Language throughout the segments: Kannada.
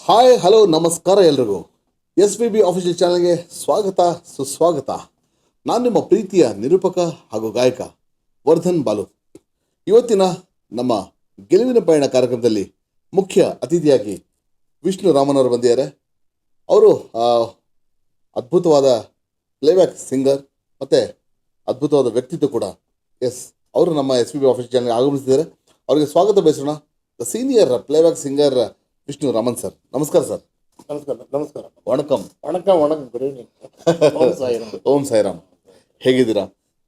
ಹಾಯ್ ಹಲೋ ನಮಸ್ಕಾರ ಎಲ್ರಿಗೂ. ಎಸ್ ಬಿ ಬಿ ಆಫಿಷಿಯಲ್ ಚಾನಲ್ಗೆ ಸ್ವಾಗತ ಸುಸ್ವಾಗತ. ನಾನು ನಿಮ್ಮ ಪ್ರೀತಿಯ ನಿರೂಪಕ ಹಾಗೂ ಗಾಯಕ ವರ್ಧನ್ ಬಾಲು. ಇವತ್ತಿನ ನಮ್ಮ ಗೆಲುವಿನ ಪಯಣ ಕಾರ್ಯಕ್ರಮದಲ್ಲಿ ಮುಖ್ಯ ಅತಿಥಿಯಾಗಿ ವಿಷ್ಣು ರಾಮನ್ ಅವರು ಬಂದಿದ್ದಾರೆ. ಅವರು ಅದ್ಭುತವಾದ ಪ್ಲೇಬ್ಯಾಕ್ ಸಿಂಗರ್ ಮತ್ತು ಅದ್ಭುತವಾದ ವ್ಯಕ್ತಿತ್ವ ಕೂಡ. ಅವರು ನಮ್ಮ ಎಸ್ ಬಿ ಬಿ ಆಫಿಷಿಯಲ್ ಚಾನಲ್ಗೆ ಆಗಮಿಸಿದ್ದಾರೆ. ಅವರಿಗೆ ಸ್ವಾಗತ ಬಯಸೋಣ. The senior playback singer Vishnu Raman sir. ನಮಸ್ಕಾರ ಸರ್. ನಮಸ್ಕಾರ. ನಮಸ್ಕಾರ. ವಣಕಂ. ವಣಕಂ. ವಣಕಂ. Good evening. ಓಂ ಸಾಯಿರಾಮ್. ಓಂ ಸಾಯಿರಾಮ್. ಹೇಗಿದ್ದೀರಾ?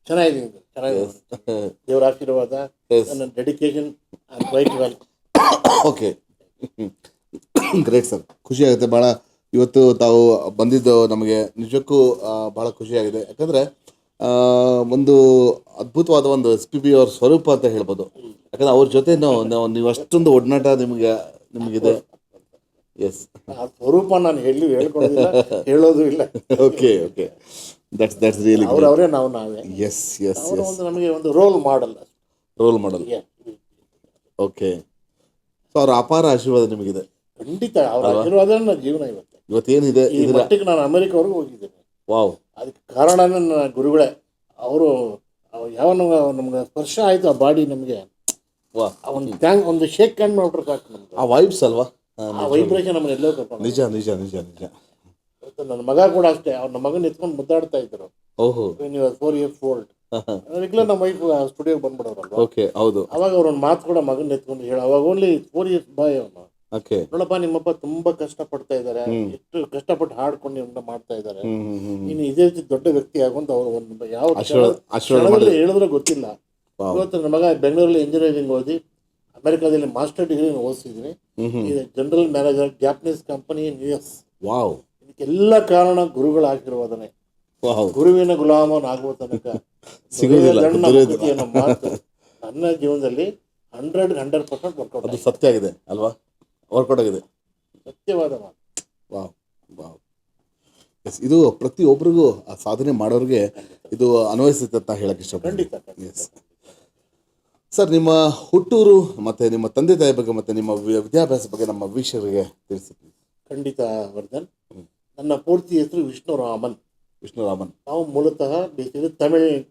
ಚೆನ್ನಾಗಿದೆ. ದೇವರ ಆಶೀರ್ವಾದ, ನನ್ನ dedication, I am quite well. Okay, great sir. ಖುಷಿಯಾಗುತ್ತೆ ಭಾಳ. ಇವತ್ತು ತಾವು ಬಂದಿದ್ದು ನಮಗೆ ನಿಜಕ್ಕೂ ಭಾಳ ಖುಷಿಯಾಗಿದೆ. ಯಾಕಂದರೆ ಒಂದು ಅದ್ಭುತವಾದ ಒಂದು ಎಸ್ ಪಿ ಬಿ ಅವ್ರ ಸ್ವರೂಪ ಅಂತ ಹೇಳ್ಬೋದು. ಯಾಕಂದರೆ ಅವ್ರ ಜೊತೆ ನೀವು ಅಷ್ಟೊಂದು ಒಡನಾಟ ನಿಮಗಿದೆ. ಎಸ್, ಆ ಸ್ವರೂಪ ನಾನು ಹೇಳ್ಕೊಡೋದಿಲ್ಲ, ಹೇಳೋದು ಇಲ್ಲ. ಓಕೆ, ದಟ್ಸ್ ರಿಯಲಿ ಅವರೇ ನಾವೇ. ಎಸ್. ಒಂದು ನಮಗೆ ಒಂದು ರೋಲ್ ಮಾಡಲ್. ಓಕೆ, ಸೊ ಅವರ ಅಪಾರ ಆಶೀರ್ವಾದ ನಿಮಗಿದೆ. ಖಂಡಿತ ಅವರ ಆಶೀರ್ವಾದ ನನ್ನ ಜೀವನ. ಇವತ್ತೇನಿದೆ ಈ ಮಟ್ಟಿಗೆ ನಾನು ಅಮೆರಿಕವರೆಗೂ ಹೋಗಿದ್ದೇನೆ. ವಾವ್. ಅದಕ್ಕೆ ಕಾರಣ ನನ್ನ ಗುರುಗಳೇ. ಅವರು ಯಾವ ನಮ್ಗೆ ಸ್ಪರ್ಶ ಆಯಿತು ಆ ಬಾಡಿ, ನಮಗೆ ಒಂದು ಶೇಕ್ ಹ್ಯಾಂಡ್ ಮಾಡ್ಬಿಟ್ರೆ ಸಾಕು. ನಮ್ಗೆ ಆ ವೈಬ್ಸ್ ಅಲ್ವಾ, ಆ ವೈಬ್ರೇಷನ್ ನಮ್ಮನ್ನ ಎಲ್ಲೋ ಕರ್ಕೊಂಡು. ನಿಜ. ನನ್ನ ಮಗ ಕೂಡ ಅಷ್ಟೇ. ನಮ್ಮ ಮಗನ ಎತ್ಕೊಂಡು ಮುದ್ದಾಡ್ತಾ ಇದ್ರು. ಓಹೋ, 4 years old. ರೆಗ್ಯುಲರ್ ನಮ್ಮ ವೈಫ್ ಸ್ಟುಡಿಯೋಗೆ ಬಂದ್ಬಿಡೋರಲ್ವಾ. ಓಕೆ, ಹೌದು. ಅವಾಗ ಅವ್ರೊಂದು ಮಾತು ಕೂಡ ಮಗನ ಎತ್ಕೊಂಡು ಹೇಳ. ಅವಾಗ ಓನ್ಲಿ 4 years ಬಾಯ್ ಅವನು. ಓಕೆ, ನೋಡಪ್ಪ, ನಿಮ್ಮಪ್ಪ ತುಂಬಾ ಕಷ್ಟಪಡ್ತಾ ಇದ್ದಾರೆ, ಎಷ್ಟು ಕಷ್ಟಪಟ್ಟು ಹಾಡ್ಕೊಂಡು ಇವನ್ನ ಮಾಡ್ತಾ ಇದ್ದಾರೆ, ನೀನು ಇದೇ ರೀತಿ ದೊಡ್ಡ ವ್ಯಕ್ತಿ ಆಗುವಂತ ಅವ್ರು ಒಂದು ಯಾವ ಹೇಳಿದ್ರೆ ಗೊತ್ತಿಲ್ಲ. ಇವತ್ತು ನನ್ನ ಮಗ ಬೆಂಗಳೂರಲ್ಲಿ ಇಂಜಿನಿಯರಿಂಗ್ ಓದಿ ಅಮೆರಿಕಾದಲ್ಲಿ ಮಾಸ್ಟರ್ ಡಿಗ್ರಿ ಓದಿಸಿದ್ದೀನಿ. General manager Japanese company in US. Wow. ಇದಕ್ಕೆಲ್ಲ ಕಾರಣ ಗುರುಗಳ ಆಶೀರ್ವಾದನೆ. ಗುರುವಿನ ಗುಲಾಮನಾಗುವ ತನಕ ಮಾತು ನನ್ನ ಜೀವನದಲ್ಲಿ 100% ವರ್ಕೌಟ್. ಅದು ಸತ್ಯ ಆಗಿದೆ ಅಲ್ವಾ, ವರ್ಕೌಟ್ ಆಗಿದೆ. ಸತ್ಯವಾದ ಮಾತು. ವಾವ್. ಎಸ್, ಇದು ಪ್ರತಿಯೊಬ್ಬರಿಗೂ ಆ ಸಾಧನೆ ಮಾಡೋರಿಗೆ ಇದು ಅನ್ವಯಿಸುತ್ತೆ ಅಂತ ಹೇಳಕ್ಕೆ ಇಷ್ಟಪಡ್ತೀನಿ. ಎಸ್ ಸರ್, ನಿಮ್ಮ ಹುಟ್ಟೂರು ಮತ್ತು ನಿಮ್ಮ ತಂದೆ ತಾಯಿ ಬಗ್ಗೆ ಮತ್ತು ನಿಮ್ಮ ವಿದ್ಯಾಭ್ಯಾಸ ಬಗ್ಗೆ ನಮ್ಮ ವೀಕ್ಷಕರಿಗೆ ತಿಳಿಸಿದ್ವಿ. ಖಂಡಿತ ವರ್ಧನ್. ನನ್ನ ಪೂರ್ತಿ ಹೆಸರು ವಿಷ್ಣು ರಾಮನ್. ನಾವು ಮೂಲತಃ ಬೇಸಿಗೆ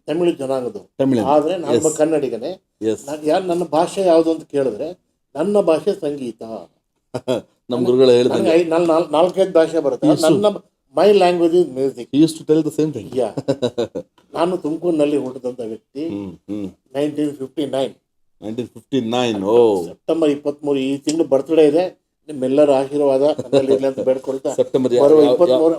ತಮಿಳು ಜನಾಂಗದವರು. ಆದರೆ ನಾನು ಕನ್ನಡಿಗನೇ. ನನ್ನ ಭಾಷೆ ಯಾವುದು ಅಂತ ಕೇಳಿದ್ರೆ ನನ್ನ ಭಾಷೆ ಸಂಗೀತ. ನಮ್ಮ ಗುರುಗಳು ಹೇಳಿದ್ರೆ 4-5 ಭಾಷೆ ಬರುತ್ತೆ. ನನ್ನ ಮೈ language is music. He used to tell the same thing. ನಾನು ತುಮಕೂರಿನಲ್ಲಿ ಹುಟ್ಟಿದಂಥ ವ್ಯಕ್ತಿ. 1959. ಸೆಪ್ಟೆಂಬರ್ 23 ಈ ತಿಂಗಳು ಬರ್ತ್ಡೇ ಇದೆ. ನಿಮ್ಮೆಲ್ಲರ ಆಶೀರ್ವಾದ ನನ್ನಲ್ಲಿ ಅಂತ ಬೇಡ್ಕೊಳ್ತಾ ಬರುವ ಈ ತಿಂಗಳು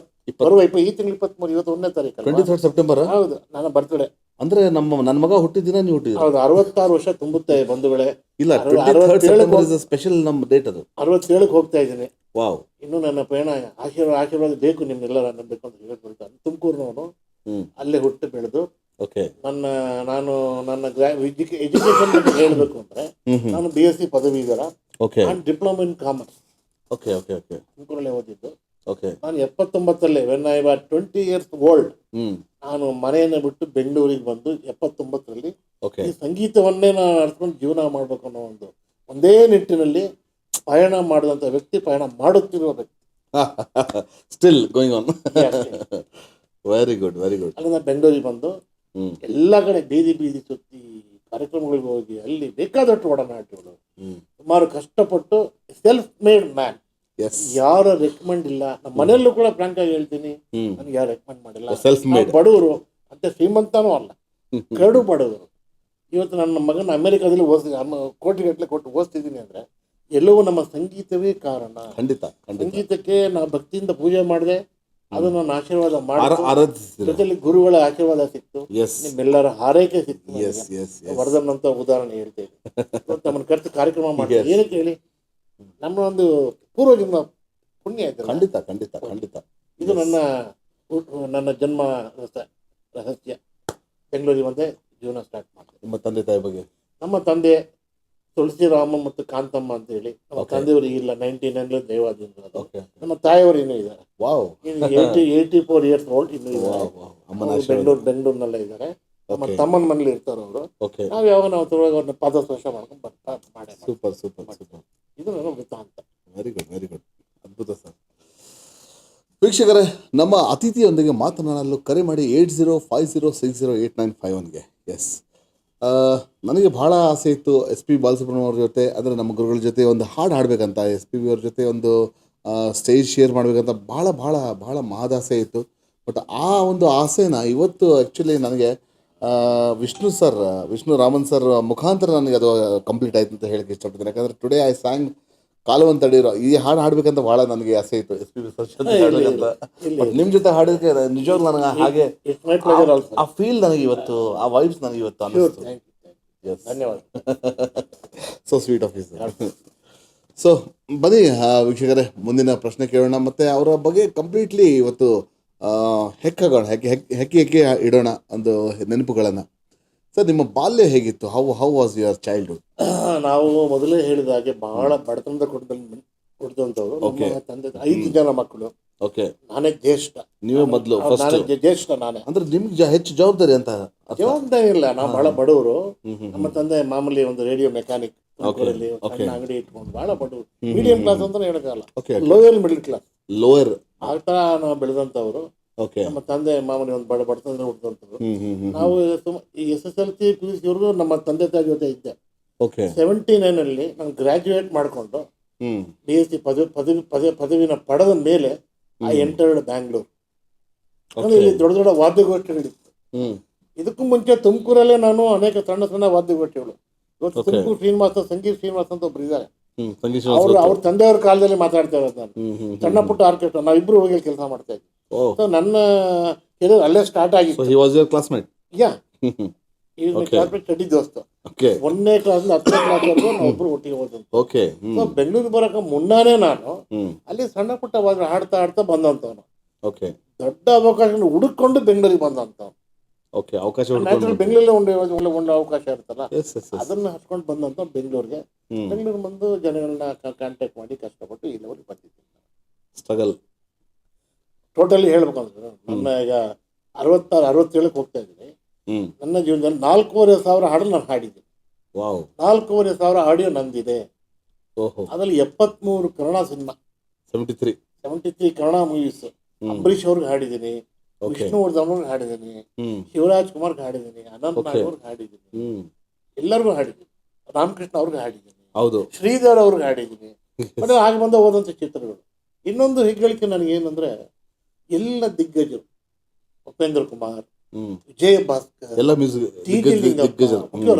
23, ಇವತ್ತು 1ನೇ ತಾರೀಕು, 23 ಸೆಪ್ಟೆಂಬರ್. ಹೌದು, ನನ್ನ ಬರ್ತ್ಡೇ. ಅಂದ್ರೆ ನನ್ನ ಮಗ ಹುಟ್ಟಿದಿನ ನೀವು ಹುಟ್ಟಿದ. ಹೌದು, 66 ವರ್ಷ ತುಂಬುತ್ತೆ ಬಂಧುಗಳೇ. ಇಲ್ಲ, 23 ಸೆಪ್ಟೆಂಬರ್ ಇಸ್ ಸ್ಪೆಷಲ್ ನಮ್ಮ ಡೇಟ್. ಅದು 67ಕ್ಕೆ ಹೋಗ್ತಾ ಇದ್ದೀನಿ. ವಾವ್. ಇನ್ನು ನನ್ನ ಪಯಣ ಆಶೀರ್ವಾದ ಬೇಕು ನಿಮ್ಮೆಲ್ಲರ ನಂಬೇಕು ಅಂತ ಹೇಳ್ಕೊಳ್ತಾನೆ. ತುಮಕೂರಿನವನು, ಅಲ್ಲೇ ಹುಟ್ಟು ಬೆಳೆದು. ನನ್ನ ಎಜುಕೇಶನ್ ಬಗ್ಗೆ ಹೇಳಬೇಕು ಅಂದ್ರೆ ನಾನು BSc ಪದವೀಧರ, ಡಿಪ್ಲೊಮಾ ಇನ್ ಕಾಮರ್ಸ್ ತುಮಕೂರಲ್ಲೇ ಓದಿದ್ದು. ನಾನು 79 when I was 20 years old, ನಾನು ಮನೆಯನ್ನು ಬಿಟ್ಟು ಬೆಂಗಳೂರಿಗೆ ಬಂದು 79ರಲ್ಲಿ ಈ ಸಂಗೀತವನ್ನೇ ನಾನು ನಡ್ಸ್ಕೊಂಡು ಜೀವನ ಮಾಡ್ಬೇಕು ಅನ್ನೋ ಒಂದೇ ನಿಟ್ಟಿನಲ್ಲಿ ಪಯಣ ಮಾಡಿದಂಥ ವ್ಯಕ್ತಿ, ಪಯಣ ಮಾಡುತ್ತಿರುವ ವ್ಯಕ್ತಿ. Still going on. Very good. ಅಲ್ಲಿಂದ ಬೆಂಗಳೂರಿಗೆ ಬಂದು ಎಲ್ಲ ಕಡೆ ಬೀದಿ ಸುತ್ತಿ ಕಾರ್ಯಕ್ರಮಗಳಿಗೆ ಹೋಗಿ ಅಲ್ಲಿ ಬೇಕಾದಷ್ಟು ಒಡನಾಟಗಳು. ಸುಮಾರು ಕಷ್ಟಪಟ್ಟು ಸೆಲ್ಫ್ ಮೇಡ್ ಮ್ಯಾನ್. ಯಾರ ರೆಕಮೆಂಡ್ ಇಲ್ಲ. ನಮ್ಮ ಮನೆಯಲ್ಲೂ ಕೂಡ ಫ್ರಾಂಕ್ ಆಗಿ ಹೇಳ್ತೀನಿ, ನನ್ಗೆ ಯಾರು ರೆಕಮೆಂಡ್ ಮಾಡಿಲ್ಲ. ಬಡವರು ಅಂತ ಶ್ರೀಮಂತನೂ ಅಲ್ಲ, ಕಡು ಬಡವರು. ಇವತ್ತು ನನ್ನ ಮಗನ ಅಮೆರಿಕಾದಲ್ಲಿ ಕೋಟಿಗಟ್ಟಲೆ ಕೊಟ್ಟು ಓದಿಸ್ತಿದ್ದೀನಿ ಅಂದ್ರೆ ಎಲ್ಲವೂ ನಮ್ಮ ಸಂಗೀತವೇ ಕಾರಣ. ಸಂಗೀತಕ್ಕೆ ನಾವು ಭಕ್ತಿಯಿಂದ ಪೂಜೆ ಮಾಡಿದೆ, ಅದು ನನ್ನ ಆಶೀರ್ವಾದ ಮಾಡಿ ಜೊತೆಲಿ ಗುರುಗಳ ಆಶೀರ್ವಾದ ಸಿಕ್ತು, ನಿಮ್ಮೆಲ್ಲರ ಹಾರೈಕೆ ಸಿಕ್ತು. ವರ್ಧನ್ ಅಂತ ಉದಾಹರಣೆ ಹೇಳ್ತೇವೆ. ನಮ್ಮನ್ನ ಕರೆದು ಕಾರ್ಯಕ್ರಮ ಮಾಡ್ತೀವಿ. ಏನಕ್ಕೆ ಹೇಳಿ, ನಮ್ಮ ಒಂದು ಪೂರ್ವಜನ್ಮ ಪುಣ್ಯ ಆಯ್ತು. ಖಂಡಿತ. ಇದು ನನ್ನ ಜನ್ಮ ರಹಸ್ಯ. ಬೆಂಗಳೂರಿಗೆ ಬಂದೆ, ಜೀವನ ಸ್ಟಾರ್ಟ್ ಮಾಡ್ತೇವೆ. ನಿಮ್ಮ ತಂದೆ ತಾಯಿ ಬಗ್ಗೆ? ನಮ್ಮ ತಂದೆ ತುಳಸಿರಾಮ ಮತ್ತು ಕಾಂತಮ್ಮ ಅಂತ ಹೇಳಿ. ನಮ್ಮ ತಂದೆಯವರು ಇಲ್ಲ, 99 ದೈವಾದಿಂದ. ನಮ್ಮ ತಾಯಿಯವರು ಇನ್ನೂ ಇದ್ದಾರೆ. 84 years old ಇನ್ನೂ ಇದ್ದಾರೆ. ಬೆಂಗಳೂರಿನಲ್ಲೇ ಇದ್ದಾರೆ. ನಮ್ಮ ತಮ್ಮನ ಮನೇಲಿ ಇರ್ತಾರೆ ಅವರು. ನಾವು ಯಾವಾಗ ಅವ್ರನ್ನ ಪಾದ ಸ್ಪರ್ಶ ಮಾಡ್ಕೊಂಡು ಮಾಡಿ. ಇದು ನನ್ನ ವೃತ್ತಾಂತ. Very good. ಅದ್ಭುತ ಸರ್. ವೀಕ್ಷಕರೇ, ನಮ್ಮ ಅತಿಥಿಯೊಂದಿಗೆ ಮಾತನಾಡಲು ಕರೆ ಮಾಡಿ 8050608951ಗೆ. ಎಸ್, ನನಗೆ ಭಾಳ ಆಸೆ ಇತ್ತು SP ಬಾಲಸುಬ್ರಹ್ಮಣ್ಯ ಅವ್ರ ಜೊತೆ, ಅಂದರೆ ನಮ್ಮ ಗುರುಗಳ ಜೊತೆ ಒಂದು ಹಾಡು ಹಾಡಬೇಕಂತ, SP ಅವ್ರ ಜೊತೆ ಒಂದು ಸ್ಟೇಜ್ ಶೇರ್ ಮಾಡಬೇಕಂತ ಭಾಳ ಭಾಳ ಭಾಳ ಮಹದಾಸೆ ಇತ್ತು. ಬಟ್ ಆ ಒಂದು ಆಸೆನ ಇವತ್ತು ಆ್ಯಕ್ಚುಲಿ ನನಗೆ ವಿಷ್ಣು ರಾಮನ್ ಸರ್ ಮುಖಾಂತರ ನನಗೆ ಅದು ಕಂಪ್ಲೀಟ್ ಆಯ್ತು ಅಂತ ಹೇಳಕ್ಕೆ ಇಷ್ಟಪಡ್ತೀನಿ. ಯಾಕಂದರೆ ಟುಡೇ ಐ ಸ್ಯಾಂಗ್ ಕಾಲವನ್ನು ತಡೀರೋ ಈ ಹಾಡು ಹಾಡಬೇಕಂತ ಭಾಳ ನನಗೆ ಆಸೆ ಇತ್ತು, SP ಸರ್ ಜೊತೆ ಹಾಡಬೇಕಂತ. ಬಟ್ ನಿಮ್ಮ ಜೊತೆ ಹಾಡೋದಕ್ಕೆ ನಿಜವಾಗ್ಲೂ ನನಗೆ ಹಾಗೆ ಆ ಫೀಲ್ ನನಗೆ ಇವತ್ತು, ಆ ವೈಬ್ಸ್ ನನಗೆ ಇವತ್ತು ಅನ್ನಿಸ್ತು. ಧನ್ಯವಾದ. So sweet of you sir. So ಬನ್ನಿ ವೀಕ್ಷಕರೇ, ಮುಂದಿನ ಪ್ರಶ್ನೆ ಕೇಳೋಣ, ಮತ್ತು ಅವರ ಬಗ್ಗೆ ಕಂಪ್ಲೀಟ್ಲಿ ಇವತ್ತು ಹೆಕ್ಕಾಗೋಣ, ಹೆಕ್ಕಿ ಇಡೋಣ ಒಂದು ನೆನಪುಗಳನ್ನು. ಸರ್, ನಿಮ್ಮ ಬಾಲ್ಯ ಹೇಗಿತ್ತು? How was your childhood? ನಾವು ಮೊದಲೇ ಹೇಳಿದ ಹಾಗೆ ಬಹಳ ಬಡತನದ ಕೊಡ್ತಂಥವ್ರು. ನಮ್ಮ ತಂದೆ 5 ಜನ ಮಕ್ಕಳು. ಓಕೆ. ನಾನೇ ಜ್ಯೇಷ್ಠ. ನೀವೇ ಮೊದಲು ಜ್ಯೇಷ್ಠ ನಾನೇ. ಅಂದ್ರೆ ನಿಮ್ಗೆ ಹೆಚ್ಚು ಜವಾಬ್ದಾರಿ ಅಂತ? ಜವಾಬ್ದಾರಿ ಇಲ್ಲ, ನಾವು ಬಹಳ ಬಡವರು. ನಮ್ಮ ತಂದೆ ಮಾಮೂಲಿ ಒಂದು ರೇಡಿಯೋ ಮೆಕ್ಯಾನಿಕ್, ಅಂಗಡಿ ಇಟ್ಕೊಂಡು ಬಹಳ ಬಡವರು. ಮೀಡಿಯಂ ಕ್ಲಾಸ್ ಅಂತ ಹೇಳಕ್ಕಾಗಲ್ಲ, ಲೋಯರ್ ಮಿಡಲ್ ಕ್ಲಾಸ್, ಲೋಯರ್ ಆ ಥರ ನಾವು ಬೆಳೆದಂಥವ್ರು. ನಮ್ಮ ತಂದೆ ಮಾಮೂಲಿ ಒಂದು ಬಡತನದ ಹುಟ್ಟಿದಂಥವ್ರು. ನಾವು ಈ SSLC PUC ವರೆಗೂ ನಮ್ಮ ತಂದೆ ತಾಯಿ ಜೊತೆ ಇದ್ದೆ. 79 ನಾನು ಗ್ರಾಜ್ಯುಯೇಟ್ ಮಾಡಿಕೊಂಡು BSc ಪದವಿನ ಪಡೆದ ಮೇಲೆ ಆ ಎಂಟರ್ಡ್ ಬ್ಯಾಂಗ್ಳೂರ್. ಇಲ್ಲಿ ದೊಡ್ಡ ದೊಡ್ಡ ವಾದ್ಯಗೋಷ್ಠಿಗಳಿತ್ತು. ಇದಕ್ಕೂ ಮುಂಚೆ ತುಮಕೂರಲ್ಲೇ ನಾನು ಅನೇಕ ಸಣ್ಣ ಸಣ್ಣ ವಾದ್ಯಗೋಷ್ಠಿಗಳು. ಇವತ್ತು ತುಮಕೂರು ಸಂಗೀತ ಶ್ರೀನಿವಾಸ್ ಅಂತ ಒಬ್ರು ಇದ್ದಾರೆ. ಅವ್ರ ತಂದೆಯವ್ರ ಕಾಲದಲ್ಲಿ ಮಾತಾಡ್ತಾ ಇರೋದು ನಾನು. ಸಣ್ಣ ಪುಟ್ಟ ಆರ್ಕೆಸ್ಟ್ರಾ ನಾವಿಬ್ರು ಹೋಗಿ ಕೆಲಸ ಮಾಡ್ತಾ ಇದ್ವಿ. ಸೊ ನನ್ನ ಕೆರಿಯರ್ ಅಲ್ಲೇ ಸ್ಟಾರ್ಟ್ ಆಗಿತ್ತು. ಸ್ಟಡಿ ದೋಸ್ತ. 1ನೇ ಕ್ಲಾಸ್ 10ನೇ ಕ್ಲಾಸ್ವರೆಗೂ ನಾವಿಬ್ರು ಒಟ್ಟಿಗೆ ಹೋದಂತ. ಬೆಂಗಳೂರಿಗೆ ಬರೋಕೆ ಮುನ್ನಾನೇ ನಾನು ಅಲ್ಲಿ ಸಣ್ಣ ಪುಟ್ಟ ಹಾಡ್ತಾ ಬಂದಂತವನು. ದೊಡ್ಡ ಅವಕಾಶ ಹುಡುಕೊಂಡು ಬೆಂಗಳೂರಿಗೆ ಬಂದಂತವನು. ಬೆಂಗಳೂರಲ್ಲಿ ಒಂದು ಅವಕಾಶ ಇರ್ತಲ್ಲ, ಅದನ್ನ ಹಚ್ಕೊಂಡು ಬಂದಂತ ಬೆಂಗಳೂರಿಗೆ ಬಂದು ಜನಗಳನ್ನ ಕಾಂಟ್ಯಾಕ್ಟ್ ಮಾಡಿ ಕಷ್ಟಪಟ್ಟು ಈ ಲೆವೆಲ್ಗೆ ಬಂದಿದ್ದೀನಿ. ಸ್ಟ್ರಗಲ್ ಟೋಟಲಿ ಹೇಳ್ಬೇಕಂದ್ರೆ ನನ್ನ ಈಗ 67ಕ್ಕೆ ಹೋಗ್ತಾ ಇದ್ದೀನಿ. ನನ್ನ ಜೀವನದಲ್ಲಿ 4,500 ಹಾಡು ನಾನು ಹಾಡಿದ್ದೀನಿ. 4,500 ಆಡಿಯೋ ನಂದಿದೆ. ಅದ್ರಲ್ಲಿ 73 ಕನ್ನಡ ಸಿನಿಮಾ, 73 ಕನ್ನಡ ಮೂವೀಸ್. ಅಂಬರೀಷ್ ಅವ್ರಿಗೆ ಹಾಡಿದ್ದೀನಿ, ವಿಷ್ಣುವರ್ಧನ್ ಅವ್ರಿಗೆ ಹಾಡಿದ್ದೀನಿ, ಶಿವರಾಜ್ ಕುಮಾರ್ಗೆ ಹಾಡಿದ್ದೀನಿ, ಅನಂತ್ ನಾಗ್ ಅವ್ರಿಗೆ ಹಾಡಿದ್ದೀನಿ, ಎಲ್ಲರಿಗೂ ಹಾಡಿದ್ದೀನಿ, ರಾಮಕೃಷ್ಣ ಅವ್ರಿಗೆ ಹಾಡಿದ್ದೀನಿ, ಶ್ರೀಧರ್ ಅವ್ರಿಗೆ ಹಾಡಿದ್ದೀನಿ. ಮತ್ತೆ ಹಾಗೆ ಬಂದ ಹೋದಂಥ ಚಿತ್ರಗಳು. ಇನ್ನೊಂದು ಹೆಗ್ಗಳಿಕೆ ನನಗೇನಂದ್ರೆ, ಎಲ್ಲ ದಿಗ್ಗಜರು, ಉಪೇಂದ್ರ ಕುಮಾರ್, ವಿಜಯ ಭಾಸ್ಕರ್,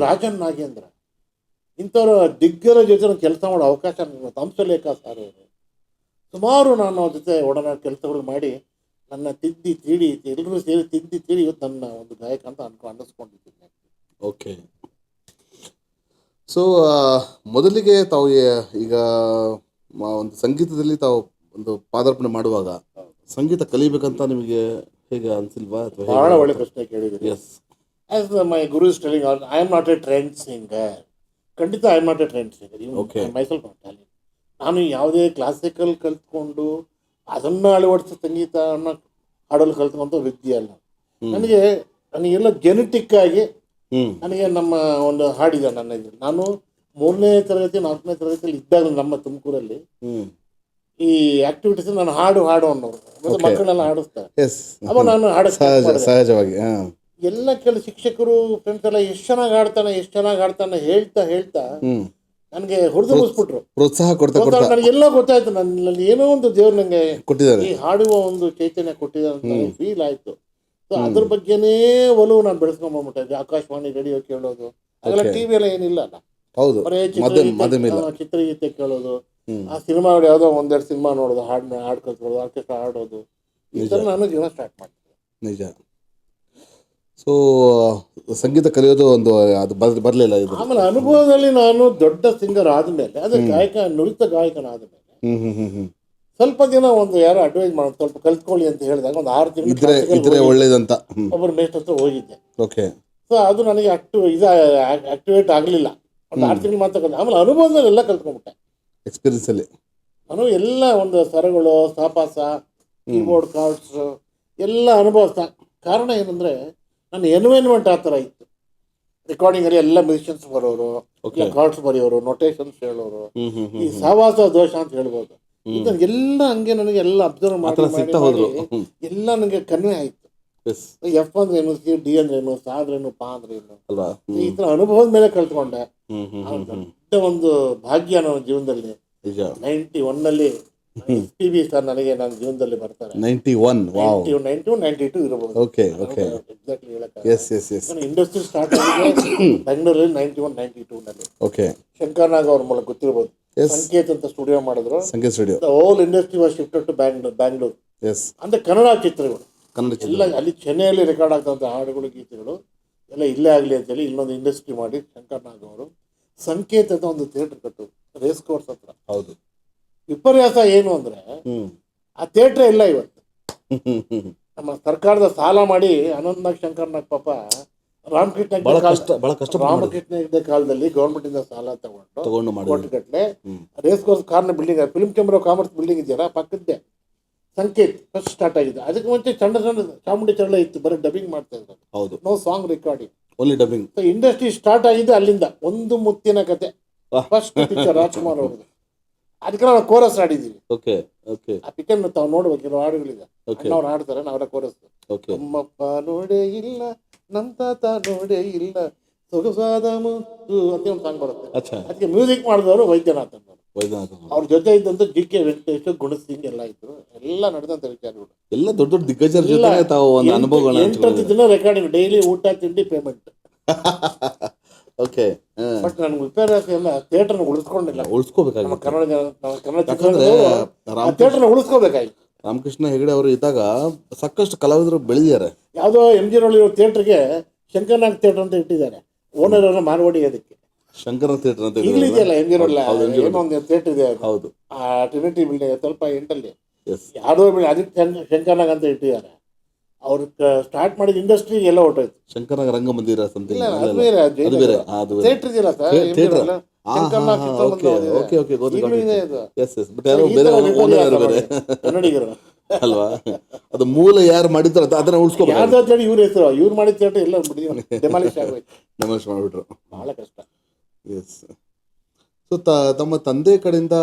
ರಾಜನ್ ನಾಗೇಂದ್ರ, ಇಂಥವ್ರ ದಿಗ್ಗರ ಜೊತೆ ಕೆಲಸ ಮಾಡೋ ಅವಕಾಶ ನನಗೆ. ಹಂಸಲೇಖ ಸಾರ್ ಅವರು ಸುಮಾರು ನಾನು ಅವ್ರ ಜೊತೆ ಒಡನಾಟ ಕೆಲಸಗಳು ಮಾಡಿ ನನ್ನ ತಿದ್ದಿ ತೀಡಿ ಎಲ್ಲರೂ ಸೇರಿ ತಿದ್ದಿ ತೀಡಿ ಇವತ್ತು ನನ್ನ ಒಂದು ಗಾಯಕ ಅಂತ ಅನ್ನಿಸ್ಕೊಂಡಿದ್ದೀನಿ. ಓಕೆ. ಸೊ ಮೊದಲಿಗೆ ತಾವು ಈಗ ಒಂದು ಸಂಗೀತದಲ್ಲಿ ತಾವು ಒಂದು ಪಾದಾರ್ಪಣೆ ಮಾಡುವಾಗ ಸಂಗೀತ ಕಲಿಬೇಕಂತ ನಿಮಗೆ ಹೇಗೆ ಅನ್ಸಿಲ್ವಾ? ಬಹಳ ಒಳ್ಳೆ ಪ್ರಶ್ನೆ ಕೇಳಿದ್ರಿ. As my guru is telling, I am not a trend singer. ಖಂಡಿತ I am not a trend singer. Myself not talent. ನಾನು ಯಾವುದೇ ಕ್ಲಾಸಿಕಲ್ ಕಲ್ತ್ಕೊಂಡು ಅದನ್ನು ಅಳವಡಿಸೋ ಸಂಗೀತವನ್ನು ಹಾಡಲು ಕಲ್ತ್ಕೊಂತ ವಿದ್ಯೆ ಅಲ್ಲ. ನನಗೆಲ್ಲ ಜೆನೆಟಿಕ್ ಆಗಿ ನನಗೆ ನಮ್ಮ ಒಂದು ಹಾಡಿದೆ ನನ್ನ ಇದು. ನಾನು 3ನೇ ತರಗತಿ 4ನೇ ತರಗತಿಯಲ್ಲಿ ಇದ್ದಾಗ ನಮ್ಮ ತುಮಕೂರಲ್ಲಿ ಈ ಆಕ್ಟಿವಿಟೀಸ್ ನಾನು ಹಾಡು ಅನ್ನೋರು ಮಕ್ಕಳೆಲ್ಲ ಹಾಡಿಸ್ತಾರೆ. ಅವಾಗ ನಾನು ಸಹಜವಾಗಿ ಎಲ್ಲ ಕೆಲ ಶಿಕ್ಷಕರು ಫ್ರೆಂಡ್ಸ್ ಎಲ್ಲ ಎಷ್ಟು ಚೆನ್ನಾಗಿ ಹಾಡ್ತಾನೆ ಹೇಳ್ತಾ ನನಗೆ ಹೊಡೆದುಬಿಸ್ಬಿಟ್ರು, ಪ್ರೋತ್ಸಾಹ ಕೊಡ್ತಾ. ನನಗೆಲ್ಲ ಗೊತ್ತಾಯ್ತು, ನನ್ನಲ್ಲಿ ಏನೋ ಒಂದು ದೇವ್ರು ನಂಗೆ ಈ ಹಾಡುವ ಒಂದು ಚೈತನ್ಯ ಕೊಟ್ಟಿದ್ದಾರೆ ಅಂತ ಫೀಲ್ ಆಯ್ತು. ಸೊ ಅದ್ರ ಬಗ್ಗೆನೇ ಒಲವು ನಾನು ಬೆಳೆಸ್ಕೊಂಡ್ಬಂದ್ಬಿಟ್ಟೆ. ಆಕಾಶವಾಣಿ ರೇಡಿಯೋ ಕೇಳೋದು, ಅವೆಲ್ಲ ಟಿವಿ ಎಲ್ಲ ಏನಿಲ್ಲ ಅಲ್ಲ, ಬರೀ ಚಿತ್ರಗೀತೆ ಕೇಳೋದು, ಆ ಸಿನಿಮಾ ಯಾವುದೋ 1-2 ಸಿನಿಮಾ ನೋಡೋದು, ಹಾಡು ಕಲ್ತ್ಕೊಳ್ಳೋದು, ಆರ್ಕೆಸ್ಟ್ರಾ ಹಾಡೋದು, ಈ ಥರ ನಾನು ಜೀವನ ಸ್ಟಾರ್ಟ್ ಮಾಡ್ತೀನಿ. ನಿಜ. ಸೊ ಸಂಗೀತ ಕಲಿಯೋದು ಒಂದು ಅದು ಬರಲಿಲ್ಲ. ಆಮೇಲೆ ಅನುಭವದಲ್ಲಿ ನಾನು ದೊಡ್ಡ ಸಿಂಗರ್ ಆದಮೇಲೆ, ಅದೇ ನುರಿತ ಗಾಯಕನಾದ ಮೇಲೆ ಸ್ವಲ್ಪ ದಿನ ಒಂದು ಯಾರೋ ಅಡ್ವೈಸ್ ಮಾಡೋದು, ಸ್ವಲ್ಪ ಕಲ್ತ್ಕೊಳ್ಳಿ ಅಂತ ಹೇಳಿದಾಗ ಒಂದು 6 ತಿಂಗಳು ಒಳ್ಳೇದಂತ ಒಬ್ಬರು ಮೇಸ್ಟ್ ಹತ್ರ ಹೋಗಿದ್ದೆ. ಓಕೆ. ಸೊ ಅದು ನನಗೆ ಆಕ್ಟಿವೇಟ್ ಆಗಲಿಲ್ಲ. ಒಂದು 6 ತಿಂಗಳು ಮಾತ್ರ ಕಲಿತೆ. ಆಮೇಲೆ ಅನುಭವದಲ್ಲಿ ಎಲ್ಲ ಕಲ್ತ್ಕೊಂಡ್ಬಿಟ್ಟೆ. ಎಕ್ಸ್ಪೀರಿಯನ್ಸ್ ಅಲ್ಲಿ ನಾನು ಎಲ್ಲ ಒಂದು ಸ್ವರಗಳು, ಸಾಪಾಸ, ಕೀಬೋರ್ಡ್, ಕಾರ್ಡ್ಸ್ ಎಲ್ಲ ಅನುಭವಿಸ್ತಾ. ಕಾರಣ ಏನಂದ್ರೆ ನನ್ನ ಎನ್ವೈರ್ನ್ಮೆಂಟ್ ಆ ಥರ ಇತ್ತು. ರೆಕಾರ್ಡಿಂಗಲ್ಲಿ ಎಲ್ಲ ಮ್ಯೂಸಿಷಿಯನ್ಸ್ ಬರೋರು, ಕಾರ್ಡ್ಸ್ ಬರೆಯೋರು, ನೊಟೇಷನ್ಸ್ ಹೇಳೋರು, ಈ ಸಹವಾಸ ದೋಷ ಅಂತ ಹೇಳ್ಬೋದು. ಇದು ಎಲ್ಲ ಹಂಗೆ ನನಗೆ ಎಲ್ಲ ಅಬ್ಸರ್ವ್ ಮಾಡಿ ಆತರ ಸಿಗ್ತಾ ಹೋದ್ರು. ಎಲ್ಲ ನನಗೆ ಕನ್ವೆ ಆಯ್ತು. ಎಸ್ ಎಫ್ ಅಂದ್ರೆ ಏನು, ಡಿ ಅಂದ್ರೆ ಏನು, ಸಾ ಅಂದ್ರೆ ಏನು, ಪಾ ಅಂದ್ರೆ ಏನು, ಅಲ್ವಾ. ಈ ತರ ಅನುಭವದ ಮೇಲೆ ಕಲ್ತ್ಕೊಂಡೆ. ಹ್ಮ್ ದೊಡ್ಡ ಒಂದು ಭಾಗ್ಯ ನನ್ನ ಜೀವನದಲ್ಲಿ. ನಿಜ. 91ನಲ್ಲಿ SPB ಸರ್ ನನಗೆ ನನ್ನ ಜೀವನದಲ್ಲಿ ಬರ್ತಾರೆ. 91 ವಾವ್. 91, 92 ಇರಬಹುದು. ಓಕೆ ಓಕೆ ಎಕ್ಸಾಕ್ಟ್ಲಿ ಹೇಳಕ್ yes yes yes industry start ಆಗಿದೆ ಬೆಂಗಳೂರಲ್ಲಿ 91, 92ನಲ್ಲಿ. ಓಕೆ. ಶಂಕರ್ ನಾಗ್ ಅವ್ರ ಮೂಲಕ ಗೊತ್ತಿರ್ಬೋದು. Yes. ಸಂಕೇತ್ ಅಂತ ಸ್ಟುಡಿಯೋ ಮಾಡಿದ್ರು. Sangeetha studio. Whole industry was shifted to Bangalore. Yes. ಅಂದ್ರೆ ಕನ್ನಡ ಚಿತ್ರಗಳು ಕನ್ನಡ ಎಲ್ಲ ಅಲ್ಲಿ ಚೆನ್ನೈಯಲ್ಲಿ ರೆಕಾರ್ಡ್ ಆಗ್ತಂಥ ಹಾಡುಗಳು, ಗೀತೆಗಳು ಎಲ್ಲ ಇಲ್ಲೇ ಆಗಲಿ ಅಂತೇಳಿ ಇಲ್ಲೊಂದು ಇಂಡಸ್ಟ್ರಿ ಮಾಡಿ ಶಂಕರ್ ನಾಗ್ ಅವರು ಸಂಕೇತ್ ಅಂತ ಒಂದು ಥಿಯೇಟರ್ ಕಟ್ಟು ರೇಸ್ ಕೋರ್ಸ್ ಹತ್ರ. ಹೌದು. ವಿಪರ್ಯಾಸ ಏನು ಅಂದ್ರೆ ಆ ಥಿಯೇಟ್ರೇ ಇಲ್ಲ ಇವತ್ತು. ನಮ್ಮ ಸರ್ಕಾರದ ಸಾಲ ಮಾಡಿ ಅನಂತನಾಗ್ ಶಂಕರ್ ನಾಗ್ ಪಾಪ ರಾಮಕೃಷ್ಣ ಹೆಗ್ಡೆ ಕಾಲದಲ್ಲಿ ಗೌರ್ಮೆಂಟ್ ಇಂದ ಸಾಲ ತಗೊಂಡು ಕೋಟಿಗಟ್ಟಲೆ ರೇಸ್ ಕೋರ್ಸ್ ಕಾರ್ನ building, film chamber of commerce building ಇದೆಯಲ್ಲ ಪಕ್ಕದ್ದೇ ಸಂಕೇತ್ ಫಸ್ಟ್ ಸ್ಟಾರ್ಟ್ ಆಗಿದೆ. ಅದಕ್ಕೆ ಮುಂಚೆ ಸಣ್ಣ ಚಾಮುಂಡಿ ಚರಳ ಇತ್ತು, ಬರೀ ಡಬ್ಬಿಂಗ್ ಮಾಡ್ತಾ ಇದ್ದಾರೆ. ಹೌದು. No song recording, only dubbing. Industry start ಆಗಿದೆ ಅಲ್ಲಿಂದ. ಒಂದು ಮುತ್ತಿನ ಕತೆ ಫಸ್ಟ್ ಪಿಕ್ಚರ್ ರಾಜ್ಕುಮಾರ್ ಅವ್ರದ್ದು. ಅದಕ್ಕೆ ನಾವು ಕೋರಸ್ ಆಡಿದ್ದೀವಿ. Okay okay. ಆ ಪಿಕ್ಚರ್ ತಾವು ನೋಡ್ಬೇಕು, ಕೆಲವು ಹಾಡುಗಳಿದೆ ಅವ್ರು ಹಾಡ್ತಾರೆ, ನಾವೆಲ್ಲ ಕೋರಸ್. ನಮ್ಮಪ್ಪ ನೋಡೇ ಇಲ್ಲ, ನಮ್ಮ ತಾತ ನೋಡೇ ಇಲ್ಲ, ಸೊಗಸಾದ ಮುತ್ತು ಅಂತ ಒಂದು ಸಾಂಗ್ ಬರುತ್ತೆ. ಅದಕ್ಕೆ ಮ್ಯೂಸಿಕ್ ಮಾಡಿದವರು ವೈದ್ಯನಾಥ್ ಅವರು. ಅವ್ರ ಜೊತೆ ಇದ್ದಂತ GK ವೆಂಕಟೇಶ್, ಗುಣಸಿಂಗ್ ಎಲ್ಲ ಇದ್ರು. ಎಲ್ಲ ನಡೆದಂತ ವಿಚಾರಗಳು ಎಲ್ಲ ದೊಡ್ಡ ದೊಡ್ಡ ದಿಗ್ಗಜರ ಜೊತೆ ತಾವು ಒಂದು ಅನುಭವಗಳನ್ನ 8 ದಿನ ರೆಕಾರ್ಡಿಂಗ್, ಡೈಲಿ ಊಟ ತಿಂಡಿ ಪೇಮೆಂಟ್. ಓಕೆ. ಬಟ್ ನನಗೆ ವಿಪರ್ಯಾಸ ಎಲ್ಲ ಥಿಯೇಟರ್ನ ಉಳಿಸ್ಕೊಂಡಿಲ್ಲ. ಉಳಿಸ್ಕೋಬೇಕಾಗಿತ್ತು. ಕನ್ನಡ ಥಿಯೇಟರ್ನ ಉಳಿಸ್ಕೋಬೇಕಾಗಿತ್ತು. ರಾಮಕೃಷ್ಣ ಹೆಗಡೆ ಅವರು ಇದ್ದಾಗ ಸಾಕಷ್ಟು ಕಲಾವಿದರು ಬೆಳೆದಿದ್ದಾರೆ. ಯಾವುದೋ MG ರೋಡ್ ಇರೋ ಥಿಯೇಟರ್ಗೆ ಶಂಕರ್ನಾಗ್ ಥಿಯೇಟರ್ ಅಂತ ಇಟ್ಟಿದ್ದಾರೆ. ಓನರ್ ಅವರ ಮಾರ್ವಾಡಿ. ಅದಕ್ಕೆ ಶಂಕರ ಥಿಯೇಟರ್ ಅಂತ ಈಗಲಿದೆಯಲ್ಲ MG ರೋಡ್ ಏನೋ ಒಂದು ಥಿಯೇಟರ್ ಇದೆ. ಹೌದು. ಆ ಟ್ರಿನಿಟಿ ಬಿಲ್ಡಿಂಗ್ ಸ್ವಲ್ಪ ಎಂಟಲ್ಲಿ ಯಾವುದೋ ಅದಕ್ಕೆ ಶಂಕರ್ನಾಗ್ ಅಂತ ಇಟ್ಟಿದ್ದಾರೆ. ಅವ್ರು ಸ್ಟಾರ್ಟ್ ಮಾಡಿದ ಇಂಡಸ್ಟ್ರಿ ಎಲ್ಲ ಹೊಟ್ಟೋಯ್ತು. ಶಂಕರ್ನಾಗ್ ರಂಗಮಂದಿರ ಥಿಯೇಟರ್ ಇದೆಯಲ್ಲ ಕನ್ನಡಿಗರು ಅಲ್ವಾ. ಅದು ಮೂಲ ಯಾರು ಮಾಡಿದ್ರು ಅದನ್ನ ಉಳಿಸ್ಕೋಬೇಕು. ಯಾವ್ದು ಇವ್ರ ಹೆಸರು, ಇವ್ರು ಮಾಡಿದ ಥಿಯೇಟರ್ ಎಲ್ಲ ಡೆಮಾಲಿಷ್ ಆಗೋಯ್ತು. ಡೆಮಾಲಿಷ್ ಮಾಡಿಬಿಟ್ರು. ಬಹಳ ಕಷ್ಟ. ಎಸ್. ಸೊ ತಮ್ಮ ತಂದೆ ಕಡೆಯಿಂದ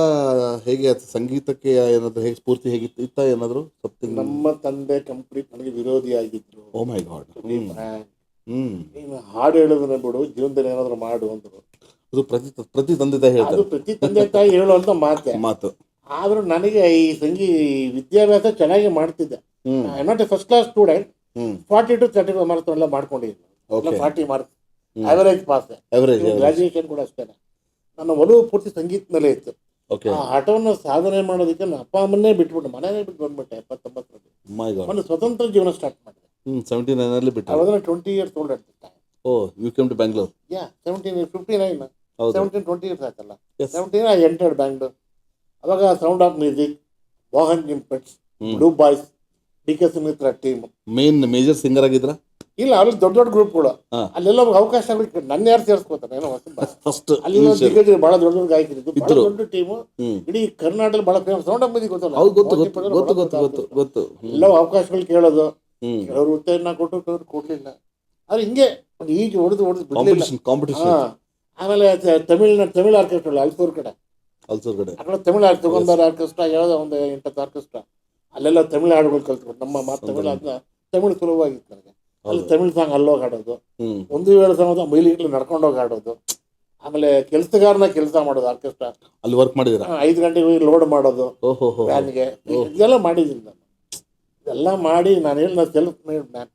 ಹೇಗೆ ಸಂಗೀತಕ್ಕೆ ಏನಾದ್ರು ಹೇಗೆ ಸ್ಫೂರ್ತಿ ಹೇಗಿತ್ತು ಇತ್ತ ಏನಾದ್ರು? ನಮ್ಮ ತಂದೆ ಕಂಪ್ಲೀಟ್ ನನಗೆ ವಿರೋಧಿ ಆಗಿದ್ರು. ಓ ಮೈ ಗಾಡ್. ನೀನು ಹಾಡು ಹೇಳೋದನ್ನ ಬಿಡು, ಜೀವನದಲ್ಲಿ ಏನಾದ್ರು ಮಾಡು ಅಂದ್ರು. ಅದು ಪ್ರತಿ ತಂದೆ ತಾಯಿ ಹೇಳ್ತಾರೆ. ಅದು ಪ್ರತಿ ತಂದೆ ತಾಯಿ ಹೇಳುವಂತ ಮಾತು. ಆದ್ರೂ ನನಗೆ ಈ ವಿದ್ಯಾಭ್ಯಾಸ ಚೆನ್ನಾಗಿ ಮಾಡ್ತಿದ್ದೆ. I not A first class student. 40 to 35 marks ಎಲ್ಲ ಮಾಡ್ಕೊಂಡಿದ್ದೀನಿ. 40 ಮಾರ್ಕ್ಸ್ ಅವರೇಜ್ ಪಾಸ್. ಗ್ರಾಜುಯೇಷನ್ ಕೂಡ ಅಷ್ಟೇ. ನನ್ನ ಒಲವು ಪೂರ್ತಿ ಸಂಗೀತ ಮೇಲೆ ಇತ್ತು. ಆ ಹಠವನ್ನು ಸಾಧನೆ ಮಾಡೋದಕ್ಕೆ ನನ್ನ ಅಪ್ಪ ಅಮ್ಮನ್ನೇ ಬಿಟ್ಬಿಟ್ಟು ಮನೆಯೇ ಬಿಟ್ಟು ಬಂದ್ಬಿಟ್ಟೆ 79ರಲ್ಲಿ. ಮೊನ್ನೆ ಸ್ವತಂತ್ರ ಜೀವನ ಸ್ಟಾರ್ಟ್ ಮಾಡಿದೆ. 79ರಲ್ಲಿ ಬಿಟ್ಟು. ಅವಾಗ 20 years old at the time. Oh, you came to Bangalore. Yeah, 59. 20 years ಆಯ್ತಲ್ಲ. 17 I entered Bangalore. ಅವಾಗ ಸೌಂಡ್ ಆಫ್ ಮ್ಯೂಸಿಕ್, ಮೋಹನ್ ಜಿಂಪಟ್ಸ್, Blue Boys, DK Sumitra team. Major singer ಆಗಿದ್ರ? ಇಲ್ಲ, ಅವ್ರಲ್ಲಿ ದೊಡ್ಡ ದೊಡ್ಡ ಗ್ರೂಪ್ಗಳು. ಅಲ್ಲೆಲ್ಲ ಅವಕಾಶಗಳು ನನ್ನ ಯಾರು ಸೇರಿಸ್ಕೋತಾರೆ ಏನೋ ಫಸ್ಟ್. ಅಲ್ಲಿ ದಿಗ್ಗಜರು ಬಹಳ ದೊಡ್ಡ ದೊಡ್ಡ ಗಾಯಕರಿದ್ದು, ಬಹಳ ದೊಡ್ಡ ಟೀಮು. ಇಡೀ ಕರ್ನಾಟಕದಲ್ಲಿ ಬಹಳ ಫೇಮಸ್. ಸೌಂಡ್ ಆಫ್ ಮ್ಯೂಸಿಕ್ ಗೊತ್ತಲ್ಲ, ಎಲ್ಲ ಅವಕಾಶಗಳು ಕೇಳೋದು. ಕೆಲವರು ಉತ್ತೇಜನ ಕೊಟ್ಟು ಕೆಲವರು ಕೊಡ್ಲಿಲ್ಲ. ಆದ್ರೆ ಹಿಂಗೆ ಈಗ ಹೊಡೆದು ಬಿಡ್ಲಿಲ್ಲ. ಆಮೇಲೆ ತಮಿಳ್ ಆರ್ಕೆಸ್ಟ್ರಾ ಅಲ್ಸೂರ್ ಕಡೆ ತಮಿಳ್ ತಗೊಂಡಾರ ಆರ್ಕೆಸ್ಟ್ರಾ, ಯಾವುದೋ ಒಂದು 8 ಆರ್ಕೆಸ್ಟ್ರಾ. ಅಲ್ಲೆಲ್ಲ ತಮಿಳ್ ಹಾಡುಗಳು ಕಲ್ತ್ಕೊಂಡು ನಮ್ಮ ಮಾತು ತಮಿಳ್ ಸುಲಭವಾಗಿತ್ತು ನನಗೆ. ಅಲ್ಲಿ ತಮಿಳ್ ಸಾಂಗ್ ಅಲ್ಲೋಗಿ ಹಾಡೋದು, 1-2 ಸಾಂಗ್ ಮೈಲಿಗಟ್ಲು ನಡ್ಕೊಂಡೋಗಿ ಹಾಡೋದು. ಆಮೇಲೆ ಕೆಲಸಗಾರನ ಕೆಲಸ ಮಾಡೋದು ಆರ್ಕೆಸ್ಟ್ರಾ ಅಲ್ಲಿ ವರ್ಕ್ ಮಾಡಿದ್ರೆ 5 ಗಂಟೆಗೆ ಹೋಗಿ ಲೋಡ್ ಮಾಡೋದು ವ್ಯಾನ್ಗೆ. ಇದೆಲ್ಲ ಮಾಡಿದ್ದೀನಿ ನಾನು. ಇದೆಲ್ಲ ಮಾಡಿ ನಾನು ಹೇಳಿ ಸೆಲ್ಫ್ ಮೇಡ್ ಮ್ಯಾನ್.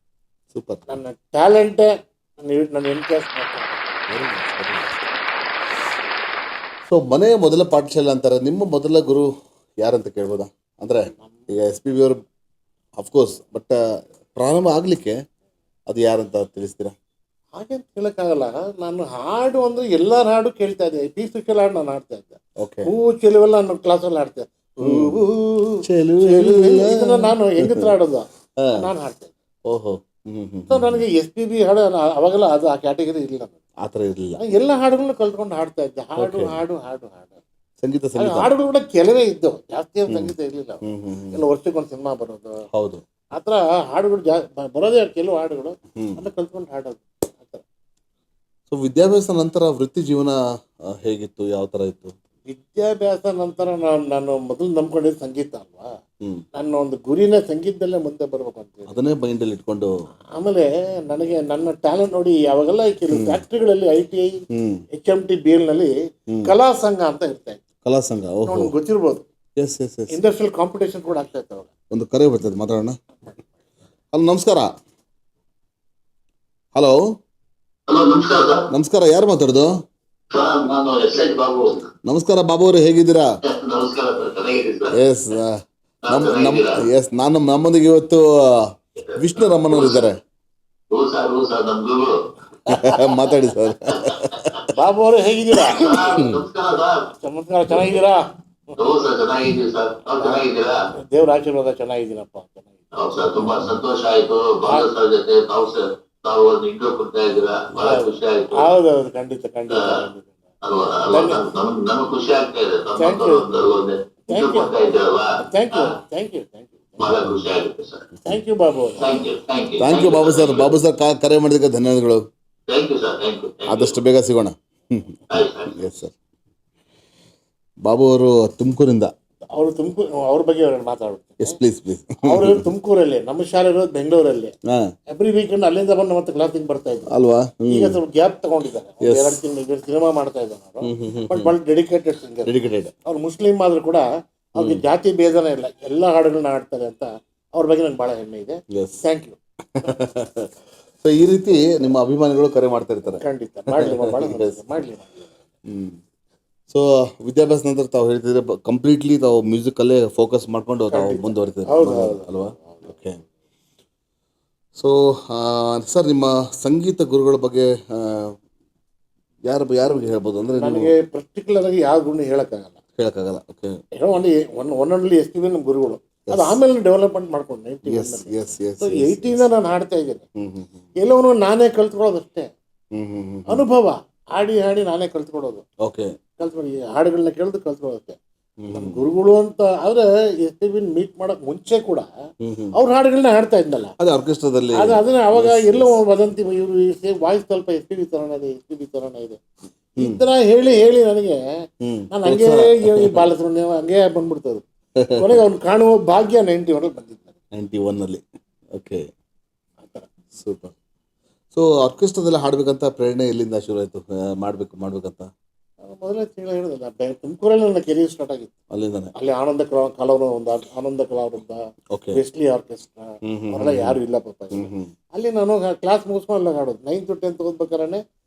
ಸೂಪರ್. ನನ್ನ ಟ್ಯಾಲೆಂಟೇ ನನ್ನ ಎನ್ಕ್ಯಾಶ್ ಮಾಡ್ತೀನಿ. ಸೊ ಮನೆಯ ಮೊದಲ ಪಾಠಶಾಲೆ ಅಂತಾರೆ. ನಿಮ್ಮ ಮೊದಲ ಗುರು ಯಾರಂತ ಕೇಳ್ಬೋದಾ? ಅಂದರೆ ಈಗ SPB ಅವರು ಅಫ್ಕೋರ್ಸ್, ಬಟ್ ಪ್ರಾರಂಭ ಆಗಲಿಕ್ಕೆ ಅದು ಯಾರಂತ ತಿಳಿಸ್ತೀರಾ? ಹಾಗೆ ಅಂತ ಹೇಳೋಕ್ಕಾಗಲ್ಲ. ನಾನು ಹಾಡು ಅಂದ್ರೆ ಎಲ್ಲರ ಹಾಡು ಕೇಳ್ತಾ ಇದ್ದೆ. P. ಸುಶೀಲ್ ಹಾಡು ನಾನು ಹಾಡ್ತಾ ಇದ್ದೆ. ಹೂ ಚೆಲುವೆಲ್ಲ ನನ್ನ ಕ್ಲಾಸಲ್ಲಿ ಹಾಡ್ತಾ ಇದ್ದೆ. ಇದನ್ನ ನಾನು ಹೆಂಗತ್ರ ಹಾಡೋದು ನಾನು ಹಾಡ್ತಾ ಇದ್ದೆ. ಓಹೋ. ಸೊ ನನಗೆ SPB ಹಾಡು ಅವಾಗೆಲ್ಲ ಅದು ಆ ಕ್ಯಾಟಗರಿ ಇಲ್ಲ. ಆ ಥರ ಇರಲಿಲ್ಲ. ಎಲ್ಲ ಹಾಡುಗಳನ್ನ ಕಲ್ತ್ಕೊಂಡು ಹಾಡ್ತಾ ಇದ್ದೆ. ಹಾಡು ಸಂಗೀತ ಹಾಡುಗಳು ಕೂಡ ಕೆಲವೇ ಇದ್ದವು, ಜಾಸ್ತಿ ಸಂಗೀತ ಇರಲಿಲ್ಲ. ಎಲ್ಲ ವರ್ಷಕ್ಕೊಂದು ಸಿನಿಮಾ ಬರೋದು. ಹೌದು. ಆ ಥರ ಹಾಡುಗಳು ಬರೋದೇ ಕೆಲವು ಹಾಡುಗಳು ಅದನ್ನ ಕಲ್ತ್ಕೊಂಡು ಹಾಡೋದು ಆ ಥರ. ಸೊ ವಿದ್ಯಾಭ್ಯಾಸ ನಂತರ ವೃತ್ತಿ ಜೀವನ ಹೇಗಿತ್ತು? ಯಾವ ಥರ ಇತ್ತು? ವಿದ್ಯಾಭ್ಯಾಸ ನಂತರ ನಾನು ಮೊದಲು ನಂಬ್ಕೊಂಡಿದ್ದು ಸಂಗೀತ ಅಲ್ವಾ. ಹ್ಮ್ ನನ್ನ ಒಂದು ಗುರಿನೇ ಸಂಗೀತದಲ್ಲೇ ಮುಂದೆ ಬರ್ಬೇಕು ಅಂತ ಹೇಳಿ. ಅದನ್ನೇ ಮೈಂಡಲ್ಲಿ ಇಟ್ಕೊಂಡು ಆಮೇಲೆ ನನಗೆ ನನ್ನ ಟ್ಯಾಲೆಂಟ್ ನೋಡಿ ಯಾವಾಗೆಲ್ಲ ಕೆಲವು ಫ್ಯಾಕ್ಟ್ರಿಗಳಲ್ಲಿ ITI HMT BL ನಲ್ಲಿ ಕಲಾ ಸಂಘ ಅಂತ ಇರ್ತಾ ಇತ್ತು. ಕಲಾ ಸಂಘ. ಓಹೋ, ನಿಮ್ಗೆ ಗೊತ್ತಿರ್ಬೋದು. Yes yes yes. Industrial competition ಕೂಡ ಆಗ್ತಾ ಇತ್ತು ಅವಾಗ. ಒಂದು ಕರೆ ಬರ್ತದೆ, ಮಾತಾಡೋಣ. ಹಲೋ, ನಮಸ್ಕಾರ. ಹಲೋ, ಹಲೋ, ನಮಸ್ಕಾರ ಸರ್. ನಮಸ್ಕಾರ. ಯಾರು ಮಾತಾಡೋದು? ಸರ್, ನಾನು SH ಬಾಬು. ನಮಸ್ಕಾರ ಬಾಬು ಅವರು, ಹೇಗಿದ್ದೀರಾ? ನಮಸ್ಕಾರ ಸರ್, ಚೆನ್ನಾಗಿದ್ದೀನಿ ಸರ್. ಎಸ್ ಎಸ್ ನಮ್ಮೊಂದಿಗೆ ಇವತ್ತು ವಿಷ್ಣು ರಮನ್ ಅವರು ಇದ್ದಾರೆ. ಹ್ಞೂ ಸರ್, ನಮ್ಮ ಗುರು. ಮಾತಾಡಿ ಸರ್. ಬಾಬು ಅವರು ಹೇಗಿದ್ದೀರಾ? ನಮಸ್ಕಾರ ಸರ್. ನಮಸ್ಕಾರ, ಚೆನ್ನಾಗಿದ್ದೀರಾ? ಹ್ಞೂ ಸರ್, ಚೆನ್ನಾಗಿದ್ದೀವಿ ಸರ್. ತಾವು ಚೆನ್ನಾಗಿದ್ದೀರಾ? ದೇವ್ರ ಆಶೀರ್ವಾದ, ಚೆನ್ನಾಗಿದ್ದೀನಪ್ಪ. ಹೌದು ಸರ್, ತುಂಬಾ ಸಂತೋಷ ಆಯ್ತು ಬಾಲು ಸರ್ ಜೊತೆ ತಾವು ಒಂದು ಇಂಟ್ರೋ ಕೊಡ್ತಾ ಇದ್ದೀರಾ, ಬಹಳ ಖುಷಿ ಆಯ್ತು. ಹೌದೌದು, ಖಂಡಿತ ಖಂಡಿತ ಅಲ್ವಾ? ನಮಗೆ ಖುಷಿ ಆಗ್ತಾ ಇದೆ. ಇಂಟ್ರೋ ಕೊಡ್ತಾ ಇದ್ದೀರಲ್ವಾ, ಥ್ಯಾಂಕ್ ಯು ಬಹಳ ಖುಷಿ ಆಗುತ್ತೆ sir. Thank you Babu. Thank you Babu sir. Babu sir ಕರೆ ಮಾಡಿದ್ದಕ್ಕೆ ಧನ್ಯವಾದಗಳು. Thank you sir. ಆದಷ್ಟು ಬೇಗ ಸಿಗೋಣ. Yes sir. ಬಾಬು ಅವರು ತುಮಕೂರಿಂದ. ಅವರು ಅವ್ರ ಬಗ್ಗೆ ಮಾತಾಡ್ತಾರೆ. Yes, please please. ಅವರು ತುಮಕೂರಲ್ಲಿ, ನಮ್ಮ ಶಾಲೆ ಇರೋದು ಬೆಂಗಳೂರಲ್ಲಿ. ಹಾಂ, ಎವ್ರಿ ವೀಕೆಂಡ್ ಅಲ್ಲಿಂದ ಬಂದು ಮತ್ತೆ ಕ್ಲಾಸಿಗೆ ಬರ್ತಾ ಇದ್ರು ಅಲ್ವಾ? ಈಗ ಸ್ವಲ್ಪ ಗ್ಯಾಪ್ ತಗೊಂಡಿದ್ದಾರೆ. 2 ತಿಂಗಳು ಸಿನಿಮಾ ಮಾಡ್ತಾ ಇದ್ದಾರೆ ಅವರು. ಬಟ್ ಬಹಳ ಡೆಡಿಕೇಟೆಡ್ ಸಿಂಗರ್. ಡೆಡಿಕೇಟೆಡ್. ಅವ್ರು ಮುಸ್ಲಿಂ ಆದ್ರೂ ಕೂಡ ಅವ್ರಿಗೆ ಜಾತಿ ಭೇದನೇ ಇಲ್ಲ, ಎಲ್ಲ ಹಾಡುಗಳನ್ನ ಹಾಡ್ತಾರೆ ಅಂತ ಅವ್ರ ಬಗ್ಗೆ ನಂಗೆ ಬಹಳ ಹೆಮ್ಮೆ ಇದೆ. Thank you. ಸೊ ಈ ರೀತಿ ನಿಮ್ಮ ಅಭಿಮಾನಿಗಳು ಕರೆ ಮಾಡ್ತಾ ಇರ್ತಾರೆ. ಖಂಡಿತ ಮಾಡ್ಲಿ. ಸೊ ವಿದ್ಯಾಭ್ಯಾಸ ನಂತರ ತಾವು ಹೇಳ್ತಿದ್ರೆ ಕಂಪ್ಲೀಟ್ಲಿ ತಾವು ಮ್ಯೂಸಿಕಲ್ಲೇ ಫೋಕಸ್ ಮಾಡ್ಕೊಂಡು ತಾವು ಮುಂದುವರಿತಿದ್ದಾರೆ ಅಲ್ವಾ? ಓಕೆ. ಸೊ ಸರ್, ನಿಮ್ಮ ಸಂಗೀತ ಗುರುಗಳ ಬಗ್ಗೆ ಯಾರ ಬಗ್ಗೆ ಹೇಳ್ಬೋದು? ಅಂದರೆ ನನಗೆ ಪರ್ಟಿಕ್ಯುಲರ್ ಆಗಿ ಯಾವ ಗುಣ ಹೇಳಕ್ಕಾಗಲ್ಲ. ಓಕೆ. ಒನ್ನಲ್ಲಿ SPB ನಮ್ಮ ಗುರುಗಳು. ಅದು ಆಮೇಲೆ ಡೆವಲಪ್ಮೆಂಟ್ ಮಾಡ್ಕೊಂಡು 80 ನಾನು ಹಾಡ್ತಾ ಇದ್ದೇನೆ. ಎಲ್ಲವನ್ನೂ ನಾನೇ ಕಲ್ತ್ಕೊಳ್ಳೋದಷ್ಟೇ. ಅನುಭವ, ಹಾಡಿ ನಾನೇ ಕಲ್ತ್ಕೊಳ್ಳೋದು. ಓಕೆ. ಕಲ್ತ್ಕೊಂಡು ಹಾಡುಗಳನ್ನ ಕೇಳಿದು ಕಲ್ತ್ಕೊಳ್ಳೋದಕ್ಕೆ. ನಮ್ಮ ಗುರುಗಳು ಅಂತ ಆದ್ರೆ SPB ಮೀಟ್ ಮಾಡಕ್ ಮುಂಚೆ ಕೂಡ ಅವ್ರ ಹಾಡುಗಳನ್ನ ಹಾಡ್ತಾ ಇದ್ನಲ್ಲ, ಅದು ಆರ್ಕೆಸ್ಟ್ರಾದಲ್ಲಿ. ಅದನ್ನ ಅವಾಗ ಎಲ್ಲೋ ವದಂತಿ, ಇವರು ವಾಯ್ಸ್ ಸ್ವಲ್ಪ SPB ತರನೇ ಇದೆ ಈ ತರ ಹೇಳಿ ನನಗೆ ನಾನು ಹಂಗೆ ಬಾಲಸುಬ್ರಹ್ಮಣ್ಯ ಹಂಗೆ ಬಂದ್ಬಿಡ್ತದೆ. ಕೊನೆಗೆ ಅವ್ನು ಕಾಣುವ ಭಾಗ್ಯ 91 ಬಂದಿದ್ದಾರೆ. 91 ಓಕೆ, ಸೂಪರ್. ಸೊ ಆರ್ಕೆಸ್ಟ್ರಾದಲ್ಲಿ ಹಾಡ್ಬೇಕಂತ ಪ್ರೇರಣೆ ಎಲ್ಲಿಂದ ಶುರು ಆಯ್ತು? ಮಾಡ್ಬೇಕಂತ ಮೊದಲೇ ಹೇಳಿದಲ್ಲ, ತುಮಕೂರಲ್ಲಿ ನನ್ನ ಕೆರಿಯರ್ ಸ್ಟಾರ್ಟ್ ಆಗಿತ್ತು. ಅಲ್ಲಿಂದಾನೆ. ಅಲ್ಲಿ ಆನಂದ ಕಲಾವೃಂದ, ವೆಸ್ಲಿ ಆರ್ಕೆಸ್ಟ್ರಾ ಅವರೆಲ್ಲ ಯಾರು ಇಲ್ಲ ಪಾಪ. ಅಲ್ಲಿ ನಾನು ಕ್ಲಾಸ್ ಮುಗಿಸ್ಕೊಂಡು ಅಲ್ಲ ಹಾಡೋದು. 9th 10th ಓದ್ಬೇಕಾದ್ರೆ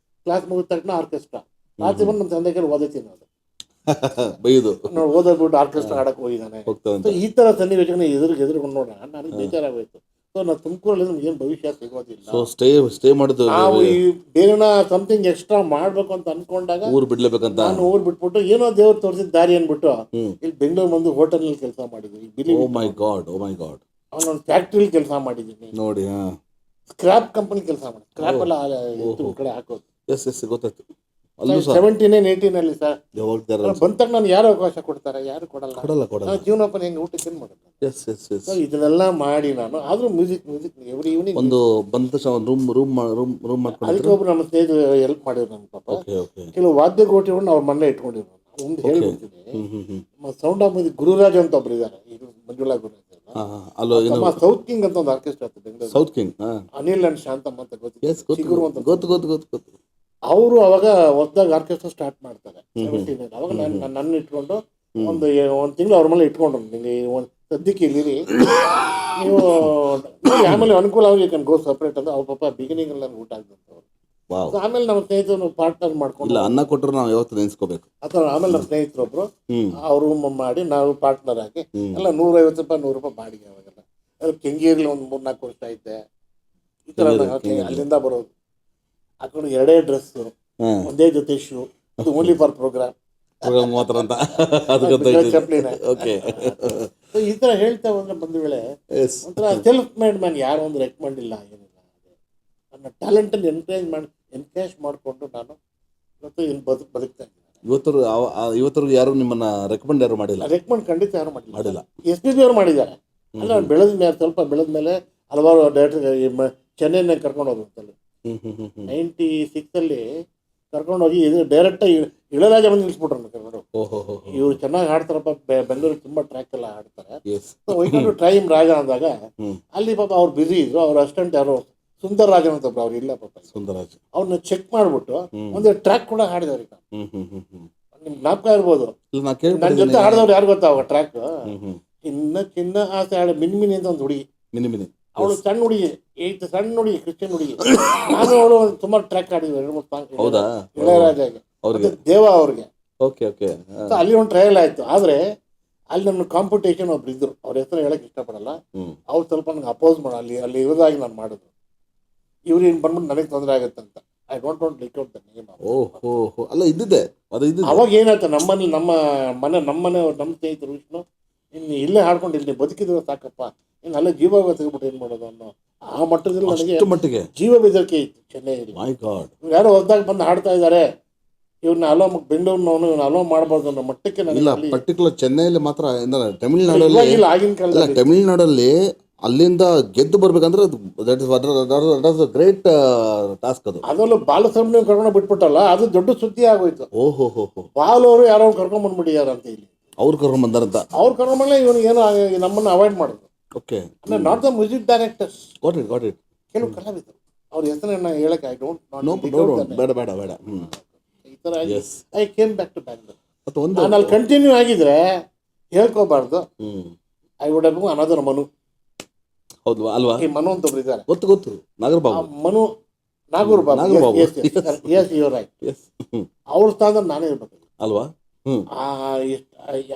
ಕ್ಲಾಸ್ ಮುಗಿದ ತಕ್ಷಣ ಆರ್ಕೆಸ್ಟ್ರಾ. ರಾತ್ರಿ ಬಂದು ನಮ್ಮ ತಂದೆ ಕೈಲಿ ಓದೈತೀನಿ ಅದು ಬೈದು ನೋಡಿ, ಓದೋದ್ಬಿಟ್ಟು ಆರ್ಕೆಸ್ಟ್ರಾ ಹಾಡಕ್ ಹೋಗಿದ್ದಾನೆ. ಈ ತರ ಸನ್ನಿವೇಶನ ಎದುರುಗೊಂಡು ನೋಡೋಣ ನನಗೆ ಬೇಜಾರಾಗೋಯ್ತು. ಸೊ ನಾನು ತುಮಕೂರಲ್ಲಿ ನಮ್ಗೆ ಏನು ಭವಿಷ್ಯ ಸಿಗೋದಿಲ್ಲ. ಸ್ಟೇ ಮಾಡಿದ್ದು ನಾವು ಈ ಬೇರೆ ಸಮಥಿಂಗ್ ಎಕ್ಸ್ಟ್ರಾ ಮಾಡ್ಬೇಕು ಅಂತ ಅನ್ಕೊಂಡಾಗ ಊರು ಬಿಡ್ಲೇಬೇಕಂತ ನಾನು ಊರು ಬಿಟ್ಬಿಟ್ಟು ಏನೋ ದೇವ್ರು ತೋರಿಸಿದ ದಾರಿ ಅನ್ಬಿಟ್ಟು ಇಲ್ಲಿ ಬೆಂಗಳೂರು ಬಂದು ಹೋಟೆಲ್ ನಲ್ಲಿ ಕೆಲಸ ಮಾಡಿದ್ವಿ. ಓ ಮೈ ಗಾಡ್. ಅವನೊಂದು ಫ್ಯಾಕ್ಟ್ರಿಲಿ ಕೆಲಸ ಮಾಡಿದ್ದೀನಿ ನೋಡಿ. ಸ್ಕ್ರಾಪ್ ಕಂಪನಿ ಕೆಲಸ ಮಾಡಿ, ಸ್ಕ್ರಾಪ್ ಎಲ್ಲ ಕಡೆ ಹಾಕೋದು. ಎಸ್ ಗೊತ್ತಾಯ್ತು. 17 18 ಅಲ್ಲಿ ಸರ್ ಬಂದಾಗ ನಾನು ಯಾರು ಅವಕಾಶ ಕೊಡ್ತಾರೆ? ಯಾರು ಕೊಡಲ್ಲ. ಜೀವನೋಪಾಯ ಹೆಂಗೆ ಊಟಕ್ಕೆ ಏನು ಮಾಡೋದು? ಇದನ್ನೆಲ್ಲ ಮಾಡಿ ನಾನು ಆದ್ರೂ ಮ್ಯೂಸಿಕ್ ಎವ್ರಿ ಈವ್ನಿಂಗ್ ಒಂದು ಬಂದ ರೂಮ್ ಮಾಡ್ಕೊಂಡು ಅದಕ್ಕೆ ಒಬ್ರು ನಮ್ಮ ಸ್ನೇಹಿತರು ಹೆಲ್ಪ್ ಮಾಡಿದ್ರು ನನ್ನ ಪಾಪ. ಕೆಲವು ವಾದ್ಯಗೋಟಿಗಳನ್ನ ಅವ್ರ ಮನೆ ಇಟ್ಕೊಂಡಿದ್ರು. ಒಂದು ಹೇಳ್ಬಿಡ್ತೀನಿ, ಸೌಂಡ್ ಆಫ್ ಮ್ಯೂಸಿಕ್ ಗುರುರಾಜ್ ಅಂತ ಒಬ್ರು ಇದ್ದಾರೆ, ಮಂಜುಳಾ ಗುರುರಾಜ್. ಸೌತ್ ಕಿಂಗ್ ಅಂತ ಒಂದು ಆರ್ಕೆಸ್ಟ್ರಾ ಇತ್ತು Bengaluru. South king Anil and Shantamma ಅಂತ ಗೊತ್ತು. ಅವರು ಅವಾಗ ಹೊಸದಾಗ ಆರ್ಕೆಸ್ಟ್ರಾ ಸ್ಟಾರ್ಟ್ ಮಾಡ್ತಾರೆ. ಅವಾಗ ನನ್ನ ಇಟ್ಕೊಂಡು ಒಂದು ತಿಂಗಳು ಅವ್ರ ಮೇಲೆ ಇಟ್ಕೊಂಡ್ರು. ನಿಮಗೆ ಒಂದು ಸದ್ಯಕ್ಕೆ ಇಲ್ಲಿರಿ ನೀವು ಆಮೇಲೆ ಅನುಕೂಲ ಆಗಿ ಗೋ ಸಪ್ರೇಟ್ ಅಂತ ಅವ್ರ ಪಾಪ ಬಿಗಿನಿಂಗ್ ಅಲ್ಲಿ ಊಟ ಆಗ್ತಂತ. ಆಮೇಲೆ ನಮ್ಮ ಸ್ನೇಹಿತರು ಪಾರ್ಟ್ನರ್ ಮಾಡ್ಕೊಂಡು ಅನ್ನ ಕೊಟ್ಟರು ನಾವು ಯಾವತ್ತು ನೆನ್ಸ್ಕೋಬೇಕು ಅಥವಾ ಆಮೇಲೆ ನಮ್ಮ ಸ್ನೇಹಿತರೊಬ್ರು ಅವ್ರು ಮಾಡಿ ನಾವು ಪಾರ್ಟ್ನರ್ ಆಗಿ ಎಲ್ಲ 150 ರೂಪಾಯಿ 100 ರೂಪಾಯಿ ಬಾಡಿಗೆ. ಅವಾಗೆಲ್ಲ ಕೆಂಗೇರಿಲಿ ಒಂದು 3-4 ವರ್ಷ ಐತೆ. ಈ ತರ ಅಲ್ಲಿಂದ ಬರೋದು ಹಾಕೊಂಡು 2 ಡ್ರೆಸ್, ಒಂದೇ ಜೊತೆ ಶೂ, ಅದು ಓನ್ಲಿ ಫಾರ್ ಪ್ರೋಗ್ರಾಮ್ ಮಾತ್ರ ಅಂತ. ಈ ತರ ಹೇಳ್ತಾ ಹೋದ್ರೆ ಬಂದ ವೇಳೆ ಒಂಥರ ಸೆಲ್ಫ್ ಮೇಡ್ ಮ್ಯಾನ್, ಯಾರು ಒಂದು ರೆಕಮೆಂಡ್ ಇಲ್ಲ, ಏನಿಲ್ಲ. ನನ್ನ ಟ್ಯಾಲೆಂಟ್ ಅನ್ನು ಎನ್ಕರೇಜ್ ಮಾಡಿಕೊಂಡು ನಾನು ಇವತ್ತು ಏನು ಬದುಕ್ತಾ ಇದ್ದೀನಿ. ಇವತ್ತರೆಗೂ ಯಾರು ನಿಮ್ಮನ್ನ ರೆಕಮೆಂಡ್ ಯಾರು ಮಾಡಿಲ್ಲ? ರೆಕಮೆಂಡ್ ಖಂಡಿತ ಯಾರು ಮಾಡಿಲ್ಲ. SPB ಅವರು ಮಾಡಿದ್ದಾರೆ. ಅಲ್ಲ, ಸ್ವಲ್ಪ ಬೆಳೆದ ಮೇಲೆ ಹಲವಾರು ಡೈರೆಕ್ಟರ್ ಚೆನ್ನೈನ ಕರ್ಕೊಂಡು ಹೋಗ್ತಾರೆ. 96 ಅಲ್ಲಿ ಕರ್ಕೊಂಡೋಗಿ ಇದು ಡೈರೆಕ್ಟಾಗಿ ಇಳರಾಜ ಬಂದು ನಿಲ್ಲಿಸ್ಬಿಟ್ರು ಕರ್ಕೊಂಡು. ಓಹೋ ಹೋ ಇವ್ರು ಚೆನ್ನಾಗಿ ಹಾಡ್ತಾರಪ್ಪ, ಬೆಂಗಳೂರಿಗೆ ತುಂಬಾ ಟ್ರ್ಯಾಕ್ ಎಲ್ಲ ಹಾಡ್ತಾರೆ. ಎಸ್. ವೈಕೊಂಡು ಟೈಮ್ ರಾಜ ಅಂದಾಗ ಹ್ಮ್. ಅಲ್ಲಿ ಪಾಪ ಅವ್ರು ಬಿಸಿ ಇದ್ರು. ಅವ್ರ ಅಸಿಸ್ಟೆಂಟ್ ಯಾರು ಸುಂದರ್ ರಾಜನ್ ಅಂತ ಅವ್ರು ಇಲ್ಲ ಪಾಪ. ಸುಂದರಾಜ್. ಅವ್ರನ್ನ ಚೆಕ್ ಮಾಡ್ಬಿಟ್ಟು ಒಂದು ಟ್ರ್ಯಾಕ್ ಕೂಡ ಹಾಡಿದವ್ರಿಗೆ. ನಿಮ್ಗೆ ಜ್ಞಾಪಕ ಇರ್ಬೋದು, ಇಲ್ಲ ನಾ ನನ್ನ ಜೊತೆ ಹಾಡಿದವ್ರು ಯಾರು ಗೊತ್ತಾ ಅವಾಗ ಟ್ರ್ಯಾಕ್ ಹ್ಮ್. ಚಿನ್ನ ಚಿನ್ನ ಆಸೆ ಹಾಡು ಮಿನ್ಮಿನಿ ಅಂತ ಒಂದು ಹುಡುಗಿ. ಮಿನಿ ಅವಳು ಸಣ್ಣ ಹುಡುಗಿ, ಸಣ್ಣ ಹುಡುಗಿ, ಕ್ರಿಶ್ಚಿಯನ್ ಹುಡುಗಿ. ನಾನು ಅವಳು ಸುಮಾರು ಟ್ರ್ಯಾಕ್ ಆಡಿದ್ವಿ, 2-3 ಸಾಂಗ್. ಹೌದಾ? ಇಳೆಯರಾಜಾಗೆ ಅವ್ರಿಗೆ ದೇವ ಅವ್ರಿಗೆ. Okay okay. ಸೊ ಅಲ್ಲಿ ಒಂದು ಟ್ರಯಲ್ ಆಯ್ತು. ಆದ್ರೆ ಅಲ್ಲಿ ನನ್ನ ಕಾಂಪಿಟೇಷನ್ ಒಬ್ರು ಇದ್ರು, ಅವ್ರ ಹೆಸರು ಹೇಳಕ್ ಇಷ್ಟಪಡಲ್ಲ. ಅವ್ರು ಸ್ವಲ್ಪ ನಂಗೆ ಅಪೋಸ್ ಮಾಡ, ಅಲ್ಲಿ ಇರೋದಾಗಿ ನಾನು ಮಾಡಿದ್ರು. ಇವ್ರು ಏನು ಬಂದ್ಬಿಟ್ಟು ನನಗೆ ತೊಂದರೆ ಆಗುತ್ತೆ ಅಂತ. I don't want leak out the name. ಓಹೋ ಅಲ್ಲ ಇದ್ದಿದೆ ಅದು ಇದ್ದಿದೆ. ಅವಾಗ ಏನಾಯ್ತು, ನಮ್ಮನೆ ನಮ್ಮ ಸ್ನೇಹಿತರು ವಿಷ್ಣು, ಇನ್ನು ಇಲ್ಲೇ ಹಾಡ್ಕೊಂಡು ಇಲ್ಲಿ ಬದುಕಿದ್ರೆ ಸಾಕಪ್ಪ, ಇನ್ನು ಅಲ್ಲೇ ಜೀವ ತೆಗೆದ್ಬಿಟ್ಟು ಏನು ಮಾಡೋದು ಅನ್ನೋ ಆ ಮಟ್ಟದಲ್ಲಿ ನನಗೆ ಮಟ್ಟಿಗೆ ಜೀವ ಬೆದರಿಕೆ ಇತ್ತು ಚೆನ್ನೈಯಲ್ಲಿ. ಮೈ ಗಾಡ್, ಯಾರೋ ಹೊಸದಾಗಿ ಬಂದು ಹಾಡ್ತಾ ಇದ್ದಾರೆ, ಇವ್ರನ್ನ ಅಲೋ ಬೆಂಗಳೂರಿನವನು ಇವ್ನ ಅಲೋ ಮಾಡ್ಬೋದು ಅನ್ನೋ ಮಟ್ಟಕ್ಕೆ ಇಲ್ಲ. ನನಗೆ ಪರ್ಟಿಕ್ಯುಲರ್ ಚೆನ್ನೈಯಲ್ಲಿ ಮಾತ್ರ ತಮಿಳ್ನಾಡಲ್ಲಿ ಇಲ್ಲ, ಆಗಿನ ಕಾಲದಲ್ಲಿ ಇಲ್ಲ, ತಮಿಳ್ನಾಡಲ್ಲಿ ಅಲ್ಲಿಂದ ಗೆದ್ದು ಬರ್ಬೇಕಂದ್ರೆ ದಟ್ ಇಸ್ ಗ್ರೇಟ್ ಟಾಸ್ಕ್ ಅದು. ಅದರಲ್ಲೂ ಬಾಲಸುಬ್ರಹ್ಮಣ್ಯಂ ಕರ್ಕೊಂಡು ಬಿಟ್ಬಿಟ್ಟಲ್ಲ, ಅದು ದೊಡ್ಡ ಸುದ್ದಿ ಆಗೋಯ್ತು. ಓಹೋ ಬಾಲ್ ಅವರು ಯಾರೋ ಕರ್ಕೊಂಡ್ ಬಂದ್ಬಿಟ್ಟಿದಾರ ಅಂತ ಇಲ್ಲಿ. ಅವ್ರು ಕರ್ಕೊಂಡ್ ಬಂದಾರಂತ. ಅವ್ರು ಕರ್ಕೊಂಡ್ಮೇಲೆ ಇವನು ಏನೋ ನಮ್ಮನ್ನ ಅವಾಯ್ಡ್ ಮಾಡಿದ್ರು. ಓಕೆ. ಅಂದ್ರೆ not the music directors, got it. ಕೆಲವು ಕಲಾವಿದರು. ಅವ್ರ ಹೆಸರನ್ನ ಹೇಳಕ್ಕೆ ಐ ಡೋಂಟ್ ಬೇಡ. ಈ ತರ I came back to Bangalore. ಮತ್ತೆ ಒಂದು ನಾನು ಅಲ್ಲಿ ಕಂಟಿನ್ಯೂ ಆಗಿದ್ರೆ ಹೇಳ್ಕೋಬಾರ್ದು. I would have another Manu. ಹೌದು ಅಲ್ವಾ? ಈ ಮನು ಅಂತ ಒಬ್ರು ಇದ್ದಾರೆ. ಗೊತ್ತು ನಾಗರಬಾಬು. ಮನು ನಾಗೂರ್ ಬಾಬು. ಅವ್ರ ಸ್ಥಾನದಲ್ಲಿ ನಾನೇ ಇರ್ಬೇಕು ಅಲ್ವಾ?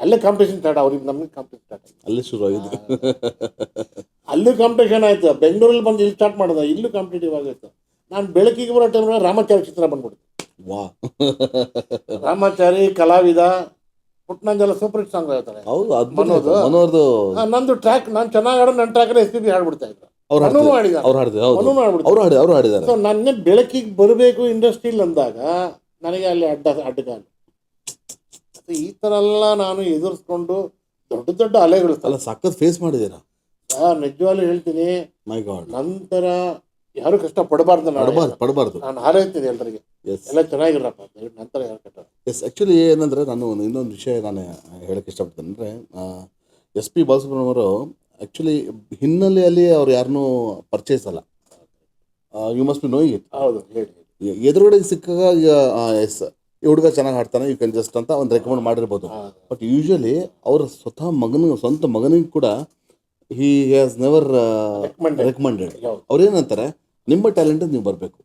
ಅಲ್ಲೇ ಕಾಂಪಿಟೇಷನ್ ಸ್ಟಾರ್ಟ್. ಅವ್ರಿಗೆ ನಮ್ಗೆ ಕಾಂಪಿಟೇಷನ್ ಸ್ಟಾರ್ಟ್ ಆಯ್ತು. ಅಲ್ಲಿ ಶುರು ಆಗಿದೆ. ಅಲ್ಲೂ ಕಾಂಪಿಟೇಷನ್ ಆಯ್ತು. ಬೆಂಗಳೂರಲ್ಲಿ ಬಂದು ಇಲ್ಲಿ ಸ್ಟಾರ್ಟ್ ಮಾಡೋದು, ಇಲ್ಲೂ ಕಾಂಪಿಟೇಟಿವ್ ಆಗಿತ್ತು. ನಾನು ಬೆಳಕಿಗೆ ಬರೋ ಟೈಮ್ ರಾಮಾಚಾರಿ ಚಿತ್ರ ಬಂದ್ಬಿಡ್ತು. ವಾ, ರಾಮಾಚಾರಿ, ಕಲಾವಿದ, ಪುಟ್ನಂಜಲ ಸೂಪರ್ ಹಿಟ್ ಸಾಂಗ್ ಹೇಳ್ತಾರೆ. ಹೌದು. ನಂದು ಟ್ರ್ಯಾಕ್, ನಾನು ಚೆನ್ನಾಗಿ ಹಾಡೋ ನನ್ನ ಟ್ರ್ಯಾಕ್ SPB ಹಾಡ್ಬಿಡ್ತಾ ಇದ್ರು. ಅವ್ರು ಹಾಡಿದ್ದಾರೆ. ಸೊ ನನ್ನ ಬೆಳಕಿಗೆ ಬರಬೇಕು ಇಂಡಸ್ಟ್ರಿಲ್ ಅಂದಾಗ ನನಗೆ ಅಲ್ಲಿ ಅಡ್ಡಗಾಲ. ಈ ತರ ಎಲ್ಲ ನಾನು ಎದುರಿಸ್ಕೊಂಡು ದೊಡ್ಡ ಅಲೆಗಳು ಸಖತ್ ಫೇಸ್ ಮಾಡಿದ್ದೀರಾ. ನಿಜವಾಗ್ಲೂ ಹೇಳ್ತೀನಿ, ಮೈ ಗಾಡ್. ನಂತರ ಯಾರು ಕಷ್ಟ ಪಡಬಾರ್ದು. ನಾನು ಹಾರೈತೀನಿ ಎಲ್ರಿಗೆ, ಎಲ್ಲ ಚೆನ್ನಾಗಿರಪ್ಪ, ನಂತರ ಯಾರು ಕಷ್ಟ. ಎಸ್, ಆ್ಯಕ್ಚುಲಿ ಏನಂದರೆ ನಾನು ಇನ್ನೊಂದು ವಿಷಯ ನಾನು ಹೇಳಕ್ಕೆ ಇಷ್ಟಪಡ್ತೇನೆ ಅಂದರೆ SP ಬಾಲಸುಬ್ರಹ್ಮಣ್ಯಂ ಅವರು ಆ್ಯಕ್ಚುಲಿ ಹಿನ್ನೆಲೆಯಲ್ಲಿ ಅವ್ರು ಯಾರನ್ನೂ ಪರ್ಚೇಸಲ್ಲ. You must be knowing it. ಹೌದು, ಹೇಳಿ. ಎದುರುಗಡೆ ಸಿಕ್ಕಾಗ ಎಸ್ ಈ ಹುಡುಗ ಚೆನ್ನಾಗಿ ಹಾಡ್ತಾನೆ, ಯು ಕ್ಯಾನ್ ಜಸ್ಟ್ ಅಂತ ಒಂದು ರೆಕಮೆಂಡ್ ಮಾಡಿರ್ಬೋದು. ಬಟ್ ಯೂಶಲಿ ಅವ್ರ ಸ್ವಂತ ಮಗನಿಗೆ ಕೂಡ ಹಿ ಹ್ಯಾಸ್ ನೆವರ್ ರೆಕಮೆಂಡೆಡ್. ಅವ್ರೇನಂತಾರೆ, ನಿಮ್ಮ ಟ್ಯಾಲೆಂಟ್ ನೀವು ಬರಬೇಕು.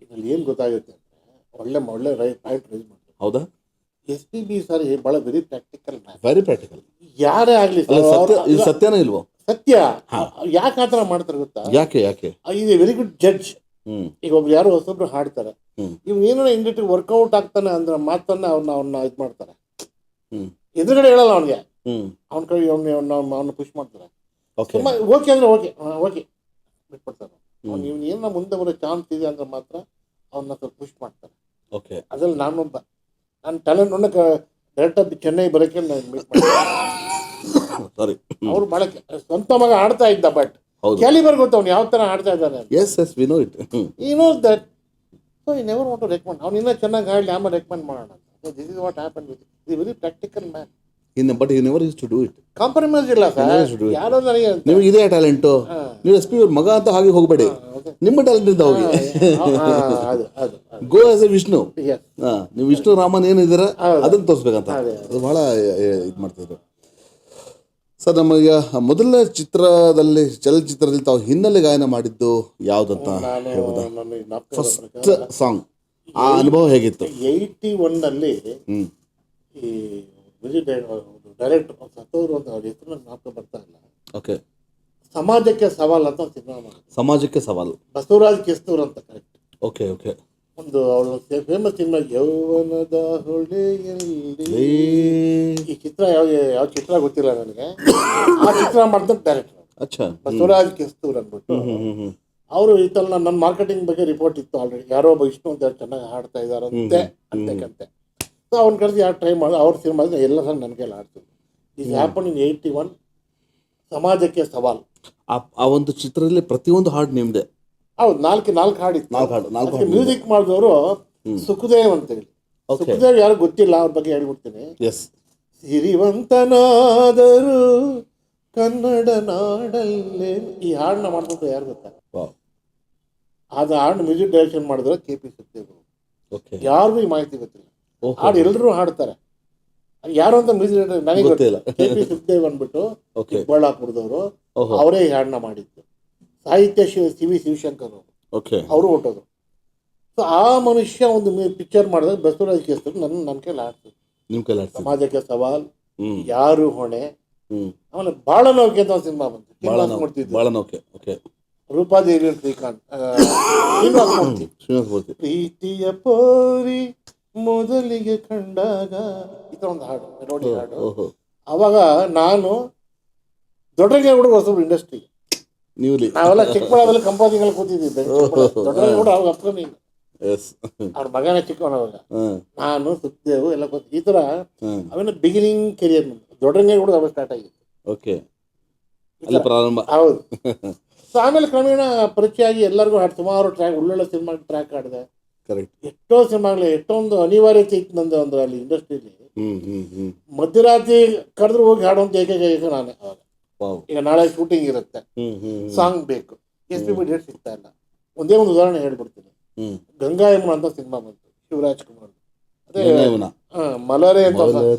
ಇದರಲ್ಲಿ ಏನು ಗೊತ್ತಾಗುತ್ತೆ ಅಂದರೆ ಒಳ್ಳೆ ಪಾಯಿಂಟ್ ರೈಸ್ ಮಾಡ್ತಾರೆ. ಹೌದಾ? SPB ಸರ್ ಭಾಳ ವೆರಿ ಪ್ರಾಕ್ಟಿಕಲ್. ಯಾರೇ ಆಗಲಿ ಇದು ಸತ್ಯನೋ ಇಲ್ವೋ? ಸತ್ಯ. ಯಾಕೆ ಆ ಥರ ಮಾಡ್ತಾರೆ ಗೊತ್ತಾ? ಯಾಕೆ ಇದು ವೆರಿ ಗುಡ್ ಜಡ್ಜ್. ಈಗ ಒಬ್ರು ಯಾರು ಹೊಸೊಬ್ರು ಹಾಡ್ತಾರೆ, ಇವ್ನು ಏನೋ ಇಂಡಸ್ಟ್ರಿ ವರ್ಕೌಟ್ ಆಗ್ತಾನೆ ಅಂದ್ರೆ ಮಾತನ್ನ ಅವ್ನ ಇದು ಮಾಡ್ತಾರೆ. ಎದುರುಗಡೆ ಹೇಳಲ್ಲ ಅವನಿಗೆ, ಅವನ ಕೈ ಅವನ್ನ ಪುಷ್ ಮಾಡ್ತಾರೆ. ಓಕೆ ಅಂದ್ರೆ ಓಕೆ ಬಿಟ್ಬಿಡ್ತಾರೆ. ಇವ್ನು ಏನೋ ಮುಂದೆ ಬರೋ ಚಾನ್ಸ್ ಇದೆ ಅಂದ್ರೆ ಮಾತ್ರ ಅವನ್ನ ಸ್ವಲ್ಪ ಪುಷ್ ಮಾಡ್ತಾರೆ. ಅದ್ರಲ್ಲಿ ನಾನೊಬ್ಬ, ನನ್ನ ಟ್ಯಾಲೆಂಟ್ ಡೈರೆಕ್ಟ್ ಚೆನ್ನೈ ಬರೋಕೆ ಮೀಟ್ ಮಾಡ್ತಾರೆ. ಅವ್ರು ಭಾಳ ಸ್ವಂತ ಮಗ ಆಡ್ತಾ ಇದ್ದ, ಬಟ್ ಕ್ಯಾಲಿಬರ್ ಗೊತ್ತು ಅವ್ನು ಯಾವ ಥರ ಆಡ್ತಾ ಇದ್ದಾನೆ. He knows that. So he never want to recommend. ಅವ್ನು ಇನ್ನೂ ಚೆನ್ನಾಗಿ ಹಾಡಲಿ, ಆಮೇಲೆ ರೆಕಮೆಂಡ್ ಮಾಡೋಣ. This is what happened with him. He is a very practical man. But he never used to do it. Compromise ಇಲ್ಲ ಸರ್. ಯಾರೋ ನನಗೆ ನಿಮಗೆ ಇದೇ ಟ್ಯಾಲೆಂಟು, ನೀವು SP ಅವ್ರ ಮಗ ಅಂತ ಹಾಗೆ ಹೋಗಬೇಡಿ, ನಿಮ್ಮ ಟ್ಯಾಲೆಂಟ್ ಇಂದ ಹೋಗಿ. ಗೋ ಆಸ್ ಎ ವಿಷ್ಣು. ನೀವು ವಿಷ್ಣು ರಾಮನ್ ಏನಿದ್ದೀರ ಅದನ್ನ ತೋರಿಸ್ಬೇಕಂತ. ಅದು ಬಹಳ ಇದು ಮಾಡ್ತಿದ್ರು ಸರ್. ನಮಗೆ ಮೊದಲ ಚಲನಚಿತ್ರದಲ್ಲಿ ತಾವು ಹಿನ್ನೆಲೆ ಗಾಯನ ಮಾಡಿದ್ದು ಯಾವುದಂತ ಹೇಳ್ಬೋದಾ? ಫಸ್ಟ್ ಸಾಂಗ್, ಆ ಅನುಭವ ಹೇಗಿತ್ತು? 81ನಲ್ಲಿ ಈ ಡೈರೆಕ್ಟರ್ ಸತ್ತೋರು ಅಂತ ಅವ್ರ ಹೆಸರು ಜ್ಞಾಪಕ ಬರ್ತಾ ಇಲ್ಲ. ಓಕೆ. ಸಮಾಜಕ್ಕೆ ಸವಾಲ್ ಅಂತ ಒಂದು ಸಿನಿಮಾ ಮಾಡಿದ್ರು. ಸಮಾಜಕ್ಕೆ ಸವಾಲು, ಬಸವರಾಜ್ ಕೆಸ್ತೂರ್ ಅಂತ. ಕರೆಕ್ಟ್. ಓಕೆ. ಒಂದು ಅವಳು ಫೇಮಸ್ ಸಿನಿಮಾ ಯೌವನದ ಹೊಳೆಯಲ್ಲಿ. ಈ ಚಿತ್ರ ಯಾವ ಚಿತ್ರ ಗೊತ್ತಿಲ್ಲ ನನಗೆ. ಆ ಚಿತ್ರ ಮಾಡಿದ ಡೈರೆಕ್ಟರ್ ಬಸವರಾಜ್ ಕೆಸ್ತೂರ್ ಅಂದ್ಬಿಟ್ಟು. ಅವರು ಈ ತರ ನನ್ನ ಮಾರ್ಕೆಟಿಂಗ್ ಬಗ್ಗೆ ರಿಪೋರ್ಟ್ ಇತ್ತು ಆಲ್ರೆಡಿ. ಯಾರೋ ಒಬ್ಬ ವಿಷ್ಣು ಅಂತ ಚೆನ್ನಾಗಿ ಹಾಡ್ತಾ ಇದ್ದಾರಂತೆ ಅಂತಕ್ಕಂತೆ. ಸೊ ಅವ್ನ ಕರೆಸಿ ಯಾರು ಟ್ರೈ ಮಾಡಿ ಅವ್ರ ಸಿನಿಮಾ ಎಲ್ಲ ಸಹ ನನಗೆ ಎಲ್ಲ ಆಡ್ತಿದ್ರು. ಇದು ಹ್ಯಾಪನ್ ಇನ್ 81. ಸಮಾಜಕ್ಕೆ ಸವಾಲ್. ಆ ಒಂದು ಚಿತ್ರದಲ್ಲಿ ಪ್ರತಿಯೊಂದು ಹಾಡು ನಿಮ್ದೆ? ಹೌದು, ನಾಲ್ಕು ಹಾಡಿತ್ತು. ಮ್ಯೂಸಿಕ್ ಮಾಡಿದವರು ಸುಖದೇವ್ ಅಂತೇಳಿ. ಓಕೆ ಸುಖದೇವ್ ಯಾರು ಗೊತ್ತಿಲ್ಲ, ಅವ್ರ ಬಗ್ಗೆ ಹೇಳ್ಬಿಡ್ತೀನಿ. ಎಸ್. ಸಿರಿವಂತನಾದರೂ ಕನ್ನಡ ನಾಡಲ್ಲೇ, ಈ ಹಾಡನ್ನ ಮಾಡಿದ್ದು ಯಾರು ಗೊತ್ತಾ? ವಾವ್. ಅದು ಹಾಡು ಮ್ಯೂಸಿಕ್ ಡೈರೆಕ್ಷನ್ ಮಾಡಿದ್ರೆ KP ಸುಖದೇವ್. ಓಕೆ. ಯಾರಿಗೂ ಈ ಮಾಹಿತಿ ಗೊತ್ತಿಲ್ಲ. ಹಾಡು ಎಲ್ಲರೂ ಹಾಡ್ತಾರೆ, ಯಾರು ಅಂತ ಮ್ಯೂಸಿಕ್ ಡೈರೆಕ್ಟರ್ ನನಗೆ ಗೊತ್ತಿಲ್ಲ. KP ಸುಖದೇವ್ ಅಂದ್ಬಿಟ್ಟು ಓಕೆ. ಚಿಕ್ಕಬಳ್ಳಾಪುರದವರು, ಓಹೋ. ಅವರೇ ಈ ಹಾಡನ್ನ ಮಾಡಿದ್ದು. ಸಾಹಿತ್ಯ CV ಶಿವಶಂಕರ್ ಅವರು, ಓಕೆ. ಅವರು ಹೊಟ್ಟೋದು. ಸೊ ಆ ಮನುಷ್ಯ ಒಂದು ಪಿಕ್ಚರ್ ಮಾಡಿದಾಗ ಬಸವರಾಜ್ ಕೇಸರಿ ನನ್ನ ಕೈಲಿ ಆಡ್ತಿದ್ರು. ನಿಮ್ಮ ಕೈಲಿ ಆಡ್ತೀನಿ. ಸಮಾಜಕ್ಕೆ ಸವಾಲ್, ಹ್ಮ್ ಯಾರು ಹೊಣೆ, ಹ್ಮ್ ಆಮೇಲೆ ಬಾಳನೌಕೆ ಅಂತ ಒಂದು ಸಿನಿಮಾ ಬಂತು, ಭಾಳ ನೋಡ್ತಿದ್ದು. ಬಾಳನೌಕೆ. ಓಕೆ. ರೂಪಾದೇವಿ ಶ್ರೀಕಾಂತ್, ಶ್ರೀನಿವಾಸ ಮೂರ್ತಿ. ಶ್ರೀನಿವಾಸ ಮೂರ್ತಿ. ಪ್ರೀತಿಯ ಪೋರಿ ಮೊದಲಿಗೆ ಕಂಡಾಗ, ಈ ಥರ ಒಂದು ಹಾಡು, ಮೆಲೋಡಿ ಹಾಡು. ಓಹೋ. ಅವಾಗ ನಾನು ದೊಡ್ಡಗೆ ಕೂಡ ಹೊಸಬ್ರು ಇಂಡಸ್ಟ್ರಿ, ನೀವ್ಲಿ. ನಾವೆಲ್ಲ ಚಿಕ್ಕಬಳ್ಳಾಪುರದಲ್ಲಿ ಕಂಪೋಸಿಂಗ್ ಅಲ್ಲಿ ಕೂತಿದ್ದೆ. ದೊಡ್ಡಗೆ ಕೂಡ ಅವಾಗ ಅಪ್ಕಮಿಂಗ್, ಎಸ್. ಅವ್ರ ಮಗನೇ ಚಿಕ್ಕವನವಾಗ. ಹಾಂ ನಾನು ಸುತ್ತೇವು ಎಲ್ಲ ಕೂತು ಈ ಥರ ಹಾಂ. ಅವೇನು ಬಿಗಿನಿಂಗ್ ಕೆರಿಯರ್ ದೊಡ್ಡಗೆ ಕೂಡ ಅವಾಗ ಸ್ಟಾರ್ಟ್ ಆಗಿತ್ತು. ಓಕೆ. ಅಲ್ಲಿ ಪ್ರಾರಂಭ. ಹೌದು. ಸೊ ಆಮೇಲೆ ಕ್ರಮೇಣ ಪರಿಚಯ ಆಗಿ ಎಲ್ಲರಿಗೂ ಹಾಡು, ಸುಮಾರು ಟ್ರ್ಯಾಕ್, ಒಳ್ಳೊಳ್ಳೆ ಸಿನಿಮಾ ಟ್ರ್ಯಾಕ್ ಆಡಿದೆ. ಕರೆಕ್ಟ್. ಎಷ್ಟೋ ಸಿನಿಮಾಗಳು, ಎಷ್ಟೊಂದು ಅನಿವಾರ್ಯತೆ ಇತ್ತು ನಂದು ಒಂದು ಅಲ್ಲಿ ಇಂಡಸ್ಟ್ರಿಯಲ್ಲಿ. ಹ್ಮ್. ಮಧ್ಯರಾತ್ರಿ ಕರೆದ್ರು ಹೋಗಿ ಹಾಡುವಂತ ಏಕೈಕ ನಾನೇ ಅವಾಗ. ವಾವ್. ಈಗ ನಾಳೆ ಶೂಟಿಂಗ್ ಇರುತ್ತೆ, ಸಾಂಗ್ ಬೇಕು, SPB ಡೇಟ್ ಸಿಗ್ತಾ ಇಲ್ಲ. ಒಂದೇ ಒಂದು ಉದಾಹರಣೆ ಹೇಳ್ಬಿಡ್ತೀನಿ. ಗಂಗಾ ಯಮುನಾ ಅಂತ ಸಿನಿಮಾ ಬಂತು, ಶಿವರಾಜ್ ಕುಮಾರ್. ಅದೇ ಮಲರೆ ಅಂತ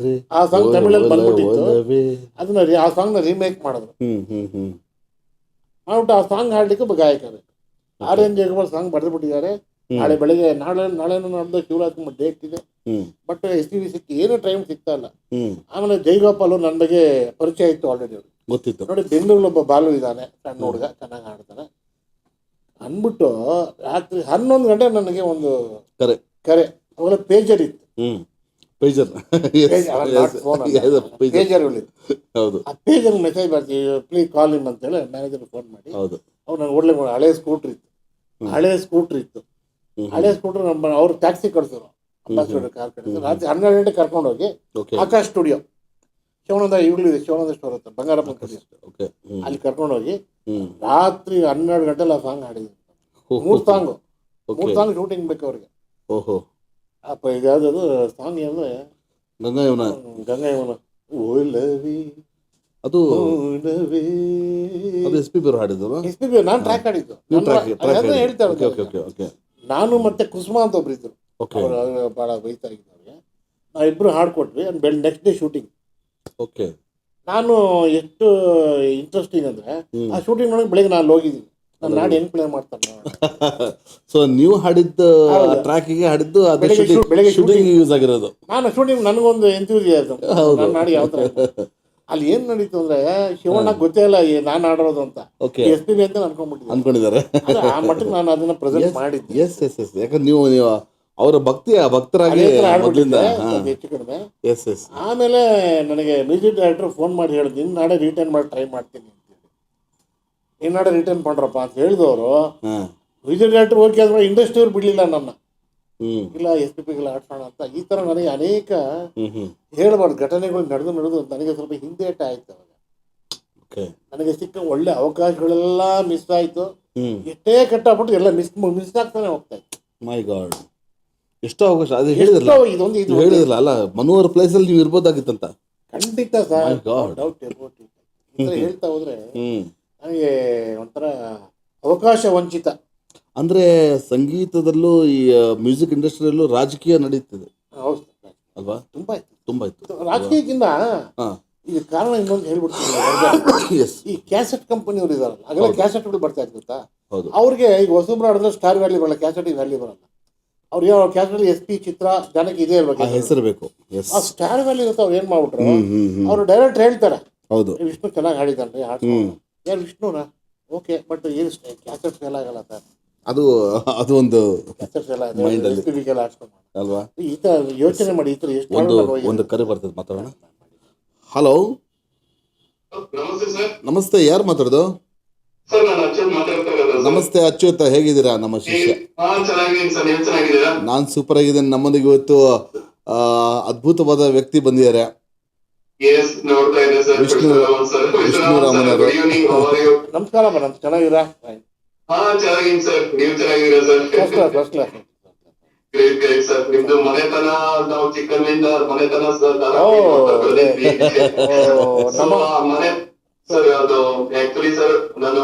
ಆ ಸಾಂಗ್ ತಮಿಳಲ್ಲಿ ಬಂದ್ಬಿಟ್ಟಿತ್ತು. ಅದನ್ನ ಆ ಸಾಂಗ್ ನ ರೀಮೇಕ್ ಮಾಡಿದ್ರು. ಮಾಡ್ಬಿಟ್ಟು ಆ ಸಾಂಗ್ ಹಾಡ್ಲಿಕ್ಕೆ ಒಬ್ಬ ಗಾಯಕ ಬೇಕು. RN ಜಯಕುಮಾರ್ ಸಾಂಗ್ ಬರೆದು ಬಿಟ್ಟಿದ್ದಾರೆ. ನಾಳೆ ಬೆಳಗ್ಗೆ ನಾಳೆನೂ ನಾಡ್ದು ಶಿವರಾಜ್ ಕುಮಾರ್ ಡೇಟ್ ಇದೆ. ಬಟ್ SPB ಸಿಕ್ಕಿ ಏನು ಟೈಮ್ ಸಿಗ್ತಾ ಇಲ್ಲ. ಆಮೇಲೆ ಜೈಗೋಪಾಲ್ ನನ್ನ ಬಗ್ಗೆ ಪರಿಚಯ ಇತ್ತು ಆಲ್ರೆಡಿ, ಅವ್ರು ಗೊತ್ತಿತ್ತು. ನೋಡಿ ಬೆಂಗಳೂರಲ್ಲಿ ಒಬ್ಬ ಬಾಲು ಇದ್ದಾನೆ, ಸಣ್ಣ ಹುಡುಗ, ಚೆನ್ನಾಗಿ ಹಾಡ್ತಾನೆ ಅಂದ್ಬಿಟ್ಟು ರಾತ್ರಿ 11 ಗಂಟೆ ನನಗೆ ಒಂದು ಕರೆ. ಅವಾಗ ಪೇಜರ್ ಇತ್ತು. ಹೌದು. ಆ ಪೇಜರ್ ಮೆಸೇಜ್ ಬರ್ತೀವಿ, ಪ್ಲೀಸ್ ಕಾಲ್ ಇಮ್ ಅಂತೇಳಿ ಮ್ಯಾನೇಜರ್ ಫೋನ್ ಮಾಡಿ. ಅವ್ರು ನಂಗೆ ಓಡ್ಲಿ ಹಳೆ ಸ್ಕೂಟ್ರ್ ಇತ್ತು. ಹಳೆ ಸ್ಕೂಟ್ರ್ ನಮ್ಮ ಅವ್ರು ಟ್ಯಾಕ್ಸಿ ಕಳಿಸೋರು, ಅಂಬಾಸಿಡರ್ ಕಾರ್ ಕಳಿಸೋರು. ರಾತ್ರಿ 12 ಗಂಟೆ ಕರ್ಕೊಂಡೋಗಿ ಆಕಾಶ್ ಸ್ಟುಡಿಯೋ, ಶಿವಾನಂದ ಶಿವಾನಂದ ಸ್ಟೋರ್ ಅಂತ ಬಂಗಾರಪ್ಪ ಅಲ್ಲಿ ಕರ್ಕೊಂಡೋಗಿ ರಾತ್ರಿ 12 ಗಂಟೆಲಿ ಆ ಸಾಂಗ್ ಹಾಡಿದ್ರು. 3 ಸಾಂಗ್ ಶೂಟಿಂಗ್ ಬೇಕು ಅವ್ರಿಗೆ. ಅಪ್ಪ ಇದು ಯಾವ್ದು ಸಾಂಗ್ ಅಂದ್ರೆ ಗಂಗಾ ಯಮುನಾ. ಅದು SPB ಅವರು ಹಾಡಿದ್ರು. SPB ನಾನು ಟ್ರ್ಯಾಕ್ ಹಾಡಿದ್ದು, ಹೇಳ್ತಾರೆ. ನಾನು ಮತ್ತೆ ಕುಸುಮ ಅಂತ ಒಬ್ರು ಇದ್ರು, ಅವರು ಭಾಳ ವಯಸ್ಸಾಗಿದ್ದವ್ರಿಗೆ. ನಾವಿಬ್ರು ಹಾಡ್ಕೊಟ್ವಿ. Next day shooting. ಓಕೆ. ನಾನು ಎಷ್ಟು ಇಂಟ್ರೆಸ್ಟಿಂಗ್ ಅಂದ್ರೆ ಆ ಶೂಟಿಂಗ್ ನೋಡಕ್ ಬೆಳಿಗ್ಗೆ ನಾನು ಹೋಗಿದ್ದೀನಿ, ನಾನು ನಾಡು ಹೆಂಗ್ ಪ್ಲೇ ಮಾಡ್ತಾನೆ. ಸೊ ನೀವು ಹಾಡಿದ್ದು ಟ್ರ್ಯಾಕಿಗೆ ಹಾಡಿದ್ದು ಬೆಳಿಗ್ಗೆ ಶೂಟಿಂಗ್ ಯೂಸ್ ಆಗಿರೋದು. ನಾನು ಶೂಟಿಂಗ್ ನನಗೊಂದು ಎಂಥೂಸಿಯಾಸಮ್, ನನ್ನ ನಾಡಿಗೆ ಯಾವ ಥರ. ಅಲ್ಲಿ ಏನ್ ನಡೀತು ಅಂದ್ರೆ ಶಿವಣ್ಣ ಗೊತ್ತೇ ಇಲ್ಲ ನಾನು ಆಡೋದು ಅಂತ, SPB ಅಂತ ಅನ್ಕೊಂಡಿದ್ದಾರೆ. ಆ ಮಟ್ಟಿಗೆ ನಾನು ಅದನ್ನ ಪ್ರೆಸೆಂಟ್ ಮಾಡಿದ್ದೆ. ಎಸ್. ಯಾಕಂದ್ರೆ ನೀವು ಅವರ ಭಕ್ತರಾಗಿ ಹೆಚ್ಚು ಕಡಿಮೆ. ಆಮೇಲೆ ನನಗೆ ಮ್ಯೂಸಿಕ್ ಡೈರೆಕ್ಟರ್ ಫೋನ್ ಮಾಡಿ ಹೇಳಿದ್, ನಿನ್ನ ನಾಡೆ ರಿಟರ್ನ್ ಮಾಡಿ ಟ್ರೈ ಮಾಡ್ತೀನಿ ಅಂತೇಳಿ. ನಿನ್ನ ನಾಡೆ ರಿಟರ್ನ್ ಮಾಡ್ರಪ್ಪ ಅಂತ ಹೇಳಿದವರು ಮ್ಯೂಸಿಕ್ ಡೈರೆಕ್ಟರ್ ಓಕೆ ಆದ್ರೆ ಇಂಡಸ್ಟ್ರಿಯವ್ರು ಬಿಡ್ಲಿಲ್ಲ ನನ್ನ. ಇಲ್ಲ SPBಗೆಲ್ಲ ಆಡ್ಸೋಣ ಅಂತ. ಈ ತರ ನನಗೆ ಅನೇಕ ಹೇಳಬಾರ್ದು ಘಟನೆಗಳು ನಡೆದು ನನಗೆ ಸ್ವಲ್ಪ ಹಿಂದೇಟ ಆಯ್ತು. ಅವಾಗ ನನಗೆ ಸಿಕ್ಕ ಒಳ್ಳೆ ಅವಕಾಶಗಳೆಲ್ಲ ಮಿಸ್ ಆಯ್ತು. ಎಷ್ಟೇ ಕಷ್ಟಪಟ್ಟು ಎಲ್ಲ ಮಿಸ್ ಆಗ್ತಾನೆ ಹೋಗ್ತಾ ಇತ್ತು. ಮೈ ಗಾಡ್, ಎಷ್ಟೋ ಅವಕಾಶ. ಅದು ಹೇಳಿದ್ರಲ್ಲ ಅಲ್ಲ, ಮನೋಹರ್ ಪ್ಲೇಸ್ ಅಲ್ಲಿ ನೀವು ಇರ್ಬೋದಾಗಿತ್ತಂತ. ಖಂಡಿತ ಸರ್, ಡೌಟ್ ಅಬೌಟ್ ಇಟ್. ಈ ಥರ ಹೇಳ್ತಾ ಹೋದ್ರೆ ನನಗೆ ಒಂಥರ ಅವಕಾಶ ವಂಚಿತ. ಅಂದ್ರೆ ಸಂಗೀತದಲ್ಲೂ ಈ ಮ್ಯೂಸಿಕ್ ಇಂಡಸ್ಟ್ರಿಯಲ್ಲೂ ರಾಜಕೀಯ ನಡೀತಿದೆ ಅಲ್ವಾ? ತುಂಬಾ ಇತ್ತು. ರಾಜಕೀಯಕ್ಕಿಂತ ಇದು ಕಾರಣ ಇನ್ನೊಂದು ಹೇಳ್ಬಿಡ್ತೀನಿ. ಈ ಕ್ಯಾಸೆಟ್ ಕಂಪನಿಯವರು ಇದಾರಲ್ಲ, ಆಗಲೇ ಕ್ಯಾಸೆಟ್ಗಳು ಬರ್ತಾ ಇರ್ತಾ, ಅವ್ರಿಗೆ ಈಗ ಹೊಸಬ್ರು ಆಡಿದ್ರೆ ಸ್ಟಾರ್ ವ್ಯಾಲಿ ಬರಲ್ಲ, ಕ್ಯಾಸೆಟ್ ವ್ಯಾಲಿ ಬರಲ್ಲ. ಅವ್ರಿಗೆ ಕ್ಯಾಸೆಟ್ SP ಚಿತ್ರ ಜನಕ್ಕೆ ಇದೇ ಇರ್ಬೇಕು, ಹೆಸರು ಬೇಕು. ಆ ಸ್ಟಾರ್ ವ್ಯಾಲಿ ಇರುತ್ತೆ. ಅವ್ರು ಏನ್ ಮಾಡ್ಬಿಟ್ರು, ಅವ್ರು ಡೈರೆಕ್ಟ್ ಹೇಳ್ತಾರೆ, ವಿಷ್ಣು ಚೆನ್ನಾಗಿ ಹಾಡಿದಾನ್ರಿ, ಯಾರು ವಿಷ್ಣುನಾ? ಓಕೆ, ಬಟ್ ಏನು ಕ್ಯಾಸೆಟ್ ಫೇಲ್ ಆಗಲ್ಲ ಸರ್. ಅದು ಒಂದು ಅಲ್ವಾ? ಈ ತರ ಯೋಚನೆ ಮಾಡಿ. ಈ ತರ ಒಂದು ಕರೆ ಬರ್ತದೆ, ಮಾತಾಡೋಣ. ಹಲೋ, ನಮಸ್ತೆ. ಯಾರು ಮಾತಾಡೋದು? ನಮಸ್ತೆ ಅಚ್ಯುತ, ಹೇಗಿದ್ದೀರಾ? ನಮ್ಮ ಶಿಷ್ಯ. ನಾನ್ ಸೂಪರ್ ಆಗಿದ್ದೇನೆ. ನಮ್ಮೊಂದಿಗೆ ಇವತ್ತು ಅದ್ಭುತವಾದ ವ್ಯಕ್ತಿ ಬಂದಿದ್ದಾರೆ, ವಿಷ್ಣು ರಾಮನ್ ಅವರು. ನಮಸ್ಕಾರ ಮೇಡಮ್, ಚೆನ್ನಾಗಿರಾ? Great great sir. ನಿಮ್ದು ಮನೆತನ, ನಾವು ಚಿಕ್ಕಂದಿನಿಂದ ಮನೆತನ ಸರ್. ಸೊ ಮನೆ ಸರ್, ಅದು ಆಕ್ಚುಲಿ ಸರ್, ನಾನು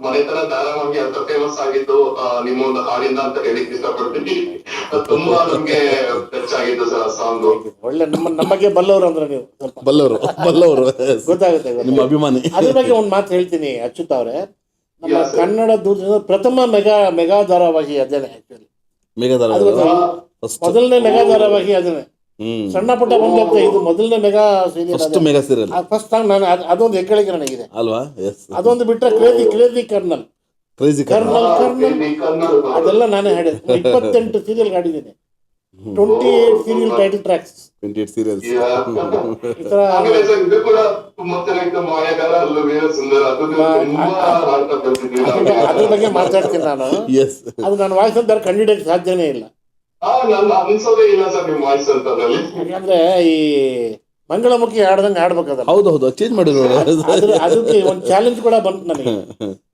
ಮನೆತನ ಧಾರಾವಾಹಿ ಅಂತ ಫೇಮಸ್ ಆಗಿದ್ದು ನಿಮ್ಮ ಒಂದು ಹಾಡಿಂದ ಅಂತ ಹೇಳಿಕ್ ಇಷ್ಟಪಡ್ತೀನಿ. ತುಂಬಾ ನಮ್ಗೆ ಟಚ್ ಆಗಿತ್ತು ಸರ್ ಆ ಸಾಂಗ್. ಒಳ್ಳೆ ನಮ್ಮ ಬಗ್ಗೆ ಬಲ್ಲವರು ಅಂದ್ರೆ ನೀವು ಸ್ವಲ್ಪ ಬಲ್ಲವರು ಗೊತ್ತಾಗುತ್ತೆ. ನಿಮ್ಮ ಅಭಿಮಾನಿ. ಅದ್ರ ಬಗ್ಗೆ ಒಂದು ಮಾತು ಹೇಳ್ತೀನಿ ಅಚ್ಯುತ್ ಅವ್ರೆ. ನಮ್ಮ Yes, sir. ಕನ್ನಡ ದೂರದರ್ಶನ ಪ್ರಥಮ ಮೆಗಾ ಧಾರಾವಾಹಿ ಅದೇನೆ. ಆಕ್ಚುಲಿ ಮೊದಲನೇ ಮೆಗಾ ಧಾರಾವಾಹಿ ಅದೇನೆ. ಸಣ್ಣ ಪುಟ್ಟ ಬಂದ ಇದು ಮೊದಲನೇ ಮೆಗಾ ಸೀರಿಯಲ್. ಫಸ್ಟ್ ಸಾಂಗ್ ನಾನು ಅದೊಂದು ಹೆಗ್ಗಳಿಕೆ ನನಗಿದೆ ಅಲ್ವಾ? ಅದೊಂದು ಬಿಟ್ರೆ ಕ್ರೇಜಿ ಕರ್ನಲ್ ಅದೆಲ್ಲ ನಾನೇ ಹಾಡಿದೆ. 28 ಸೀರಿಯಲ್ ಹಾಡಿದ್ದೀನಿ. 28 ಸೀರಿಯಲ್ ಟೈಟಲ್ ಟ್ರ್ಯಾಕ್ಸ್. 28 ಸೀರಿಯಲ್ಸ್. ಈ ತರ ಇದು ಕೂಡ ತುಂಬಾ ಚೆನ್ನಾಗಿತ್ತು. ಮಾಯಗಾರ ಅಲ್ಲವೇ ಸುಂದರ, ಅದು ತುಂಬಾ ಹಾಡ್ತಾ ಬರ್ತಿದ್ವಿ. ಅದ್ರ ಬಗ್ಗೆ ಮಾತಾಡ್ತೀನಿ ನಾನು. ಅದು ನನ್ನ ವಾಯ್ಸ್ ಅಂತ ಕಂಡಿಡಿಯಕ್ಕೆ ಸಾಧ್ಯನೇ ಇಲ್ಲ. ನಾನು ಅನ್ಸೋದೇ ಇಲ್ಲ ಸರ್ ನಿಮ್ ವಾಯ್ಸ್ ಅಂತ. ಯಾಕಂದ್ರೆ ಈ ಮಂಗಳಮುಖಿ ಹಾಡ್ದಂಗೆ ಹಾಡ್ಬೇಕದ. ಹೌದು, ಚೇಂಜ್ ಮಾಡಿದ್ರು. ಅದಕ್ಕೆ ಒಂದು ಚಾಲೆಂಜ್ ಕೂಡ ಬಂತು ನನಗೆ.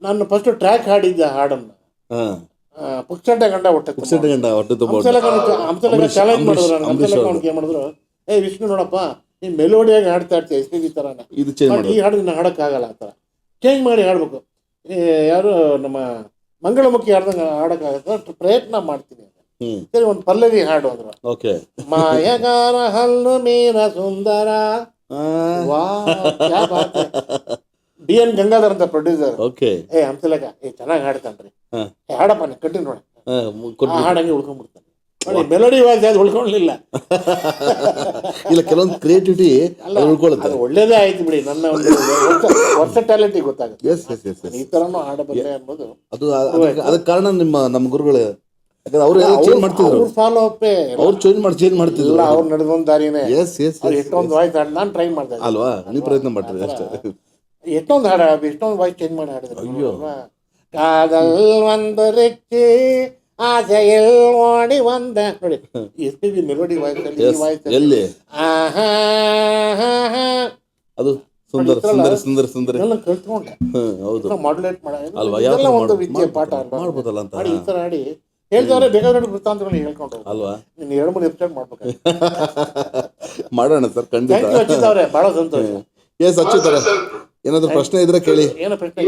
ನಾನು ಫಸ್ಟ್ ಟ್ರ್ಯಾಕ್ ಹಾಡಿದ್ದೆ ಹಾಡನ್ನು. ಪುಕ್ಸಂಟೆ ಗಂಡ ಹೊಟ್ಟೆ ಚಾಲೆಂಜ್ ಮಾಡಿದ್ರು. ಏನ್ ಮಾಡಿದ್ರು, ವಿಷ್ಣು ನೋಡಪ್ಪ, ನೀನ್ ಮೆಲೋಡಿಯಾಗಿ ಹಾಡ್ತಾ ಇರ್ತೀಯ ಎಸ್ ಪಿ ಬಿ ತರಾನ, ಈ ಹಾಡು ನಿನ್ನ ಹಾಡಕ್ಕಾಗಲ್ಲ ಆ ಥರ ಚೇಂಜ್ ಮಾಡಿ ಹಾಡ್ಬೇಕು. ಯಾರು ನಮ್ಮ ಮಂಗಳಮುಖಿ ಹಾಡ್ದಂಗೆ ಹಾಡಕ್ಕಾಗತ್ತ, ಪ್ರಯತ್ನ ಮಾಡ್ತೀನಿ. ಸರಿ, ಒಂದು ಪಲ್ಲವಿ ಹಾಡು ಅಂದ್ರು. ಮಾಯಗಾರ ಹಲ್ಲು ಮೀನ ಸುಂದರ, DN ಗಂಗಾಧರ್ ಅಂತ ಪ್ರೊಡ್ಯೂಸರ್. ಹಂಸಲೇಖ ಚೆನ್ನಾಗಿ ಹಾಡ್ತಾನ್ರಿ, ಹಾಡಪ್ಪ ನೀ ಕಟ್ಟಿ ನೋಡ, ಹಾಡಂಗೆ ಉಳ್ಕೊಂಡ್ಬಿಡ್ತಾನೆ. ನೋಡಿ, ಮೆಲೋಡಿ ವಾಯ್ಸ್ ಯಾವ್ದು ಉಳ್ಕೊಳ್ಳಿಲ್ಲ. ಇಲ್ಲ, ಕೆಲವೊಂದು ಕ್ರಿಯೇಟಿವಿಟಿ ಅದು ಒಳ್ಳೇದೇ ಆಯ್ತು ಬಿಡಿ. ನನ್ನ ಒಂದು ವರ್ಸಟ್ಯಾಲಿಟಿ ಗೊತ್ತಾಗುತ್ತೆ. ಈ ತರನು ಹಾಡಬಲ್ಲೆ ಅನ್ನೋದು ಅದಕ್ಕೆ ಕಾರಣ ನಮ್ಮ ಗುರುಗಳು. ಅವ್ರು ಚೇಂಜ್ ಮಾಡ್ತಿದ್ರು, ಫಾಲೋ ಅಪ್, ಅವ್ರು ಚೇಂಜ್ ಮಾಡ್ತಿದ್ರು. ಅವ್ರು ನಡೆದೊಂದು ದಾರಿನೇ. ಎಷ್ಟೊಂದು ವಾಯ್ಸ್ ಹಾಡು ನಾನು ಟ್ರೈ ಮಾಡ್ದೆ ಅಲ್ವಾ? ನೀವು ಪ್ರಯತ್ನ ಮಾಡ್ತೀರಿ ಅಷ್ಟೇ. ಎಷ್ಟೊಂದು ಹಾಡು, ಎಷ್ಟೊಂದು ವಾಯ್ಸ್ ಚೇಂಜ್ ಮಾಡಿ ಹಾಡಿದ್ರು. ಕಾದಲ್ ಒಂದು ರೆಕ್ಕೆ ಆಸೆಯಲ್ ಓಡಿ ಒಂದ, ನೋಡಿ S P B melody voice ಎಲ್ಲಿ ಅದು ಸುಂದರ ಕಲ್ತ್ಕೊಂಡೆ. ಹೌದು, ಮಾಡ್ಯುಲೇಟ್ ಅಲ್ವಾ? ಒಂದು ವಿದ್ಯೆ ಪಾಠ ಮಾಡ್ಬೋದಲ್ಲ ಅಂತ ಈ ತರ ಹಾಡಿ ಹೇಳ್ದವ್ರೆ. ಬೇಕಾದ್ರೆ ವೃತ್ತಾಂತಗಳು ಹೇಳ್ಕೊಂಡು ಅಲ್ವಾ? ನೀನು 2-3 ಎಪಿಸೋಡ್ ಮಾಡ್ಬೇಕು. ಮಾಡೋಣ ಸರ್, ಖಂಡಿತ. ಅಚ್ಯುತವ್ರೆ, ಬಹಳ ಸಂತೋಷ. ಅಚ್ಯುತ್ ಏನಾದ್ರು ಪ್ರಶ್ನೆ ಇದ್ರೆ ಕೇಳಿ. ಏನೋ ಪ್ರಶ್ನೆ?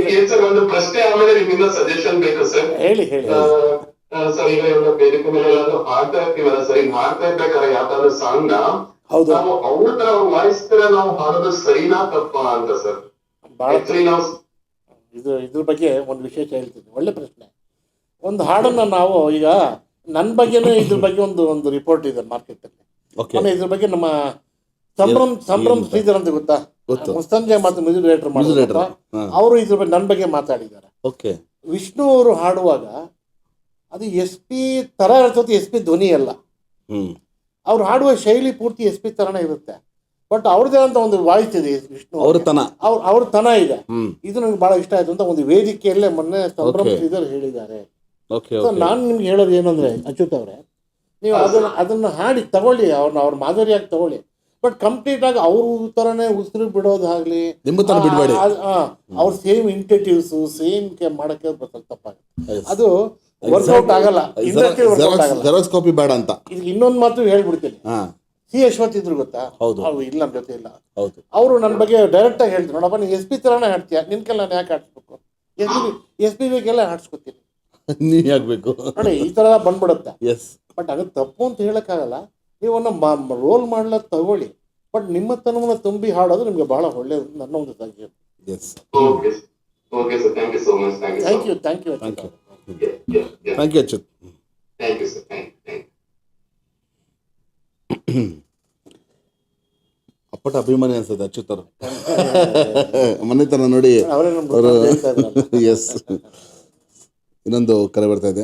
ಒಂದು ಪ್ರಶ್ನೆ, ಆಮೇಲೆ ನಿಮ್ಮಿಂದ ಸಜೆಷನ್ ಬೇಕು ಸರ್. ಹೇಳಿ. ಸರ್, ಈಗ ವೇದಿಕೆ ಮೇಲೆ ಎಲ್ಲಾದ್ರೂ ಹಾಡ್ತಾ ಇರ್ತೀವಲ್ಲ ಸರ್, ಈಗ ಮಾಡ್ತಾ ಇರ್ಬೇಕಾದ್ರೆ ಯಾವ್ದಾದ್ರು ಸಾಂಗ್ ನ ನಾವು ಅವ್ರ ತರ ವಾಯ್ಸ್ ತರ ನಾವು ಹಾಡೋದು ಸರಿನಾ ತಪ್ಪಾ ಅಂತ ಸರ್? ಇದ್ರ ಬಗ್ಗೆ ಒಂದು ವಿಶೇಷ ಹೇಳ್ತೀನಿ. ಒಳ್ಳೆ ಪ್ರಶ್ನೆ. ಒಂದು ಹಾಡನ್ನ ನಾವು ಈಗ ನನ್ನ ಬಗ್ಗೆನೇ ಇದ್ರ ಬಗ್ಗೆ ಒಂದು ರಿಪೋರ್ಟ್ ಇದೆ ಮಾರ್ಕೆಟ್ ಅಲ್ಲಿ. ಇದ್ರ ಬಗ್ಗೆ ನಮ್ಮ ಸಂಭ್ರಮ್ ಶ್ರೀಧರ್ ಅಂತ ಗೊತ್ತಾ, ಮುಸ್ತಂಜೆ ಮತ್ತು ಮ್ಯೂಸಿಕ್ ಡೈರೆಕ್ಟರ್ ಅವರು ಇದ್ರ ಬಗ್ಗೆ ನನ್ನ ಬಗ್ಗೆ ಮಾತಾಡಿದ್ದಾರೆ. ವಿಷ್ಣು ಅವರು ಹಾಡುವಾಗ ಅದು ಎಸ್ ಪಿ ತರ ಇರ್ತದೆ, ಎಸ್ ಪಿ ಧ್ವನಿ ಅಲ್ಲ. ಅವ್ರು ಹಾಡುವ ಶೈಲಿ ಪೂರ್ತಿ ಎಸ್ ಪಿ ತರನೇ ಇರುತ್ತೆ. ಬಟ್ ಅವ್ರದೇ ಅಂತ ಒಂದು ವಾಯ್ಸ್ ಇದೆ ವಿಷ್ಣು, ಅವ್ರ ತನ ಇದೆ. ಇದು ನಂಗೆ ಬಹಳ ಇಷ್ಟ ಆಯ್ತು ಅಂತ ಒಂದು ವೇದಿಕೆಯಲ್ಲೇ ಮೊನ್ನೆ ಸಂಭ್ರಮ್ ಶ್ರೀಧರ್ ಹೇಳಿದ್ದಾರೆ. ನಾನು ನಿಮ್ಗೆ ಹೇಳೋದು ಏನಂದ್ರೆ, ಅಚ್ಯುತ್ ಅವರೇ, ನೀವು ಅದನ್ನ ಹಾಡಿ ತಗೊಳ್ಳಿ, ಅವ್ರ ಮಾದರಿಯಾಗಿ ತಗೊಳ್ಳಿ. ಬಟ್ ಕಂಪ್ಲೀಟ್ ಆಗಿ ಅವ್ರ ತರನೇ ಉಸಿರು ಬಿಡೋದಾಗ್ಲಿ, ಅವ್ರ ಸೇಮ್ ಇಂಟೇಟಿವ್ಸ್ ಸೇಮ್ ಮಾಡಕ್ಕೆ ತಪ್ಪಾಗುತ್ತೆ. ಅದು ವರ್ಕೌಟ್ ಆಗಲ್ಲ, ಇಂಡಸ್ಟ್ರಿ ವರ್ಕೌಟ್ ಆಗಲ್ಲ. ಬೇಡ ಅಂತ. ಇದು ಇನ್ನೊಂದು ಮಾತು ಹೇಳ್ಬಿಡ್ತೀನಿ. ಸಿ ಅಶ್ವಥ್ ಇದ್ರು ಗೊತ್ತಾ, ಅವ್ರು ಇಲ್ಲ ನಮ್ಮ ಜೊತೆ ಇಲ್ಲ. ಅವರು ನನ್ನ ಬಗ್ಗೆ ಡೈರೆಕ್ಟ್ ಆಗಿ ಹೇಳ್ತಾರೆ, ನೋಡಪ್ಪ ನೀನು ಎಸ್ ಪಿ ತರಾನೇ ಹಾಡ್ತೀಯ, ನಿನ್ಕೆಲ್ಲ ನಾನು ಯಾಕೆ ಹಾಡ್ಸ್ಬೇಕು, ಎಸ್ ಪಿ ಬಿಗೆಲ್ಲ ಹಾಡ್ಸ್ಕೊತೀನಿ ನೀ ಆಗ್ಬೇಕು ನೋಡಿ, ಈ ತರ ಬಂದ್ಬಿಡುತ್ತೆ. ಬಟ್ ಅದು ತಪ್ಪು ಅಂತ ಹೇಳಕ್ಕಾಗಲ್ಲ. ನೀವನ್ನ ರೋಲ್ ಮಾಡ್ಲ ತಗೊಳ್ಳಿ, ಬಟ್ ನಿಮ್ಮ ತನವನ್ನ ತುಂಬಿ ಹಾಡೋದು ನಿಮ್ಗೆ ಬಹಳ ಒಳ್ಳೇದು ನನ್ನ ಒಂದು ಸಜೆಷನ್. Thank you Achyuth. ಅಪ್ಪಟ ಅಭಿಮಾನಿ ಅನ್ಸುತ್ತೆ ಅಚ್ಯುತ್ ಅವರು. ಮನೆತನ ನೋಡಿ. ಎಸ್, ಇನ್ನೊಂದು ಕರೆ ಬರ್ತಾ ಇದೆ,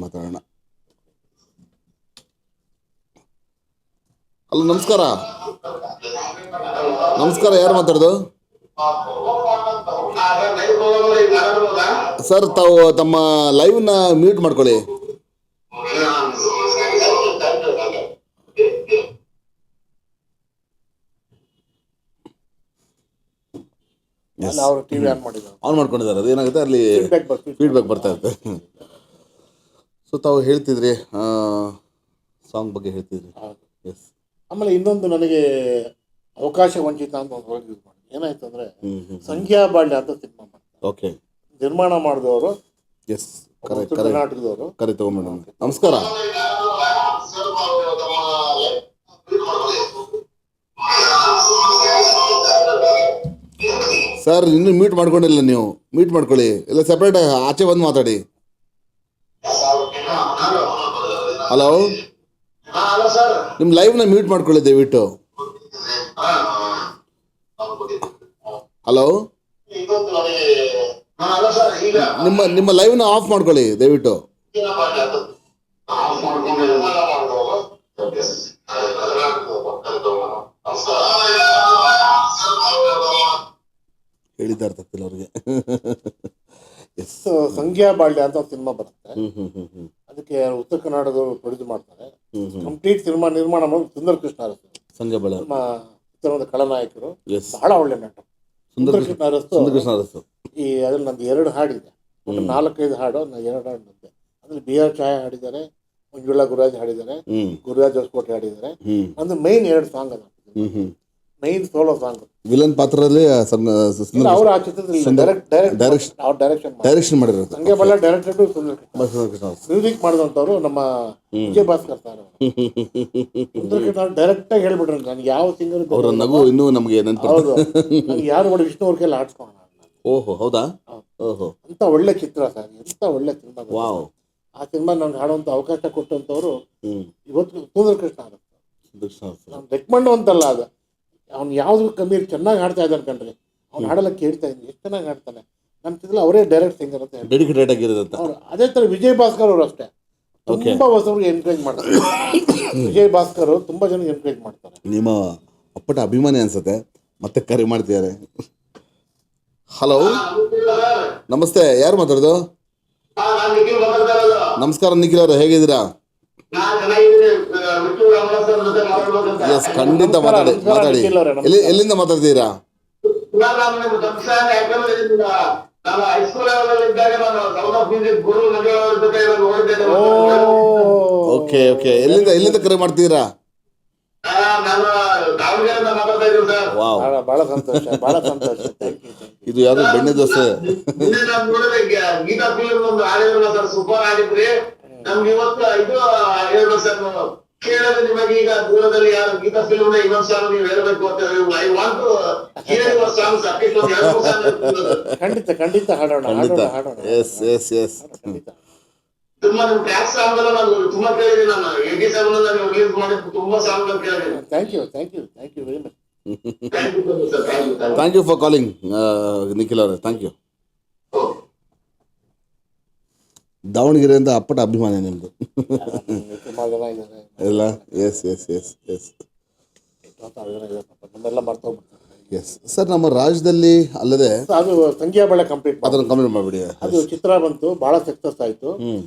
ಮಾತಾಡೋಣ. ಹಲೋ, ನಮಸ್ಕಾರ, ಯಾರು ಮಾತಾಡೋದು ಸರ್? ತಾವು ತಮ್ಮ ಲೈವ್ ನ ಮ್ಯೂಟ್ ಮಾಡ್ಕೊಳ್ಳಿ. ಟಿವಿ ಆನ್ ಮಾಡ್ಕೊಂಡಿದ್ದಾರೆ. ಅದೇನಾಗುತ್ತೆ, ಅಲ್ಲಿ ಫೀಡ್ಬ್ಯಾಕ್ ಬರ್ತಾ ಇರುತ್ತೆ. ಸೊ ತಾವು ಹೇಳ್ತಿದ್ರಿ ಸಾಂಗ್ ಬಗ್ಗೆ ಹೇಳ್ತಿದ್ರಿ. ಹೌದು. ಎಸ್. ಆಮೇಲೆ ಇನ್ನೊಂದು ನನಗೆ ಅವಕಾಶ ವಂಚಿತ ಅಂತ ಒಂದು ವರ್ಡ್ ಯೂಸ್ ಮಾಡಿ ಏನಾಯ್ತು ಅಂದರೆ ಸಂಖ್ಯಾ ಬಾಳ್ಯ ಅಂತ ಸಿನಿಮಾ ಮಾಡ್ತಾರೆ. ಓಕೆ. ನಿರ್ಮಾಣ ಮಾಡಿದವರು ಎಸ್. ಕರೆ ಉತ್ತರ ಕರೆ ಕರ್ನಾಟಕದವರು. ಕರೆ ತಗೊಂಡ್ಮೇಡಮ್. ನಮಸ್ಕಾರ ಸರ್. ಇನ್ನೂ ಮ್ಯೂಟ್ ಮಾಡ್ಕೊಂಡಿಲ್ಲ ನೀವು. ಮ್ಯೂಟ್ ಮಾಡ್ಕೊಳ್ಳಿ, ಇಲ್ಲ ಸಪ್ರೇಟ್ ಆಚೆ ಬಂದು ಮಾತಾಡಿ. ಹಲೋ, ನಿಮ್ಮ ಲೈವ್ನ ಮ್ಯೂಟ್ ಮಾಡ್ಕೊಳ್ಳಿ ದಯವಿಟ್ಟು. ಹಲೋ, ನಿಮ್ಮ ಲೈವ್ನ ಆಫ್ ಮಾಡ್ಕೊಳ್ಳಿ ದಯವಿಟ್ಟು. ಹೇಳಿದ್ದಾರೆ ತಪ್ಪಿಲ್ಲ ಅವ್ರಿಗೆ. ಎಸ್. ಸಂಖ್ಯಾ ಬಾಳ್ಯ ಅಂತ ಒಂದು ಸಿನಿಮಾ ಬರುತ್ತೆ. ಅದಕ್ಕೆ ಉತ್ತರ ಕರ್ನಾಟಕದವರು ಪ್ರೊಡ್ಯೂಸ್ ಮಾಡ್ತಾರೆ. ಕಂಪ್ಲೀಟ್ ಸಿನಿಮಾ ನಿರ್ಮಾಣ ಮಾಡೋದು ಸುಂದರ್ ಕೃಷ್ಣ ಅರಸು. ಸಂಖ್ಯಾ ಬಾಳ್ಯ ನಮ್ಮ ಚಿತ್ರದ ಖಳನಾಯಕರು. ಎಸ್. ಬಹಳ ಒಳ್ಳೆ ನಟ ಸುಂದರ್ ಕೃಷ್ಣ ಅರಸು. ಸುಂದರ್ ಕೃಷ್ಣ ಅರಸು. ಈ ಅದ್ರಲ್ಲಿ ನಂದು 2 ಹಾಡಿದೆ, 4-5 ಹಾಡು, 2 ಹಾಡು ನಂದೆ. ಅದ್ರಲ್ಲಿ ಬಿ ಆರ್ ಛಾಯಾ ಹಾಡಿದ್ದಾರೆ, ಮಂಜುಳಾ ಗುರುರಾಜ್ ಹಾಡಿದ್ದಾರೆ, ಗುರುರಾಜ್ ಹೊಸಕೋಟೆ ಹಾಡಿದ್ದಾರೆ. ಅಂದ್ರೆ ಮೈನ್ 2 ಸಾಂಗ್ ಅದ, ಮೈನ್ ಸೋಲೋ ಸಾಂಗ್. ವಿಲನ್ ಪಾತ್ರದಲ್ಲಿ ಅವರು ಆ ಚಿತ್ರದಲ್ಲಿ ಡೈರೆಕ್ಷನ್ ಮಾಡಿರೋದು. ಸಂಖ್ಯಾ ಬಾಳ್ಯ ಡೈರೆಕ್ಟರ್ ಸುಂದರ್ ಕೃಷ್ಣ. ಮ್ಯೂಸಿಕ್ ಮಾಡಿದಂಥವ್ರು ನಮ್ಮ ವಿಜಯ್ ಭಾಸ್ಕರ್ ಸರ್. ಸುಂದರ್ ಕೃಷ್ಣ ಡೈರೆಕ್ಟ್ ಆಗಿ ಹೇಳ್ಬಿಟ್ರು ನನಗೆ ಯಾವ ಸಿಂಗರ್ ಅವರ ನಗು ಇನ್ನೂ ನಮಗೆ ನೆನಪು. ಹೌದು, ಯಾರು ನೋಡಿ ವಿಷ್ಣು ಅವ್ರ ಕೈಲಿ ಆಡ್ಸ್ಕೋಣ. ಓಹೋ, ಹೌದಾ? ಓಹೋ, ಅಂತ ಒಳ್ಳೆ ಚಿತ್ರ ಸರ್, ಎಂತ ಒಳ್ಳೆ ಸಿನಿಮಾ. ವಾವ್. ಆ ಸಿನಿಮಾ ನಂಗೆ ಹಾಡುವಂತ ಅವಕಾಶ ಕೊಟ್ಟಂತವ್ರು ಇವತ್ತು ಸುಂದರ್ ಕೃಷ್ಣ ಆಗುತ್ತೆ. ನಾನು ರೆಕಮೆಂಡ್ ಅಂತಲ್ಲ, ಅದು ಅವ್ನು ಯಾವ್ದು ಕಮ್ಮಿ ಚೆನ್ನಾಗಿ ಹಾಡ್ತಾ ಇದ್ದಾನೆ ಕಣ್ರಿ. ಅವ್ನು ಹಾಡೆಲ್ಲ ಕೇಳ್ತಾ ಇದ್ದೀನಿ, ಎಷ್ಟು ಚೆನ್ನಾಗಿ ಹಾಡ್ತಾನೆ. ನಮ್ಮ ಚಿತ್ರ ಅವರೇ ಡೈರೆಕ್ಟ್ ಸಿಂಗರ್ ಅಂತ ಹೇಳಿ ಡೆಡಿಕೇಟೆಡ್ ಆಗಿರೋದಂತ. ಅವ್ರು ಅದೇ ಥರ ವಿಜಯ್ ಭಾಸ್ಕರ್ ಅವರು ಅಷ್ಟೇ ತುಂಬಾ ಹೊಸವ್ರಿಗೆ ಎನ್ಕರೇಜ್ ಮಾಡ್ತಾರೆ. ವಿಜಯ್ ಭಾಸ್ಕರ್ ತುಂಬಾ ಜನ ಎನ್ಕರೇಜ್ ಮಾಡ್ತಾರೆ. ನಿಮ್ಮ ಅಪ್ಪಟ ಅಭಿಮಾನಿ ಅನ್ಸುತ್ತೆ. ಮತ್ತೆ ಕರೆ ಮಾಡ್ತಿದ್ದಾರೆ. ಹಲೋ, ನಮಸ್ತೆ. ಯಾರು ಮಾತಾಡೋದು? ನಮಸ್ಕಾರ ನಿಖಿಲ್ ಅವರು, ಹೇಗಿದ್ದೀರಾ? ಎಸ್, ಖಂಡಿತ ಮಾತಾಡಿ. ಎಲ್ಲಿಂದ ಮಾತಾಡ್ತೀರಾ? Okay okay. ಎಲ್ಲಿಂದ ಕರೆ ಮಾಡ್ತೀರಾ? ಬಹಳ ಸಂತೋಷ, ಬಹಳ ಸಂತೋಷ. ಇದು ಯಾವ್ದು ಬೆಣ್ಣೆ ದೋಸೆ? ಗೀತಾ ಫಿಲ್ಮ್ ಒಂದು ಹಾಡಿದ್ರಲ್ಲ ಸರ್, ಸೂಪರ್ ಹಾಡಿದ್ರಿ. ನಮ್ಗೆ ಇವತ್ತು ಇದು ಹೇಳ್ಬೇಕು ಸರ್, ಕೇಳೋದು ನಿಮಗೆ ಈಗ ದೂರದಲ್ಲಿ ಯಾರು ಗೀತಾ ಫಿಲ್ಮ್ ಇನ್ನೊಂದು ಸಾಂಗ್ ನೀವು ಹೇಳ್ಬೇಕು ಅಂತ I want to hear your songs. At least ಒಂದು 2 ಸಾಂಗ್ ಖಂಡಿತ ಹಾಡೋಣ. Yes yes yes. ತುಂಬಾ ನಿಮ್ ಟ್ರ್ಯಾಕ್ ಸಾಂಗ್ ಎಲ್ಲ ನಾನು ತುಂಬಾ ಕೇಳಿದ್ದೀನಿ. ನಾನು 87 ನಾನು ರಿಲೀಸ್ ಮಾಡಿದ್ದು ತುಂಬಾ ಸಾಂಗ್ ಕೇಳಿದ್ದೀನಿ. Thank you very much. Thank you for calling Nikhil ಅವರೇ, ಥ್ಯಾಂಕ್ ಯು. ದಾವಣಗೆರೆಯಿಂದ ಅಪ್ಪಟ ಅಭಿಮಾನಿ ನಿಮ್ಮದು ಎಲ್ಲ. ಎಸ್ ಎಸ್ ಎಸ್ ಎಸ್ ನಮ್ಮೆಲ್ಲ ಮರ್ತೋಗ್ಬಿಡ್ತಾರೆ. ಎಸ್ ಸರ್, ನಮ್ಮ ರಾಜ್ಯದಲ್ಲಿ ಅಲ್ಲದೆ ಅದು ಸಂಖ್ಯಾ ಬಾಳ್ಯ ಕಂಪ್ಲೀಟ್ ಅದನ್ನು ಕಂಪ್ಲೀಟ್ ಮಾಡಿಬಿಡಿ. ಅದು ಚಿತ್ರ ಬಂತು, ಬಹಳ ಸಕ್ಸಸ್ ಆಯಿತು.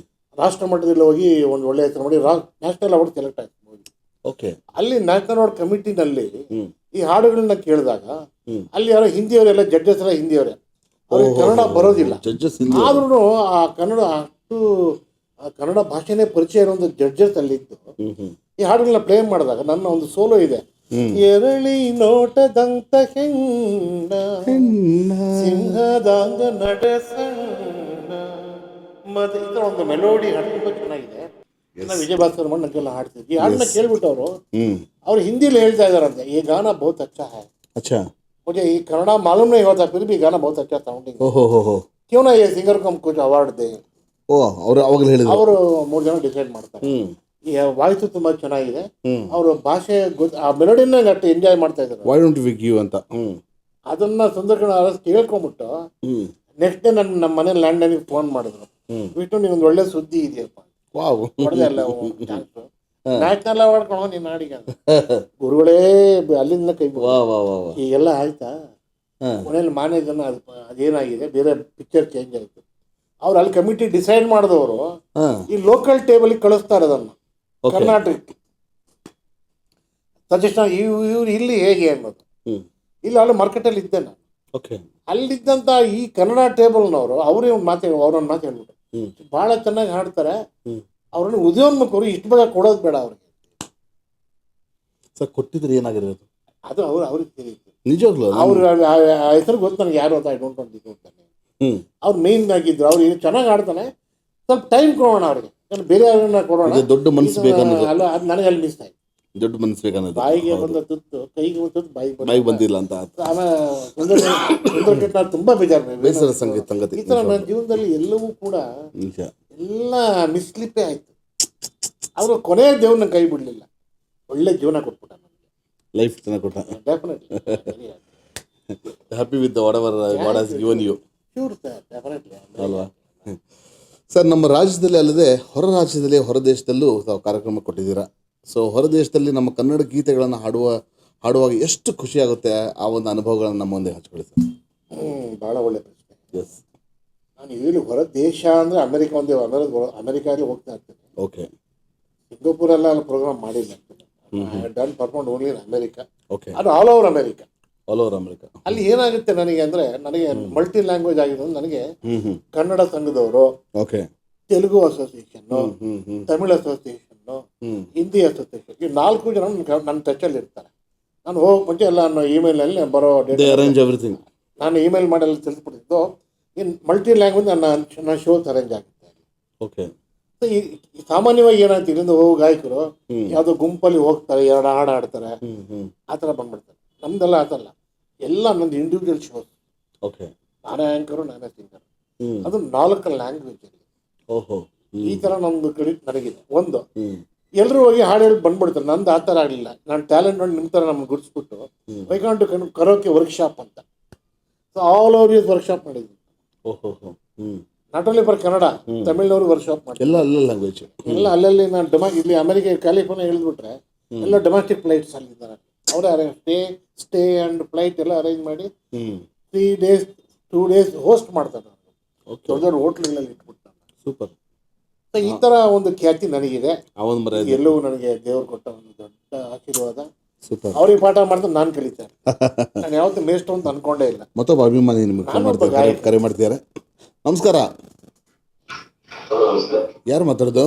ರಾಷ್ಟ್ರ ಮಟ್ಟದಲ್ಲಿ ಹೋಗಿ ಒಂದು ಒಳ್ಳೆ ಹೆಸರು ಮಾಡಿ ನ್ಯಾಷನಲ್ ಅವಾರ್ಡ್ ಸೆಲೆಕ್ಟ್ ಆಯ್ತು. ಓಕೆ. ಅಲ್ಲಿ ನ್ಯಾಷನಲ್ ಅವಾರ್ಡ್ ಕಮಿಟಿನಲ್ಲಿ ಈ ಹಾಡುಗಳನ್ನ ಕೇಳಿದಾಗ ಅಲ್ಲಿ ಯಾರೋ ಹಿಂದಿಯವರೆಲ್ಲ ಜಡ್ಜಸ್ ಎಲ್ಲ ಹಿಂದಿಯವರೇ, ಅವ್ರಿಗೆ ಕನ್ನಡ ಬರೋದಿಲ್ಲ. ಆದ್ರೂ ಆ ಕನ್ನಡ ಭಾಷೆನೇ ಪರಿಚಯ ಇರುವಂತ ಜಡ್ಜಸ್ ಅಲ್ಲಿದ್ದು ಈ ಹಾಡುಗಳನ್ನ ಪ್ಲೇ ಮಾಡಿದಾಗ ನನ್ನ ಒಂದು ಸೋಲೋ ಇದೆ. ಎರಳಿ ನೋಟದಂತ ಹೆಣ್ಣ ಸಿಂಹದಾಂಗ ನಡೆಸಣ್ಣ ಮತ್ತೆ ಈ ತರ ಒಂದು ಮೆಲೋಡಿ ಹಾಡು ತುಂಬಾ ಚೆನ್ನಾಗಿದೆ. ವಿಜಯ್ ಭಾಸ್ಕರ್ ಮಾಡಿ ನನಗೆಲ್ಲ ಹಾಡ್ತಿದ್ವಿ. ಈ ಹಾಡನ್ನ ಕೇಳ್ಬಿಟ್ಟು ಅವ್ರು ಹಿಂದಿಲಿ ಹೇಳ್ತಾ ಇದಾರಂತೆ, ಈ ಗಾನ ಬಹುತ್ ಅಚ್ಚಾ ಹೈ. अच्छा, मुझे ये कन्नड़ा मालूम नहीं होता, फिर भी गाना बहुत अच्छा साउंडिंग है. ಓಹೋ, क्यों ना ये सिंगर को हम कुछ अवार्ड दे. ಅವರು ಅವಾಗಲೇ ಹೇಳಿದ್ರು. ಅವರು 3 ಜನ ಡಿಸೈಡ್ ಮಾಡ್ತಾರೆ. ಈ ವಾಯ್ಸ್ ತುಂಬಾ ಚೆನ್ನಾಗಿದೆ, ಅವರು ಭಾಷೆ ಆ ಮೆಲೋಡಿನ ಗಟ್ಟಿ ಎಂಜಾಯ್ ಮಾಡ್ತಾ ಇದ್ದಾರೆ. ವೈ ಡೋಂಟ್ ವಿ ಗಿವ್ ಅಂತ ಅದನ್ನ ಸುಂದರ್ಕಣ ಅರಸ್ ಕೇಳ್ಕೊಂಬಿಟ್ಟು ನೆಕ್ಸ್ಟ್ ಡೇ ನಮ್ಮ ಮನೆ ಲ್ಯಾಂಡ್ ಲೈನಿಗೆ ಫೋನ್ ಮಾಡಿದ್ರು, ವಿಷ್ಣು ನಿಮ್ಗೆ ಒಳ್ಳೆ ಸುದ್ದಿ ಇದೆಯಪ್ಪ. ವಾವ್, ಹೊಡೆದೆ ಅಲ್ಲ ನ್ಯಾಷನಲ್ ಅವಾರ್ಡ್ ಕೊಡೋ ನಿನ್ನ ನಾಡಿಗೆ ಗುರುಗಳೇ ಅಲ್ಲಿಂದ ಕೈ. ಈಗೆಲ್ಲ ಆಯ್ತಾ, ಮನೇಲಿ ಮ್ಯಾನೇಜರ್ನ ಅದೇನಾಗಿದೆ, ಬೇರೆ ಪಿಕ್ಚರ್ ಚೇಂಜ್ ಆಯ್ತು. ಅವ್ರು ಅಲ್ಲಿ ಕಮಿಟಿ ಡಿಸೈಡ್ ಮಾಡಿದವರು ಈ ಲೋಕಲ್ ಟೇಬಲ್ ಕಳಿಸ್ತಾರೆ ಅದನ್ನು ಕರ್ನಾಟಕಕ್ಕೆ ಸಜೆಷನ್. ಇವ್ರು ಇಲ್ಲಿ ಹೇಗೆ ಅನ್ನೋದು ಇಲ್ಲಿ ಅಲ್ಲಿ ಮಾರ್ಕೆಟಲ್ಲಿ ಇದ್ದೆ ನಾನು. ಅಲ್ಲಿದ್ದಂಥ ಈ ಕನ್ನಡ ಟೇಬಲ್ನವರು ಅವ್ರೊಂದು ಮಾತು ಹೇಳ್ಬಿಟ್ಟು ಭಾಳ ಚೆನ್ನಾಗಿ ಹಾಡ್ತಾರೆ, ಅವ್ರನ್ನ ಉದಯೋನ್ಮುಖರು ಇಷ್ಟು ಬೇಗ ಕೊಡೋದು ಬೇಡ ಅವ್ರಿಗೆ. ಸರ್ ಕೊಟ್ಟಿದ್ರೆ ಏನಾಗಿರೋದು? ಅದು ಅವ್ರಿಗೆ ತಿಳಿಯಿತು. ನಿಜವಾಗ್ಲೂ ಅವ್ರ ಹೆಸರು ಗೊತ್ತು ನನಗೆ, ಯಾರು ಅಂತ ಐ ಡೋಂಟ್ ವಾಂಟ್ ಟು ಅಂತಾನೆ. ಅವ್ರು ಮೇನ್ ಆಗಿದ್ರು. ಅವ್ರು ಚೆನ್ನಾಗಿ ಆಡ್ತಾನೆ, ಸ್ವಲ್ಪ ಟೈಮ್ ಕೊಡೋಣ ಅವ್ರಿಗೆ, ಬೇರೆ ಅವ್ರನ್ನ ಕೊಡೋಣ. ದೊಡ್ಡ ಮನಸ್ಸು ಬೇಕನ್ನೋದು ಅಲ್ಲ, ಅದು ನನಗೆ ಅಲ್ಲಿ ಮಿಸ್ ಆಯ್ತು. ದೊಡ್ಡ ಮನಸ್ಸು ಬೇಕನ್ನೋದು. ಬಾಯಿಗೆ ಬಂದ ತುತ್ತು ಕೈಗೆ ಬಂದದ್ದು ಬಾಯಿಗೆ ಬಂದಿಲ್ಲ ಅಂತ ಆಮೇಲೆ ಸುಂದರ ತುಂಬಾ ಬೇಸರ ಸಂಗತಿ. ಈ ತರ ನನ್ನ ಜೀವನದಲ್ಲಿ ಎಲ್ಲವೂ ಕೂಡ ನಿಜ, ಎಲ್ಲ ಮಿಸ್ಲಿಪ್ಪೇ ಆಯ್ತು. ಅವರು ಕೊನೆಯ ದೇವ್ರನ್ನ ಕೈ ಬಿಡ್ಲಿಲ್ಲ, ಒಳ್ಳೆ ಜೀವನ ಕೊಟ್ಬಿಟ್ಟ ನನಗೆ, ಲೈಫ್ ಚೆನ್ನಾಗಿ ಕೊಟ್ಟ. Definitely happy with what has given you sure sir, definitely ಅಲ್ವಾ ಸರ್? ನಮ್ಮ ರಾಜ್ಯದಲ್ಲಿ ಅಲ್ಲದೆ ಹೊರ ರಾಜ್ಯದಲ್ಲಿ, ಹೊರ ದೇಶದಲ್ಲೂ ತಾವು ಕಾರ್ಯಕ್ರಮ ಕೊಟ್ಟಿದ್ದೀರಾ. ಸೊ ಹೊರ ದೇಶದಲ್ಲಿ ನಮ್ಮ ಕನ್ನಡ ಗೀತೆಗಳನ್ನು ಹಾಡುವಾಗ ಎಷ್ಟು ಖುಷಿ ಆಗುತ್ತೆ, ಆ ಒಂದು ಅನುಭವಗಳನ್ನು ನಮ್ಮ ಮುಂದೆ ಹಂಚ್ಕೊಳ್ಳಿ ಸರ್. ಭಾಳ ಒಳ್ಳೆ ಪ್ರಶ್ನೆ. ಎಸ್, ನಾನು ಇಲ್ಲಿ ಹೊರ ದೇಶ ಅಂದರೆ ಅಮೆರಿಕ ಅಮೆರಿಕಾದಲ್ಲಿ ಹೋಗ್ತಾ ಇರ್ತೇನೆ. ಓಕೆ. ಸಿಂಗಾಪುರೆಲ್ಲ ಅಲ್ಲಿ ಪ್ರೋಗ್ರಾಮ್ ಮಾಡಿಲ್ಲ. Done perform only in America. Okay. ಅದು all over America. All over America. ಅಲ್ಲಿ ಏನಾಗುತ್ತೆ ನನಗೆ ಅಂದರೆ, ನನಗೆ ಮಲ್ಟಿ ಲ್ಯಾಂಗ್ವೇಜ್ ಆಗಿದೆ. ನನಗೆ ಕನ್ನಡ ಸಂಘದವರು, okay, Telugu association, Tamil association, Hindi association, ಈ 4 ಜನ ನನ್ನ ಟಚಲ್ಲಿ ಇರ್ತಾರೆ. ನಾನು ಮುಂಚೆ ಎಲ್ಲ ನಾನು ಇಮೇಲಲ್ಲಿ ಬರೋ ಅರೇಂಜ್ ಎವ್ರಿಥಿಂಗ್ ನಾನು ಇಮೇಲ್ ಮಾಡಿ ಎಲ್ಲ ತಿಳಿಸ್ಬಿಟ್ಟಿದ್ದು. ಇನ್ ಮಲ್ಟಿ ಲ್ಯಾಂಗ್ವೇಜ್ ನನ್ನ ಶೋಸ್ ಅರೇಂಜ್ ಆಗುತ್ತೆ. ಓಕೆ. ಈ ಸಾಮಾನ್ಯವಾಗಿ ಏನಾಯ್ತು, ಇಲ್ಲಿಂದ ಹೋಗೋ ಗಾಯಕರು ಯಾವುದೋ ಗುಂಪಲ್ಲಿ ಹೋಗ್ತಾರೆ, 2 ಹಾಡು ಆಡ್ತಾರೆ, ಆ ಥರ ಬಂದ್ಬಿಡ್ತಾರೆ. ನಮ್ದೆಲ್ಲ ಆ ಥರ ಅಲ್ಲ, ಎಲ್ಲ ನಂದು ಇಂಡಿವಿಜುವಲ್ ಶೋಸ್. ಓಕೆ. ನಾನೇ ಆ್ಯಂಕರು, ನಾನೇ ಸಿಂಗರ್. ಅದು 4 ಲ್ಯಾಂಗ್ವೇಜಲ್ಲಿ. ಓಹೋ, ಈ ಥರ ನಮ್ಮದು ಕ್ರೆಡಿಟ್ ನನಗಿದೆ. ಒಂದು, ಎಲ್ಲರೂ ಹೋಗಿ ಹಾಡು ಹೇಳಿ ಬಂದ್ಬಿಡ್ತಾರೆ. ನಂದು ಆ ಥರ ಆಗಲಿಲ್ಲ. ನಾನು ಟ್ಯಾಲೆಂಟ್ ನೋಡಿ ನಿಮ್ಮ ಥರ ನಮ್ಗೆ ಗುರುತಿಸ್ಬಿಟ್ಟು ವೈಕಾಂಟ್ ಕರೋಕೆ ವರ್ಕ್ಶಾಪ್ ಅಂತ, so all over US workshop ಮಾಡಿದ್ವಿ. ಓಹೋ, ನಾಟ್ ಓನ್ಲಿ ಫಾರ್ ಕನ್ನಡ, ತಮಿಳ್ನವರು ವರ್ಕ್ಶಾಪ್ ಮಾಡಿ ಎಲ್ಲ ಲ್ಯಾಂಗ್ವೇಜ್ ಎಲ್ಲ ಅಲ್ಲಲ್ಲಿ. ನಾನು ಇಲ್ಲಿ ಅಮೆರಿಕ ಕ್ಯಾಲಿಫೋರ್ನಿಯಾ ಹೇಳಿದ್ಬಿಟ್ರೆ ಎಲ್ಲ ಡೊಮೆಸ್ಟಿಕ್ ಫ್ಲೈಟ್ಸ್ ಅಲ್ಲಿದ್ದಾರೆ. ಅವರೇ ಸ್ಟೇ ಆ್ಯಂಡ್ ಫ್ಲೈಟ್ ಎಲ್ಲ ಅರೇಂಜ್ ಮಾಡಿ 3 days 2 days ಹೋಸ್ಟ್ ಮಾಡ್ತಾರೆ. ದೊಡ್ಡ ದೊಡ್ಡ ಹೋಟ್ಲ್ಗಳಲ್ಲಿ ಇಟ್ಬಿಡ್ತಾರೆ. ಸೂಪರ್. ಸೊ ಈ ಥರ ಒಂದು ಖ್ಯಾತಿ ನನಗಿದೆ. ಎಲ್ಲವೂ ನನಗೆ ದೇವರು ಕೊಟ್ಟ ಒಂದು ದೊಡ್ಡ ಆಶೀರ್ವಾದ. ಸೂಪರ್. ಅವ್ರಿಗೆ ಪಾಠ ಮಾಡ್ತಾರೆ, ನಾನು ಕಲಿತೇನೆ. ನಾನು ಯಾವತ್ತೂ ಮೇಸ್ಟ್ ಅಂತ ಅನ್ಕೊಂಡೇ ಇಲ್ಲ. ಮತ್ತೊಬ್ಬ ಅಭಿಮಾನಿ ನಿಮಗೆ ಕರೆ ಮಾಡ್ತಿದ್ದಾರೆ. ನಮಸ್ಕಾರ. ಯಾರು ಮಾತಾಡೋದು?